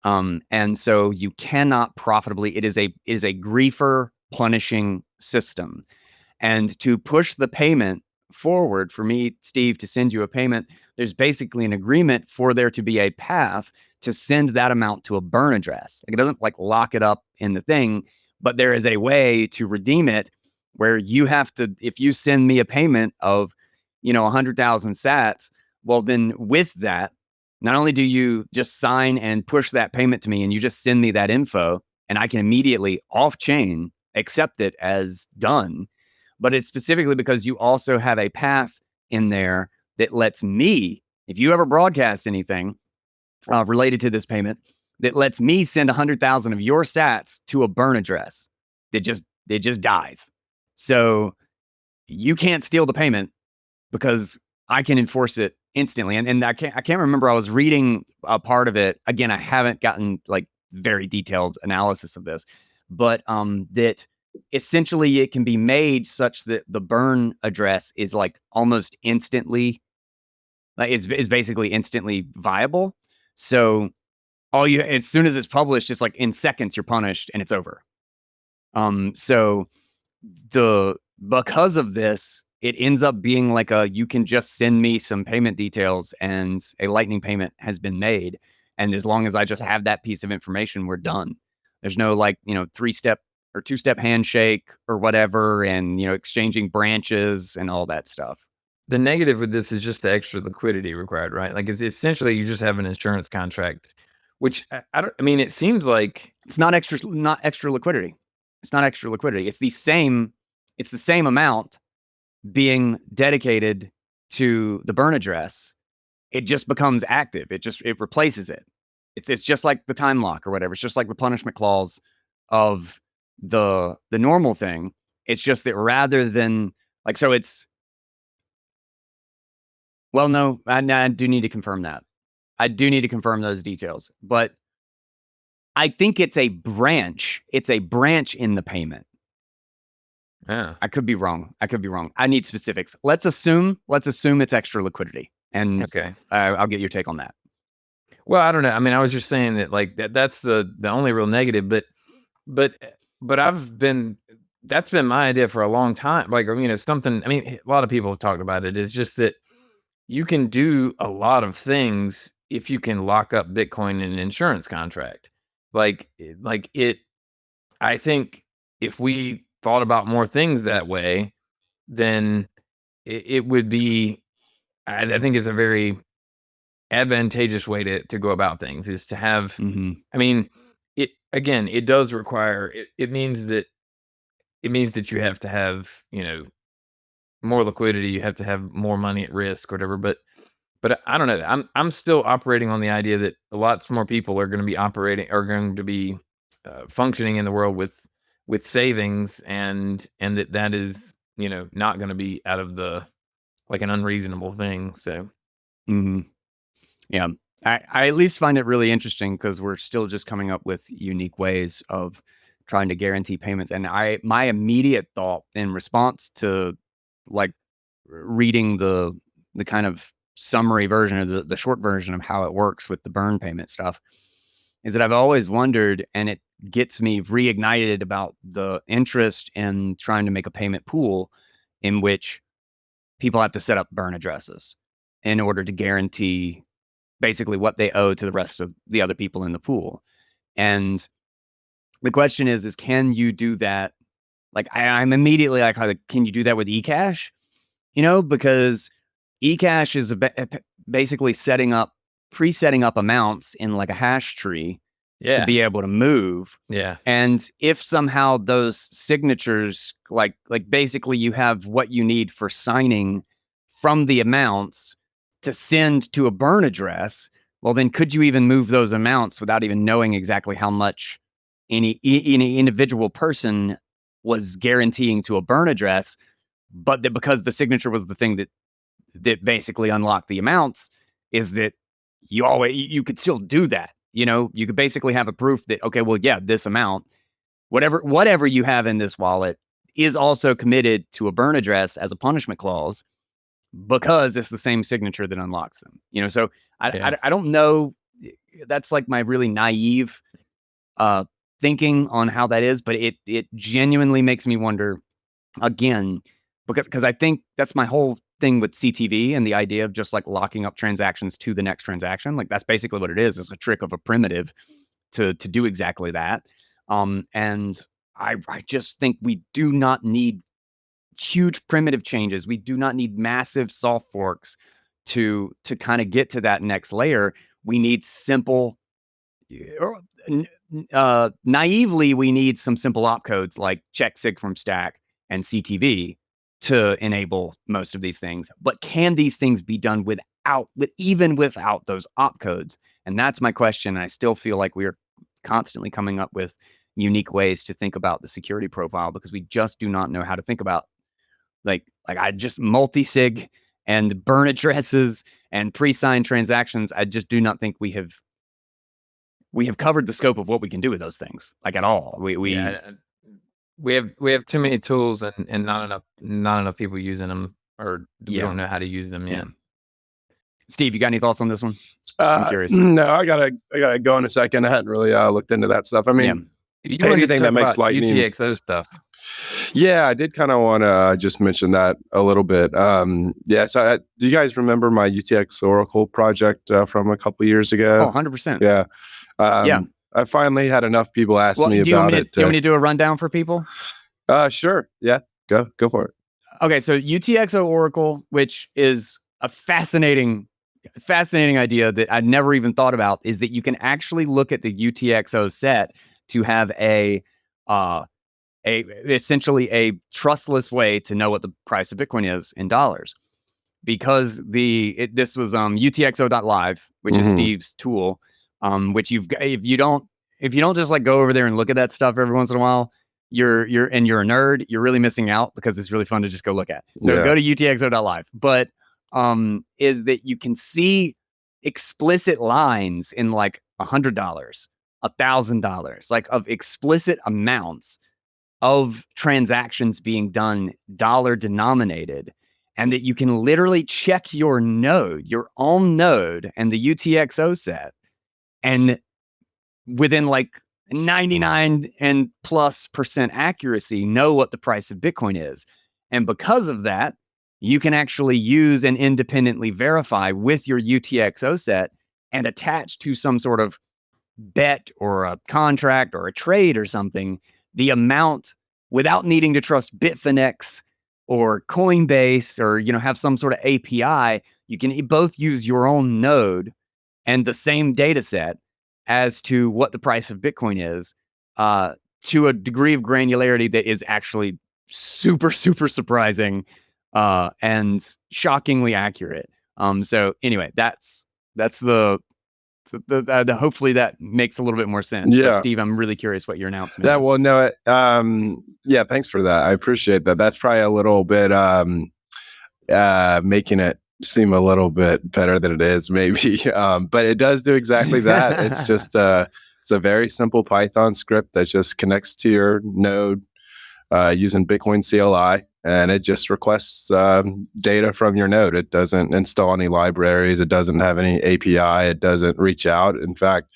And so you cannot profitably, it is a griefer punishing system. And to push the payment forward, for me, Steve, to send you a payment, there's basically an agreement for there to be a path to send that amount to a burn address. Like, it doesn't like lock it up in the thing, but there is a way to redeem it where you have to, if you send me a payment of, 100,000 sats, well, then with that, not only do you just sign and push that payment to me and you just send me that info and I can immediately off chain accept it as done, but it's specifically because you also have a path in there that lets me, if you ever broadcast anything related to this payment, that lets me send 100,000 of your sats to a burn address that just dies. So you can't steal the payment because I can enforce it instantly. And I can't remember. I was reading a part of it. Again, I haven't gotten like very detailed analysis of this, but that essentially it can be made such that the burn address is like almost instantly, like is basically instantly viable. So as soon as it's published, it's like in seconds you're punished and it's over. So because of this, it ends up being like you can just send me some payment details and a Lightning payment has been made. And as long as I just have that piece of information, we're done. There's no 3-step or 2-step handshake or whatever, and, exchanging branches and all that stuff. The negative with this is just the extra liquidity required, right? Like, it's essentially you just have an insurance contract, which it seems like it's not extra liquidity. It's not extra liquidity. It's the same amount being dedicated to the burn address. It just becomes active. It replaces it. It's just like the time lock or whatever. It's just like the punishment clause of the normal thing. It's just that rather than so it's, well, no, I do need to confirm that. I do need to confirm those details, but I think it's a branch. It's a branch in the payment. Yeah. I could be wrong. I need specifics. Let's assume it's extra liquidity. And Okay. I'll get your take on that. Well, I don't know. I mean, I was just saying that like that's the only real negative, but that's been my idea for a long time. Like, something, I mean, a lot of people have talked about it. Is just that you can do a lot of things if you can lock up Bitcoin in an insurance contract. Like I think if we thought about more things that way, then it would be, I think it's a very advantageous way to go about things, is to have, I mean, it does require, it means that you have to have, more liquidity, you have to have more money at risk, whatever. But I don't know. I'm still operating on the idea that lots more people are going to be functioning in the world with savings, and that is, not going to be out of the, like, an unreasonable thing. So, yeah, I at least find it really interesting because we're still just coming up with unique ways of trying to guarantee payments. And my immediate thought in response to like reading the kind of summary version or the short version of how it works with the burn payment stuff is that I've always wondered, and it gets me reignited about the interest in trying to make a payment pool in which people have to set up burn addresses in order to guarantee basically what they owe to the rest of the other people in the pool. And the question is can you do that? Like, I'm immediately like, can you do that with eCash? Because eCash is basically presetting up amounts in like a hash tree to be able to move. Yeah. And if somehow those signatures, like basically you have what you need for signing from the amounts to send to a burn address, well, then could you even move those amounts without even knowing exactly how much any individual person was guaranteeing to a burn address? But that because the signature was the thing that basically unlocked the amounts, is that you could still do that. You could basically have a proof that, okay, well, yeah, this amount, whatever you have in this wallet is also committed to a burn address as a punishment clause, because it's the same signature that unlocks them. So I don't know. That's like my really naive thinking on how that is, but it genuinely makes me wonder again, because I think that's my whole thing with CTV and the idea of just like locking up transactions to the next transaction. Like, that's basically what it is. It's a trick of a primitive to do exactly that. And I just think we do not need huge primitive changes. We do not need massive soft forks to kind of get to that next layer. We need simple, naively, we need some simple opcodes like check sig from stack and CTV to enable most of these things. But can these things be done even without those opcodes? And that's my question. I still feel like we're constantly coming up with unique ways to think about the security profile, because we just do not know how to think about like I just multi-sig and burn addresses and pre-signed transactions. I just do not think we have covered the scope of what we can do with those things, like, at all. We have too many tools and not enough people using them, or we don't know how to use them yet. Steve, you got any thoughts on this one? I'm curious. No, I gotta go in a second. I hadn't really looked into that stuff. I mean, anything that makes Lightning UTXO stuff. Yeah, I did kind of want to just mention that a little bit. So do you guys remember my UTXO Oracle project from a couple years ago? Oh, 100%. Yeah. I finally had enough people ask me about it. Do you want me to do a rundown for people? Sure. Yeah. Go for it. Okay, so UTXO Oracle, which is a fascinating idea that I'd never even thought about, is that you can actually look at the UTXO set to have essentially a trustless way to know what the price of Bitcoin is in dollars, because this was UTXO.live, which is Steve's tool, which if you don't just like go over there and look at that stuff every once in a while, you're a nerd, you're really missing out, because it's really fun to just go look at. So go to UTXO.live. But is that you can see explicit lines in like $100, $1,000, like of explicit amounts of transactions being done dollar denominated, and that you can literally check your node, your own node, and the UTXO set, and within like 99 and plus % accuracy, know what the price of Bitcoin is. And because of that, you can actually use and independently verify with your UTXO set and attach to some sort of bet or a contract or a trade or something, the amount without needing to trust Bitfinex or Coinbase or, have some sort of API. You can both use your own node and the same data set as to what the price of Bitcoin is, to a degree of granularity that is actually super, super surprising and shockingly accurate. So anyway, that's the hopefully that makes a little bit more sense. Yeah. But Steve, I'm really curious what your announcement Yeah, is. well, no, yeah, thanks for that. I appreciate that. That's probably a little bit making it seem a little bit better than it is, maybe. But it does do exactly that. It's just it's a very simple Python script that just connects to your node using Bitcoin CLI, and it just requests data from your node. It doesn't install any libraries. It doesn't have any API. It doesn't reach out. In fact,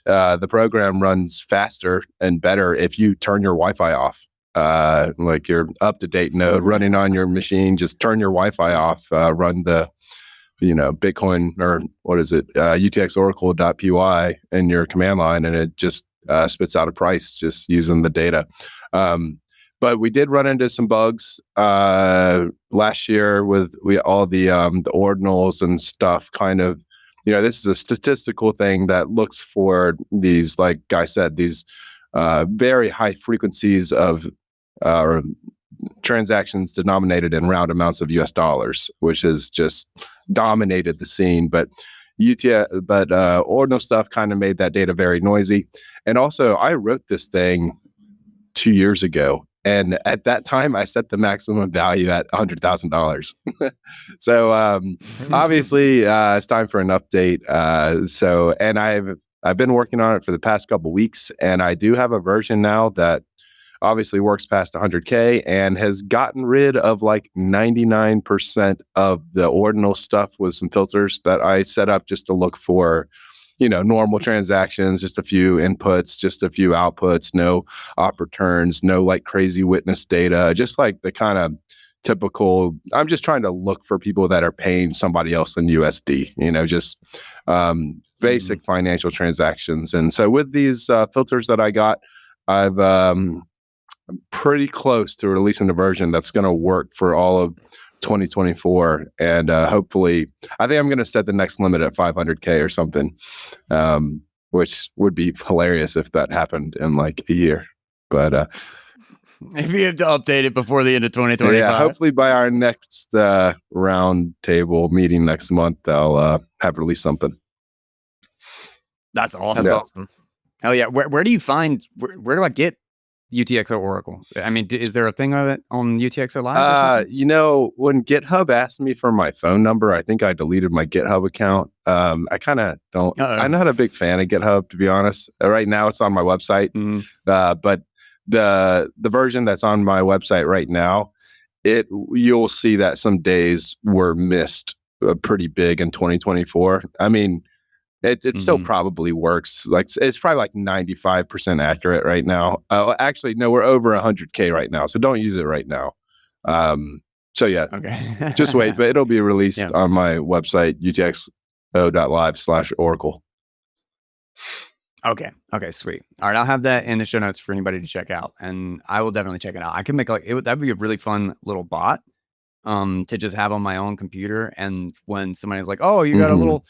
the program runs faster and better if you turn your Wi-Fi off. Like your up-to-date node running on your machine, just turn your Wi-Fi off, run the, Bitcoin, or what is it, UTXO Oracle.py in your command line, and it just spits out a price just using the data. But we did run into some bugs last year with all the ordinals and stuff. Kind of, this is a statistical thing that looks for these, like I said, these very high frequencies of transactions denominated in round amounts of US dollars, which has just dominated the scene. But ordinal stuff kind of made that data very noisy. And also, I wrote this thing 2 years ago, and at that time, I set the maximum value at $100,000. So obviously, it's time for an update. And I've been working on it for the past couple weeks, and I do have a version now that obviously works past 100K and has gotten rid of like 99% of the ordinal stuff with some filters that I set up just to look for, normal transactions, just a few inputs, just a few outputs, no op returns, no like crazy witness data, just like the kind of typical. I'm just trying to look for people that are paying somebody else in USD, just basic financial transactions. And so with these filters that I got, I'm pretty close to releasing a version that's going to work for all of 2024, and hopefully, I think I'm going to set the next limit at 500K or something, which would be hilarious if that happened in like a year. But if you have to update it before the end of 2025, yeah, hopefully by our next roundtable meeting next month, I'll have released something. That's awesome. That's awesome. Hell yeah! Where do you find? Where do I get UTXO Oracle? I mean, is there a thing of it on UTXO Live or something? When GitHub asked me for my phone number, I think I deleted my GitHub account. I kind of don't. I'm not a big fan of GitHub, to be honest. Right now, it's on my website, but the version that's on my website right now, you'll see that some days were missed pretty big in 2024. I mean, it still probably works. Like it's probably like 95% accurate right now. Actually, no, we're over 100K right now, so don't use it right now. So yeah, okay. Just wait, but it'll be released on my website, utxo.live/Oracle. Okay, sweet. All right, I'll have that in the show notes for anybody to check out, and I will definitely check it out. I can make that'd be a really fun little bot to just have on my own computer, and when somebody's like, "Oh, you got a little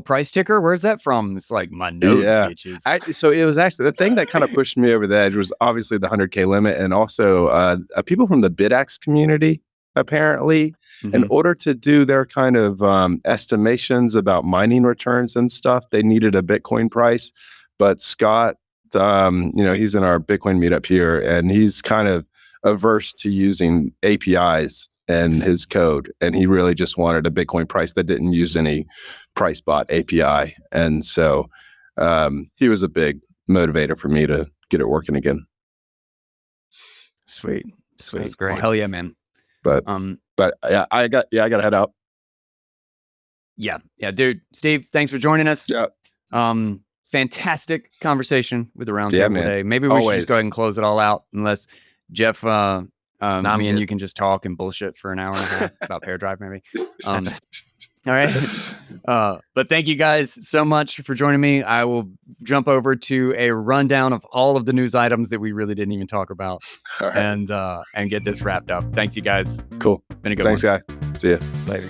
price ticker? Where's that from?" It's like my node, bitches. So it was actually the thing that kind of pushed me over the edge was obviously the 100K limit, and also people from the BitX community. Apparently, in order to do their kind of estimations about mining returns and stuff, they needed a Bitcoin price. But Scott, he's in our Bitcoin meetup here, and he's kind of averse to using APIs in his code, and he really just wanted a Bitcoin price that didn't use any price bot API. And so he was a big motivator for me to get it working again. Sweet. That's great. Well, hell yeah, man. But yeah, I got to head out. Yeah, dude. Steve, thanks for joining us. Yeah. Fantastic conversation with the roundtable Yeah, man. today. Maybe we should Always. just go ahead and close it all out, unless Jeff, me and good. you can just talk and bullshit for an hour and a half about pair drive, maybe. All right. But thank you guys so much for joining me. I will jump over to a rundown of all of the news items that we really didn't even talk about, All right. and get this wrapped up. Thanks, you guys. Cool. Been a good Thanks, one. guy. See ya. Later.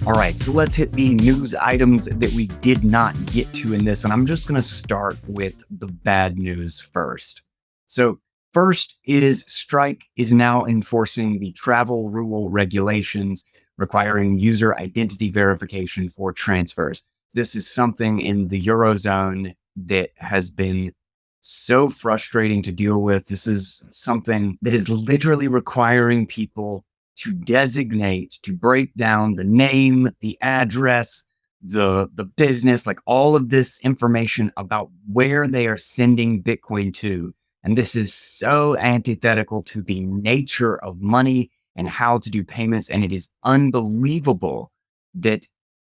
All right, so let's hit the news items that we did not get to in this. And I'm just going to start with the bad news first. So first is Strike is now enforcing the travel rule regulations requiring user identity verification for transfers. This is something in the Eurozone that has been so frustrating to deal with. This is something that is literally requiring people to designate, to break down the name, the address, the business, like all of this information about where they are sending Bitcoin to. And this is so antithetical to the nature of money and how to do payments. And it is unbelievable that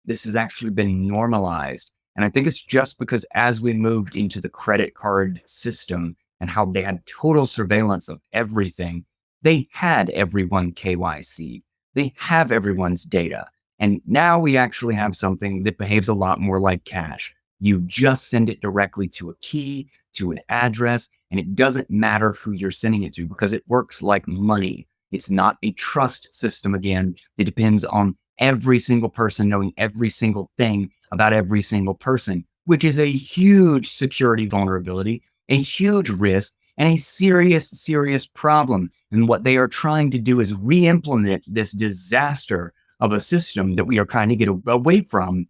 this has actually been normalized. And I think it's just because as we moved into the credit card system and how they had total surveillance of everything, they had everyone KYC. They have everyone's data. And now we actually have something that behaves a lot more like cash. You just send it directly to a key, to an address, and it doesn't matter who you're sending it to because it works like money. It's not a trust system again. It depends on every single person knowing every single thing about every single person, which is a huge security vulnerability, a huge risk, and a serious, serious problem. And what they are trying to do is re-implement this disaster of a system that we are trying to get away from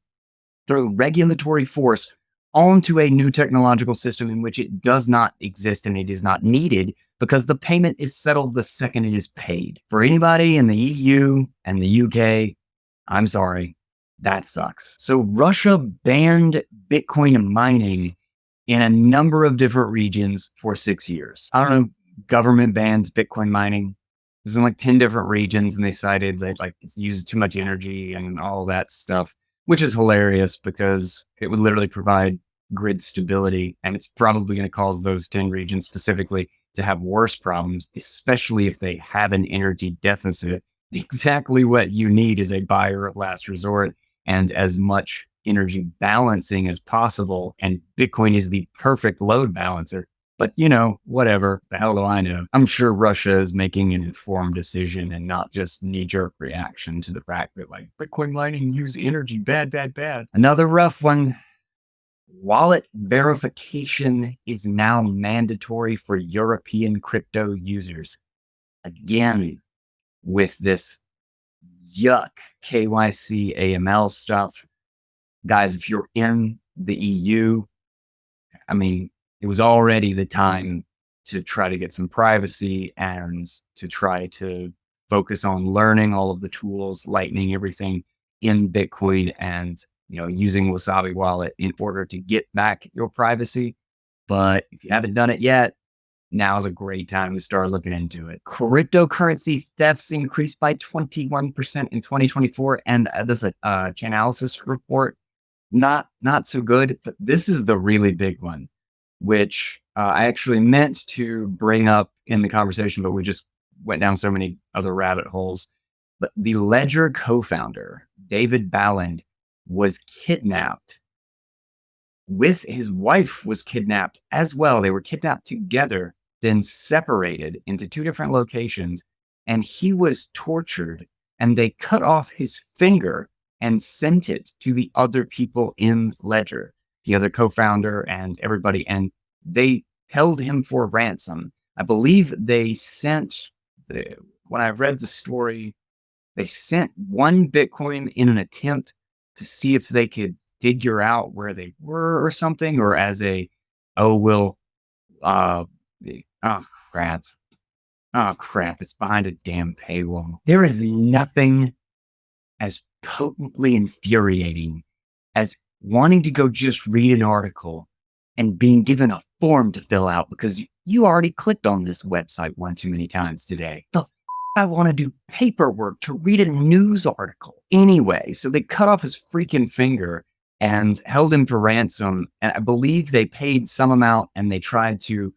through regulatory force onto a new technological system in which it does not exist and it is not needed because the payment is settled the second it is paid. For anybody in the EU and the UK, I'm sorry, that sucks. So Russia banned Bitcoin mining in a number of different regions for 6 years. I don't know, government bans Bitcoin mining. It was in like 10 different regions, and they cited that like it uses too much energy and all that stuff, which is hilarious because it would literally provide grid stability, and it's probably going to cause those 10 regions specifically to have worse problems, especially if they have an energy deficit. Exactly what you need is a buyer of last resort and as much energy balancing as possible. And Bitcoin is the perfect load balancer. But, you know, whatever. The hell do I know? I'm sure Russia is making an informed decision and not just knee-jerk reaction to the fact that, like, Bitcoin mining use energy. Bad, bad, bad. Another rough one. Wallet verification is now mandatory for European crypto users. Again, with this yuck KYC AML stuff. Guys, if you're in the EU, I mean, it was already the time to try to get some privacy and to try to focus on learning all of the tools, lightning everything in Bitcoin and, you know, using Wasabi Wallet in order to get back your privacy. But if you haven't done it yet, now is a great time to start looking into it. Cryptocurrency thefts increased by 21% in 2024. And there's a Chainalysis report. Not so good, but this is the really big one, which I actually meant to bring up in the conversation, but we just went down so many other rabbit holes. But the Ledger co-founder, David Balland, was kidnapped with his wife was kidnapped as well. They were kidnapped together, then separated into two different locations, and he was tortured, and they cut off his finger and sent it to the other people in Ledger, the other co-founder and everybody, and they held him for ransom. I believe they sent, when I read the story, they sent 1 Bitcoin in an attempt to see if they could figure out where they were or something, or as a, oh crap, it's behind a damn paywall. There is nothing as potently infuriating as wanting to go just read an article and being given a form to fill out because you already clicked on this website one too many times today. I want to do paperwork to read a news article anyway. So they cut off his freaking finger and held him for ransom. And I believe they paid some amount and they tried to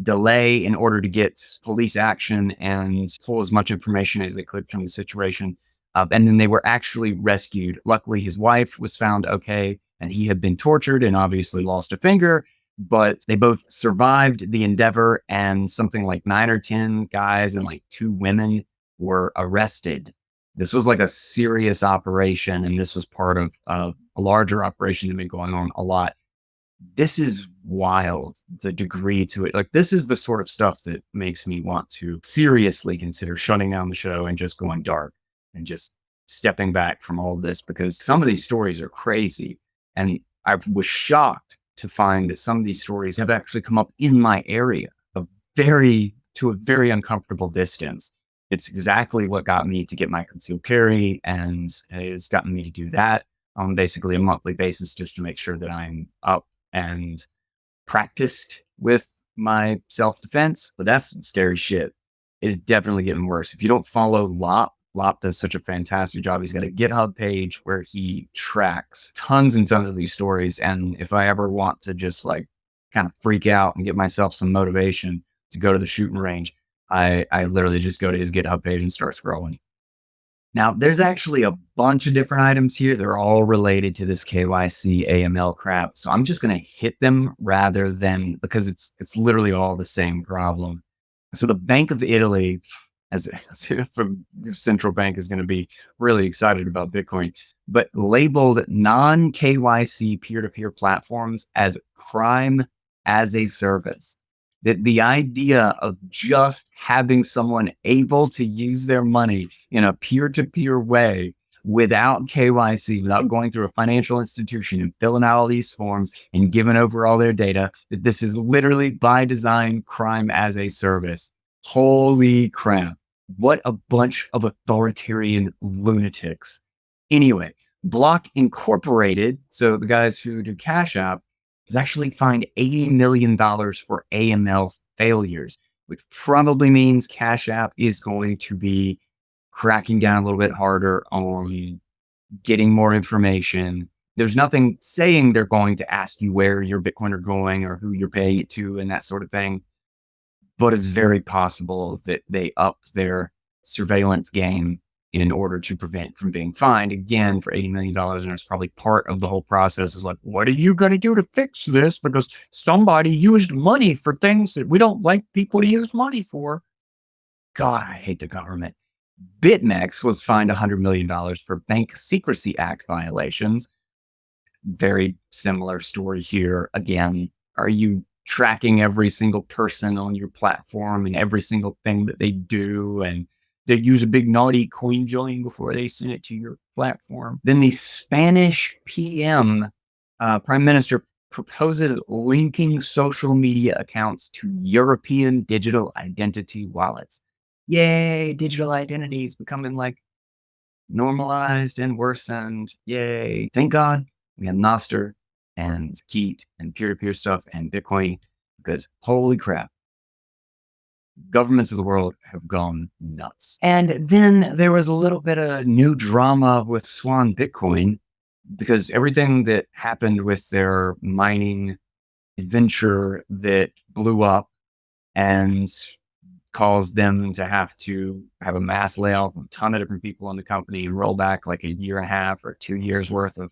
delay in order to get police action and pull as much information as they could from the situation. And then they were actually rescued. Luckily, his wife was found okay, and he had been tortured and obviously lost a finger, but they both survived the endeavor, and something like 9 or 10 guys and like 2 women were arrested. This was like a serious operation, and this was part of a larger operation that had been going on a lot. This is wild, the degree to it. Like, this is the sort of stuff that makes me want to seriously consider shutting down the show and just going dark and just stepping back from all of this, because some of these stories are crazy. And I was shocked to find that some of these stories have actually come up in my area to a very uncomfortable distance. It's exactly what got me to get my concealed carry, and it's gotten me to do that on basically a monthly basis just to make sure that I'm up and practiced with my self-defense. But that's some scary shit. It is definitely getting worse. If you don't follow Lop does such a fantastic job. He's got a GitHub page where he tracks tons and tons of these stories. And if I ever want to just like kind of freak out and get myself some motivation to go to the shooting range, I literally just go to his GitHub page and start scrolling. Now, there's actually a bunch of different items here. They're all related to this KYC AML crap. So I'm just going to hit them rather than, because it's literally all the same problem. So the Bank of Italy, as if a central bank, is going to be really excited about Bitcoin, but labeled non-KYC peer-to-peer platforms as crime as a service. That the idea of just having someone able to use their money in a peer-to-peer way without KYC, without going through a financial institution and filling out all these forms and giving over all their data, that this is literally by design crime as a service. Holy crap. What a bunch of authoritarian lunatics. Anyway, Block Incorporated, so the guys who do Cash App, was actually fined $80 million for AML failures, which probably means Cash App is going to be cracking down a little bit harder on getting more information. There's nothing saying they're going to ask you where your Bitcoin are going or who you're paying it to and that sort of thing. But it's very possible that they upped their surveillance game in order to prevent from being fined again for $80 million. And it's probably part of the whole process is like, what are you going to do to fix this? Because somebody used money for things that we don't like people to use money for. God, I hate the government. BitMEX was fined $100 million for Bank Secrecy Act violations. Very similar story here. Again, are you tracking every single person on your platform and every single thing that they do? And they use a big naughty coin join before they send it to your platform. Then the Spanish Prime Minister proposes linking social media accounts to European digital identity wallets. Yay, digital identities becoming like normalized and worsened. Yay. Thank God we have Nostr and Keat and peer-to-peer stuff and Bitcoin, because holy crap, governments of the world have gone nuts. And then there was a little bit of new drama with Swan Bitcoin, because everything that happened with their mining venture that blew up and caused them to have a mass layoff of a ton of different people in the company and roll back like a year and a half or 2 years worth of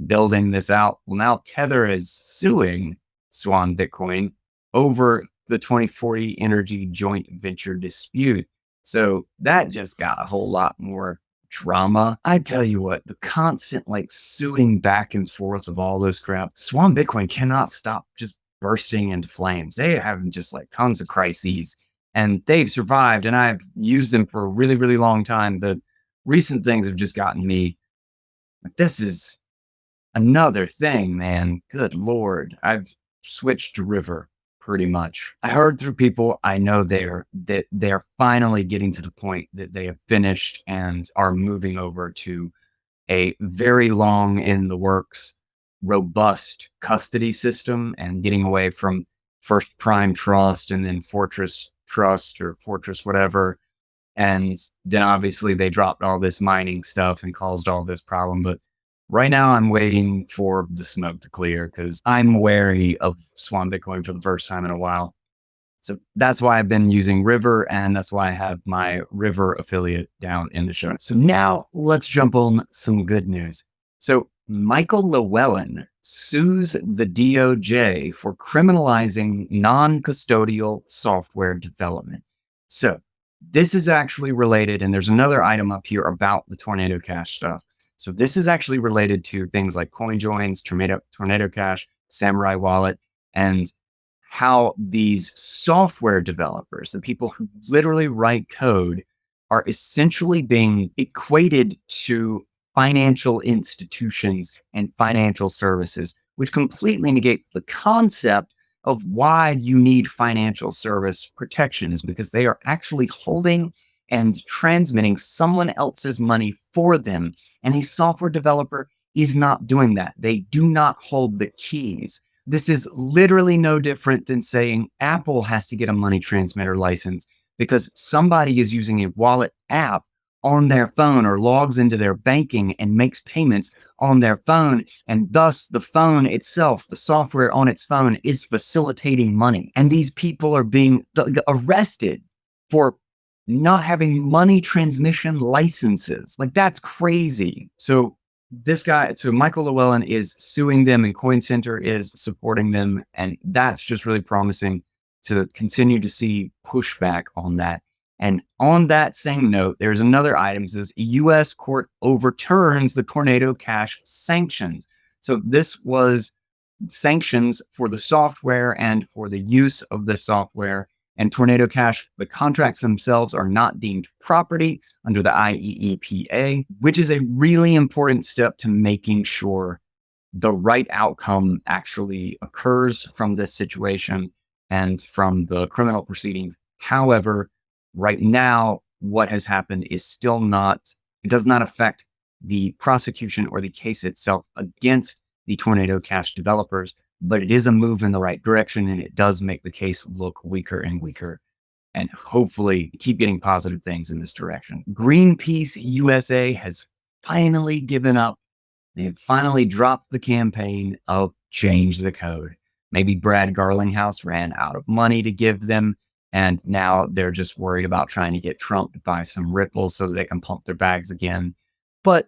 building this out. Well, now Tether is suing Swan Bitcoin over the 2040 energy joint venture dispute. So that just got a whole lot more drama. I tell you what, the constant like suing back and forth of all this crap, Swan Bitcoin cannot stop just bursting into flames. They are having just like tons of crises, and they've survived, and I've used them for a really, really long time. The recent things have just gotten me. This is another thing, man. Good Lord. I've switched to River pretty much. I heard through people I know they're finally getting to the point that they have finished and are moving over to a very long in the works robust custody system and getting away from first Prime Trust and then Fortress Trust or Fortress whatever. And then obviously they dropped all this mining stuff and caused all this problem. But right now I'm waiting for the smoke to clear because I'm wary of Swan Bitcoin for the first time in a while. So that's why I've been using River, and that's why I have my River affiliate down in the show notes. So now let's jump on some good news. So Michael Llewellyn sues the DOJ for criminalizing non-custodial software development. So this is actually related, and there's another item up here about the Tornado Cash stuff. So this is actually related to things like CoinJoins, Tornado Cash, Samurai Wallet, and how these software developers, the people who literally write code, are essentially being equated to financial institutions and financial services, which completely negates the concept of why you need financial service protection, is because they are actually holding and transmitting someone else's money for them. And a software developer is not doing that. They do not hold the keys. This is literally no different than saying Apple has to get a money transmitter license because somebody is using a wallet app on their phone or logs into their banking and makes payments on their phone. And thus the phone itself, the software on its phone, is facilitating money. And these people are being arrested for not having money transmission licenses. Like, that's crazy. So Michael Llewellyn is suing them and Coin Center is supporting them. And that's just really promising to continue to see pushback on that. And on that same note, there's another item that says U.S. court overturns the Tornado Cash sanctions. So this was sanctions for the software and for the use of the software. And Tornado Cash, the contracts themselves are not deemed property under the IEEPA, which is a really important step to making sure the right outcome actually occurs from this situation and from the criminal proceedings. However, right now, what has happened is still it does not affect the prosecution or the case itself against the Tornado Cash developers, but it is a move in the right direction, and it does make the case look weaker and weaker, and hopefully keep getting positive things in this direction. Greenpeace USA has finally given up. They have finally dropped the campaign of change the code. Maybe Brad Garlinghouse ran out of money to give them, and now they're just worried about trying to get trumped by some ripples so that they can pump their bags again. But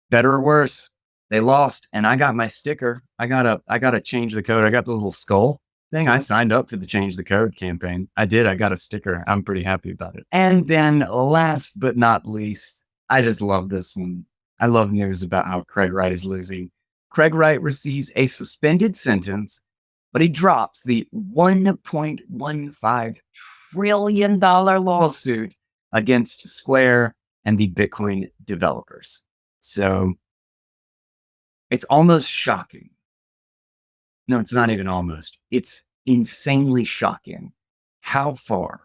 better or worse, they lost, and I got my sticker. I gotta change the code. I got the little skull thing. I signed up for the change the code campaign. I did. I got a sticker. I'm pretty happy about it. And then last but not least, I just love this one. I love news about how Craig Wright is losing. Craig Wright receives a suspended sentence, but he drops the $1.15 trillion lawsuit against Square and the Bitcoin developers. So it's almost shocking. No, it's not even almost. It's insanely shocking how far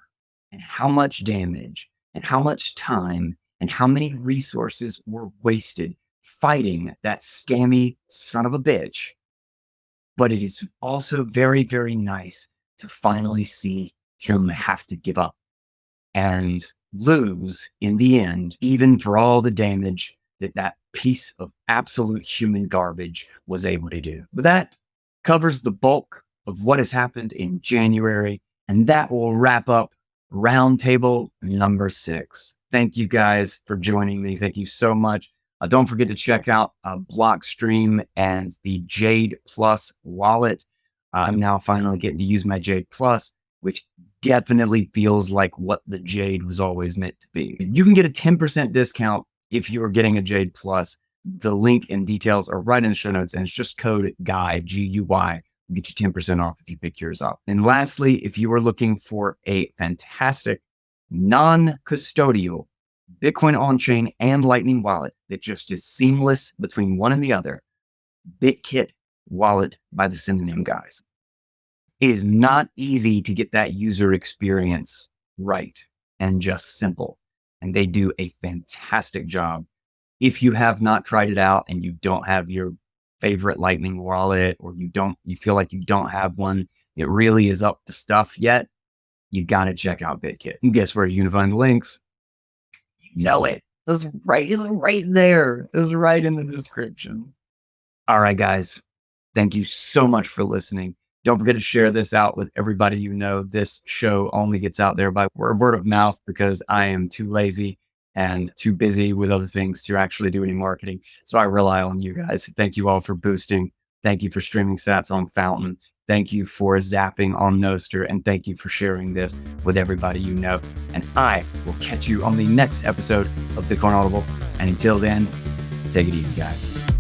and how much damage and how much time and how many resources were wasted fighting that scammy son of a bitch. But it is also very, very nice to finally see him have to give up and lose in the end, even for all the damage that piece of absolute human garbage was able to do. But that covers the bulk of what has happened in January, and that will wrap up Roundtable number 6. Thank you guys for joining me. Thank you so much. Don't forget to check out Blockstream and the Jade Plus wallet. I'm now finally getting to use my Jade Plus, which definitely feels like what the Jade was always meant to be. You can get a 10% discount if you are getting a Jade Plus. The link and details are right in the show notes, and it's just code GUY, GUY. We'll get you 10% off if you pick yours up. And lastly, if you are looking for a fantastic non-custodial Bitcoin on-chain and Lightning wallet that just is seamless between one and the other, BitKit wallet by the Synonym guys. It is not easy to get that user experience right and just simple, and they do a fantastic job. If you have not tried it out and you don't have your favorite Lightning wallet, or you feel like you don't have one, it really is up to stuff yet, you got to check out BitKit. And guess where you can find the links? You know it. It's right there. It's right in the description. All right, guys. Thank you so much for listening. Don't forget to share this out with everybody you know. This show only gets out there by word of mouth because I am too lazy and too busy with other things to actually do any marketing. So I rely on you guys. Thank you all for boosting. Thank you for streaming sats on Fountain. Thank you for zapping on Noster. And thank you for sharing this with everybody you know. And I will catch you on the next episode of Bitcoin Audible. And until then, take it easy, guys.